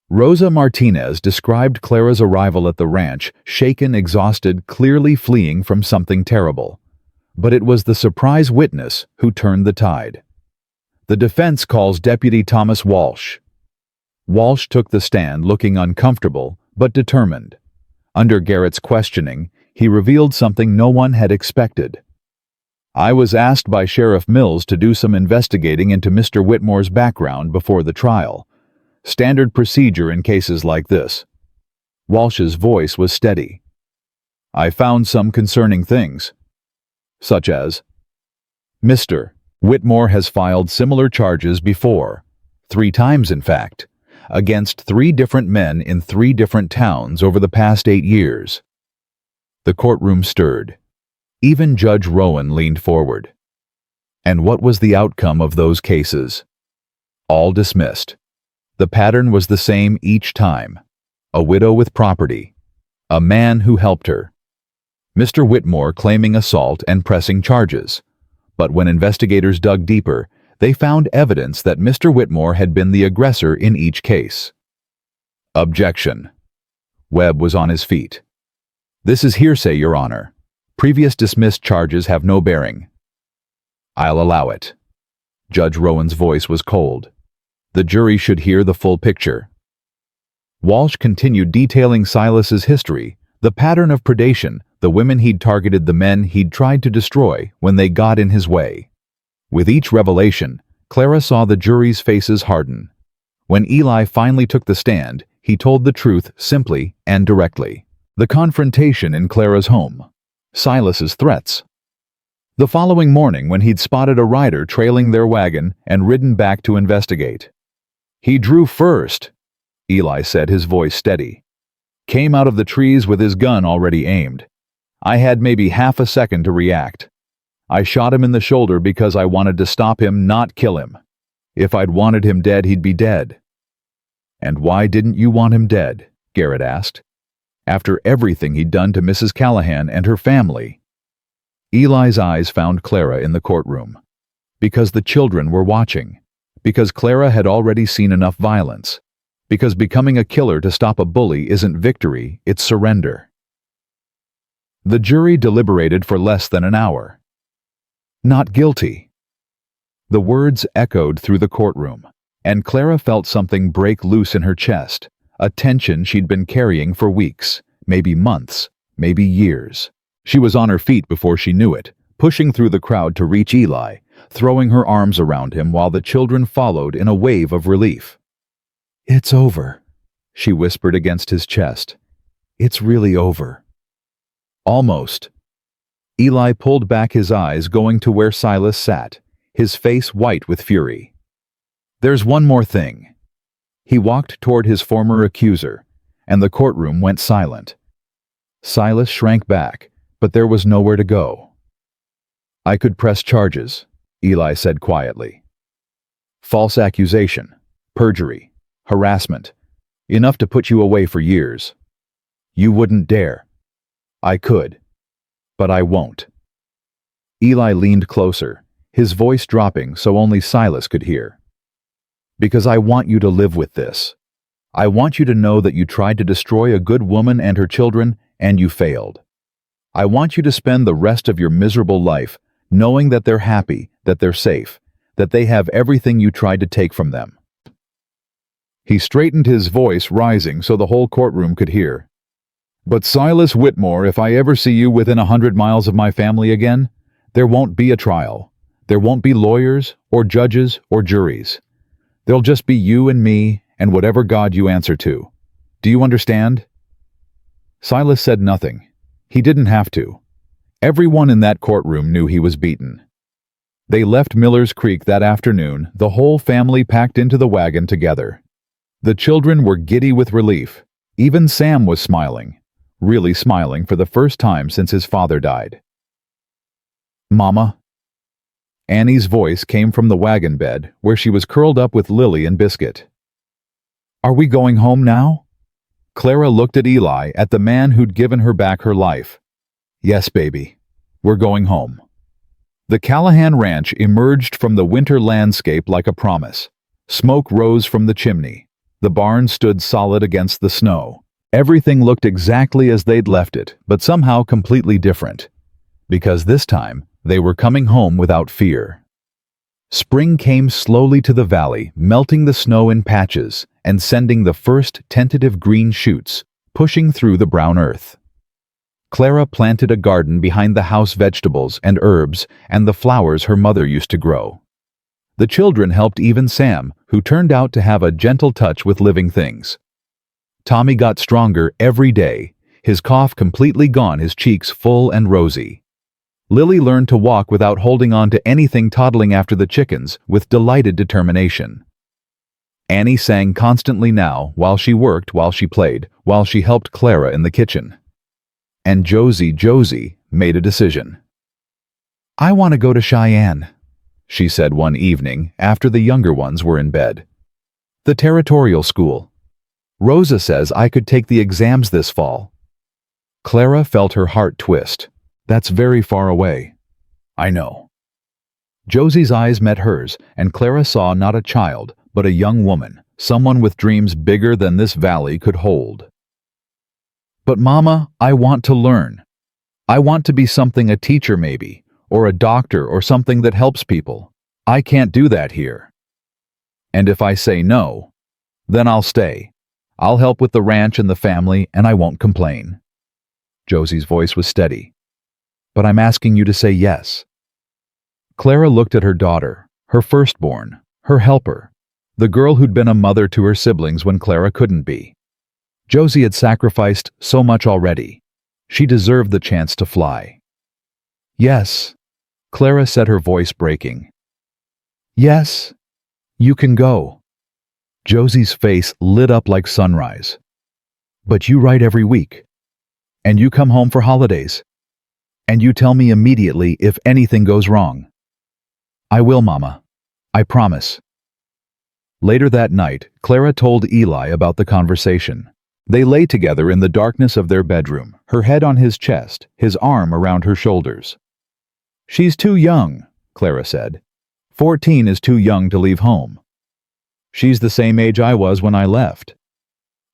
Rosa Martinez described Clara's arrival at the ranch, shaken, exhausted, clearly fleeing from something terrible. But it was the surprise witness who turned the tide. The defense calls Deputy Thomas Walsh. Walsh took the stand looking uncomfortable but determined. Under Garrett's questioning, he revealed something no one had expected. I was asked by Sheriff Mills to do some investigating into Mr. Whitmore's background before the trial. Standard procedure in cases like this. Walsh's voice was steady. I found some concerning things, such as, Mr. Whitmore has filed similar charges before, 3 times in fact, against 3 different men in 3 different towns over the past 8 years. The courtroom stirred. Even Judge Rowan leaned forward. And what was the outcome of those cases? All dismissed. The pattern was the same each time. A widow with property. A man who helped her. Mr. Whitmore claiming assault and pressing charges. But when investigators dug deeper, they found evidence that Mr. Whitmore had been the aggressor in each case. Objection. Webb was on his feet. This is hearsay, Your Honor. Previous dismissed charges have no bearing. I'll allow it. Judge Rowan's voice was cold. The jury should hear the full picture. Walsh continued detailing Silas's history, the pattern of predation, the women he'd targeted, the men he'd tried to destroy when they got in his way. With each revelation, Clara saw the jury's faces harden. When Eli finally took the stand, he told the truth simply and directly. The confrontation in Clara's home. Silas's threats. The following morning when he'd spotted a rider trailing their wagon and ridden back to investigate. He drew first, Eli said, his voice steady. Came out of the trees with his gun already aimed. I had maybe half a second to react. I shot him in the shoulder because I wanted to stop him, not kill him. If I'd wanted him dead, he'd be dead. And why didn't you want him dead? Garrett asked. After everything he'd done to Mrs. Callahan and her family. Eli's eyes found Clara in the courtroom. Because the children were watching. Because Clara had already seen enough violence. Because becoming a killer to stop a bully isn't victory, it's surrender. The jury deliberated for less than an hour. Not guilty. The words echoed through the courtroom, and Clara felt something break loose in her chest, a tension she'd been carrying for weeks, maybe months, maybe years. She was on her feet before she knew it, pushing through the crowd to reach Eli, throwing her arms around him while the children followed in a wave of relief. It's over, she whispered against his chest. It's really over. Almost. Eli pulled back his eyes, going to where Silas sat, his face white with fury. There's one more thing. He walked toward his former accuser, and the courtroom went silent. Silas shrank back, but there was nowhere to go. "I could press charges," Eli said quietly. "False accusation, perjury, harassment, enough to put you away for years. You wouldn't dare." "I could, but I won't." Eli leaned closer, his voice dropping so only Silas could hear. "Because I want you to live with this. I want you to know that you tried to destroy a good woman and her children, and you failed. I want you to spend the rest of your miserable life knowing that they're happy, that they're safe, that they have everything you tried to take from them." He straightened, his voice rising so the whole courtroom could hear. "But Silas Whitmore, if I ever see you within 100 miles of my family again, there won't be a trial. There won't be lawyers, or judges, or juries. There'll just be you and me, and whatever God you answer to. Do you understand?" Silas said nothing. He didn't have to. Everyone in that courtroom knew he was beaten. They left Miller's Creek that afternoon, the whole family packed into the wagon together. The children were giddy with relief. Even Sam was smiling, really smiling for the first time since his father died. "Mama?" Annie's voice came from the wagon bed, where she was curled up with Lily and Biscuit. "Are we going home now?" Clara looked at Eli, at the man who'd given her back her life. "Yes, baby. We're going home." The Callahan Ranch emerged from the winter landscape like a promise. Smoke rose from the chimney. The barn stood solid against the snow. Everything looked exactly as they'd left it, but somehow completely different. Because this time, they were coming home without fear. Spring came slowly to the valley, melting the snow in patches and sending the first tentative green shoots pushing through the brown earth. Clara planted a garden behind the house, vegetables and herbs and the flowers her mother used to grow. The children helped, even Sam, who turned out to have a gentle touch with living things. Tommy got stronger every day, his cough completely gone, his cheeks full and rosy. Lily learned to walk without holding on to anything, toddling after the chickens with delighted determination. Annie sang constantly now, while she worked, while she played, while she helped Clara in the kitchen. And Josie made a decision. "I want to go to Cheyenne," she said one evening after the younger ones were in bed. "The territorial school. Rosa says I could take the exams this fall." Clara felt her heart twist. "That's very far away." "I know." Josie's eyes met hers, and Clara saw not a child, but a young woman, someone with dreams bigger than this valley could hold. "But Mama, I want to learn. I want to be something, a teacher maybe, or a doctor or something that helps people. I can't do that here. And if I say no, then I'll stay. I'll help with the ranch and the family, and I won't complain." Josie's voice was steady. "But I'm asking you to say yes." Clara looked at her daughter, her firstborn, her helper, the girl who'd been a mother to her siblings when Clara couldn't be. Josie had sacrificed so much already. She deserved the chance to fly. "Yes," Clara said, her voice breaking. "Yes, you can go." Josie's face lit up like sunrise. "But you write every week. And you come home for holidays. And you tell me immediately if anything goes wrong." "I will, Mama. I promise." Later that night, Clara told Eli about the conversation. They lay together in the darkness of their bedroom, her head on his chest, his arm around her shoulders. "She's too young," Clara said. 14 is too young to leave home. She's the same age I was when I left.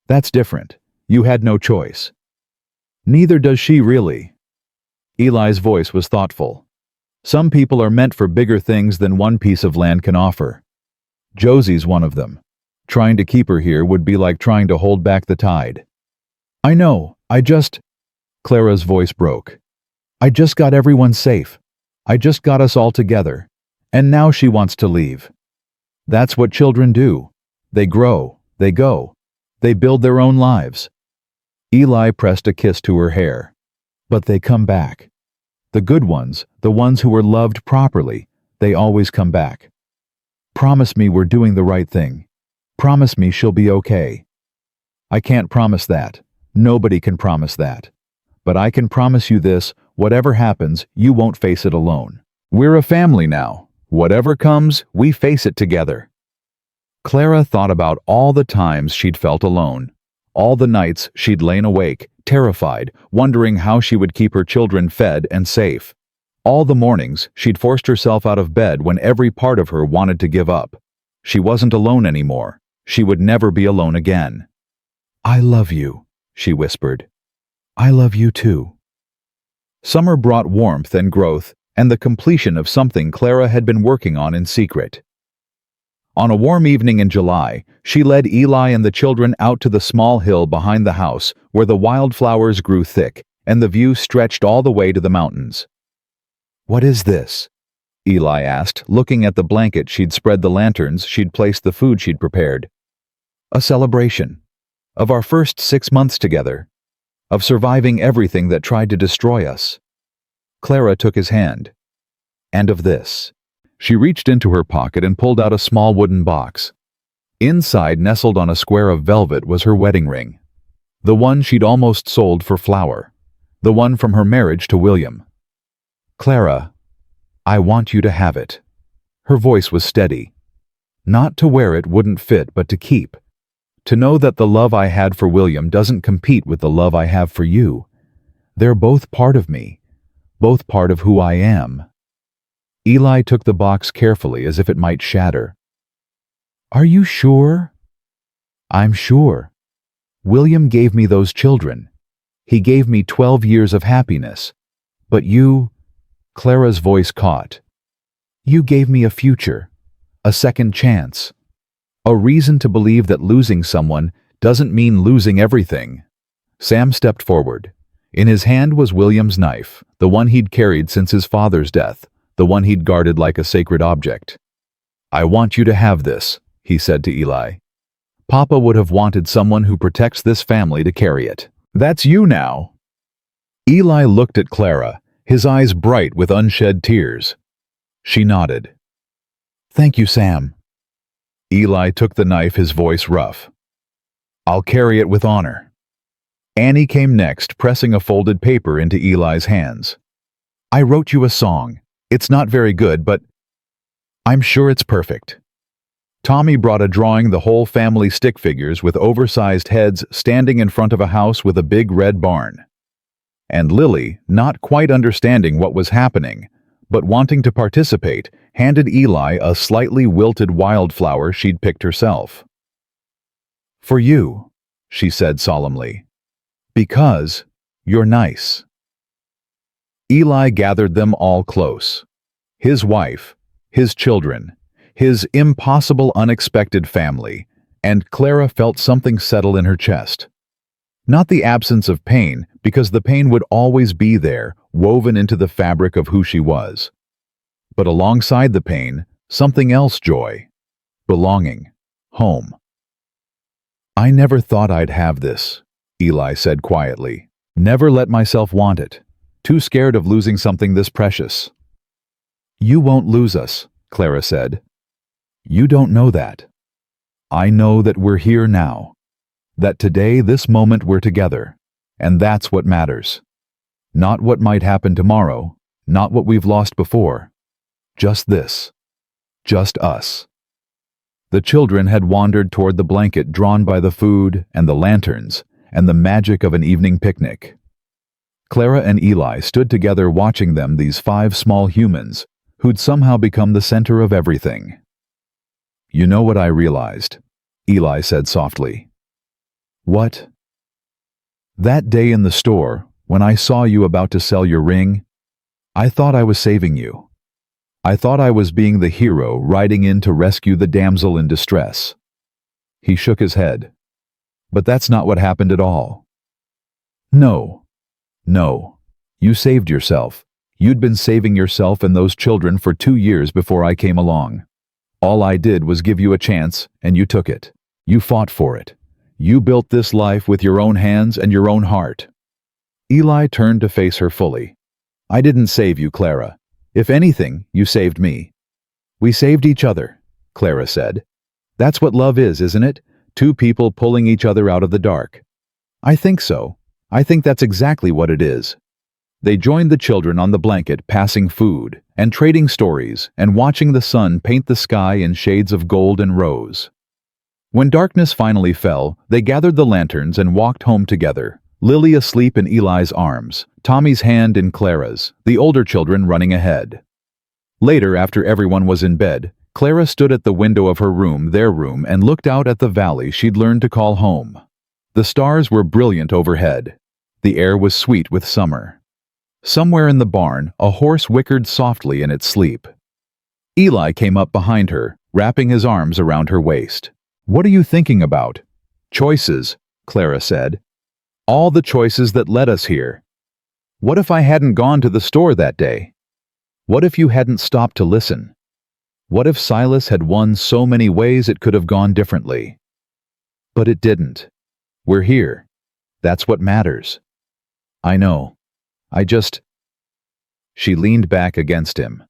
That's different. You had no choice." "Neither does she, really." Eli's voice was thoughtful. "Some people are meant for bigger things than one piece of land can offer. Josie's one of them. Trying to keep her here would be like trying to hold back the tide." "I know, Clara's voice broke. "I just got everyone safe. I just got us all together. And now she wants to leave. That's what children do. They grow, they go, they build their own lives." Eli pressed a kiss to her hair. "But they come back. The good ones, the ones who were loved properly, they always come back. Promise me we're doing the right thing. Promise me she'll be okay. I can't promise that. Nobody can promise that. But I can promise you this, whatever happens, you won't face it alone. We're a family now. Whatever comes, we face it together. Clara thought about all the times she'd felt alone, all the nights she'd lain awake, terrified, wondering how she would keep her children fed and safe. All the mornings she'd forced herself out of bed when every part of her wanted to give up. She wasn't alone anymore. She would never be alone again. I love you, she whispered. I love you too. Summer brought warmth and growth and the completion of something Clara had been working on in secret. On a warm evening in July, she led Eli and the children out to the small hill behind the house where the wildflowers grew thick and the view stretched all the way to the mountains. What is this? Eli asked, looking at the blanket she'd spread, the lanterns she'd placed, the food she'd prepared. A celebration. Of our first 6 months together. Of surviving everything that tried to destroy us. Clara took his hand. And of this. She reached into her pocket and pulled out a small wooden box. Inside, nestled on a square of velvet, was her wedding ring. The one she'd almost sold for flour. The one from her marriage to William. Clara, I want you to have it. Her voice was steady. Not to wear it wouldn't fit, but to keep. To know that the love I had for William doesn't compete with the love I have for you. They're both part of me. Both part of who I am. Eli took the box carefully as if it might shatter. Are you sure? I'm sure. William gave me those children. He gave me 12 years of happiness. But you, Clara's voice caught. You gave me a future, a second chance, a reason to believe that losing someone doesn't mean losing everything. Sam stepped forward. In his hand was William's knife, the one he'd carried since his father's death, the one he'd guarded like a sacred object. I want you to have this, he said to Eli. Papa would have wanted someone who protects this family to carry it. That's you now. Eli looked at Clara, his eyes bright with unshed tears. She nodded. Thank you, Sam. Eli took the knife, his voice rough. I'll carry it with honor. Annie came next, pressing a folded paper into Eli's hands. I wrote you a song. It's not very good, but I'm sure it's perfect. Tommy brought a drawing, the whole family stick figures with oversized heads standing in front of a house with a big red barn. And Lily, not quite understanding what was happening, but wanting to participate, handed Eli a slightly wilted wildflower she'd picked herself. For you, she said solemnly. Because you're nice. Eli gathered them all close. His wife, his children, his impossible, unexpected family, and Clara felt something settle in her chest. Not the absence of pain, because the pain would always be there, woven into the fabric of who she was. But alongside the pain, something else: joy, belonging, home. I never thought I'd have this, Eli said quietly. Never let myself want it. Too scared of losing something this precious. You won't lose us, Clara said. You don't know that. I know that we're here now. That today, this moment, we're together. And that's what matters. Not what might happen tomorrow, not what we've lost before. Just this. Just us. The children had wandered toward the blanket drawn by the food and the lanterns and the magic of an evening picnic. Clara and Eli stood together watching them, these 5 small humans who'd somehow become the center of everything. You know what I realized? Eli said softly. What? That day in the store, when I saw you about to sell your ring, I thought I was saving you. I thought I was being the hero riding in to rescue the damsel in distress. He shook his head. But that's not what happened at all. No. You saved yourself. You'd been saving yourself and those children for 2 years before I came along. All I did was give you a chance, and you took it. You fought for it. You built this life with your own hands and your own heart. Eli turned to face her fully. I didn't save you, Clara. If anything, you saved me. We saved each other, Clara said. That's what love is, isn't it? Two people pulling each other out of the dark. I think so. I think that's exactly what it is. They joined the children on the blanket, passing food, and trading stories, and watching the sun paint the sky in shades of gold and rose. When darkness finally fell, they gathered the lanterns and walked home together, Lily asleep in Eli's arms, Tommy's hand in Clara's, the older children running ahead. Later, after everyone was in bed, Clara stood at the window of her room, their room, and looked out at the valley she'd learned to call home. The stars were brilliant overhead. The air was sweet with summer. Somewhere in the barn, a horse whickered softly in its sleep. Eli came up behind her, wrapping his arms around her waist. "What are you thinking about?" "Choices," Clara said. "All the choices that led us here. What if I hadn't gone to the store that day? What if you hadn't stopped to listen? What if Silas had won so many ways it could have gone differently? But it didn't. We're here. That's what matters." "I know. She leaned back against him.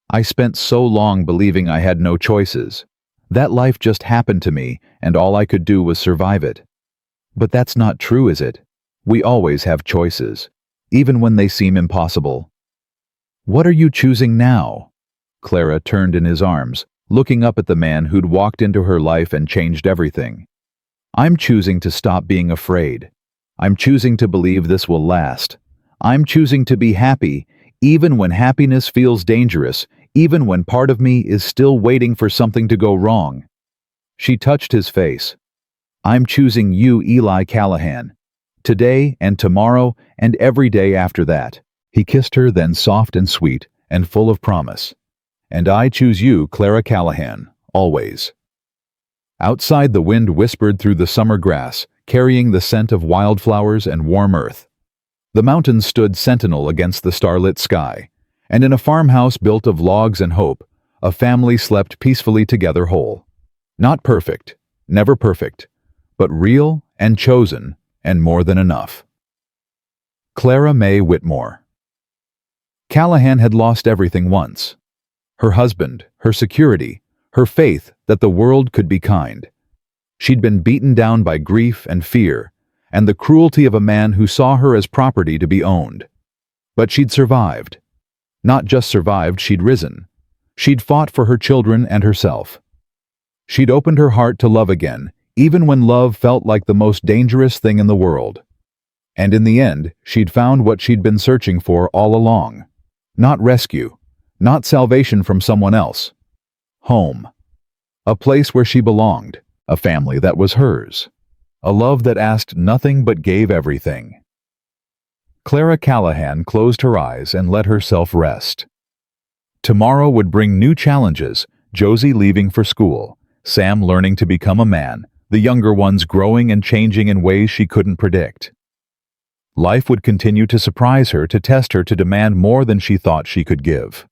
"I spent so long believing I had no choices. That life just happened to me, and all I could do was survive it. But that's not true, is it? We always have choices, even when they seem impossible." "What are you choosing now?" Clara turned in his arms, looking up at the man who'd walked into her life and changed everything. "I'm choosing to stop being afraid. I'm choosing to believe this will last. I'm choosing to be happy, even when happiness feels dangerous, even when part of me is still waiting for something to go wrong." She touched his face. "I'm choosing you, Eli Callahan. Today and tomorrow and every day after that." He kissed her, then soft and sweet and full of promise. "And I choose you, Clara Callahan, always." Outside, the wind whispered through the summer grass, carrying the scent of wildflowers and warm earth. The mountains stood sentinel against the starlit sky, and in a farmhouse built of logs and hope, a family slept peacefully together whole. Not perfect, never perfect, but real and chosen and more than enough. Clara May Whitmore. Callahan had lost everything once. Her husband, her security, her faith that the world could be kind. She'd been beaten down by grief and fear, and the cruelty of a man who saw her as property to be owned. But she'd survived. Not just survived, she'd risen. She'd fought for her children and herself. She'd opened her heart to love again, even when love felt like the most dangerous thing in the world. And in the end, she'd found what she'd been searching for all along. Not rescue, not salvation from someone else. Home. A place where she belonged, a family that was hers. A love that asked nothing but gave everything. Clara Callahan closed her eyes and let herself rest. Tomorrow would bring new challenges, Josie leaving for school, Sam learning to become a man, the younger ones growing and changing in ways she couldn't predict. Life would continue to surprise her, to test her, to demand more than she thought she could give.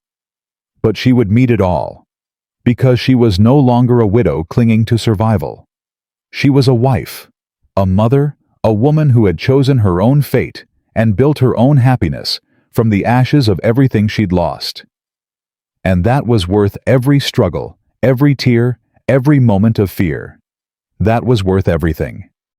But she would meet it all, because she was no longer a widow clinging to survival. She was a wife, a mother, a woman who had chosen her own fate and built her own happiness from the ashes of everything she'd lost. And that was worth every struggle, every tear, every moment of fear. That was worth everything.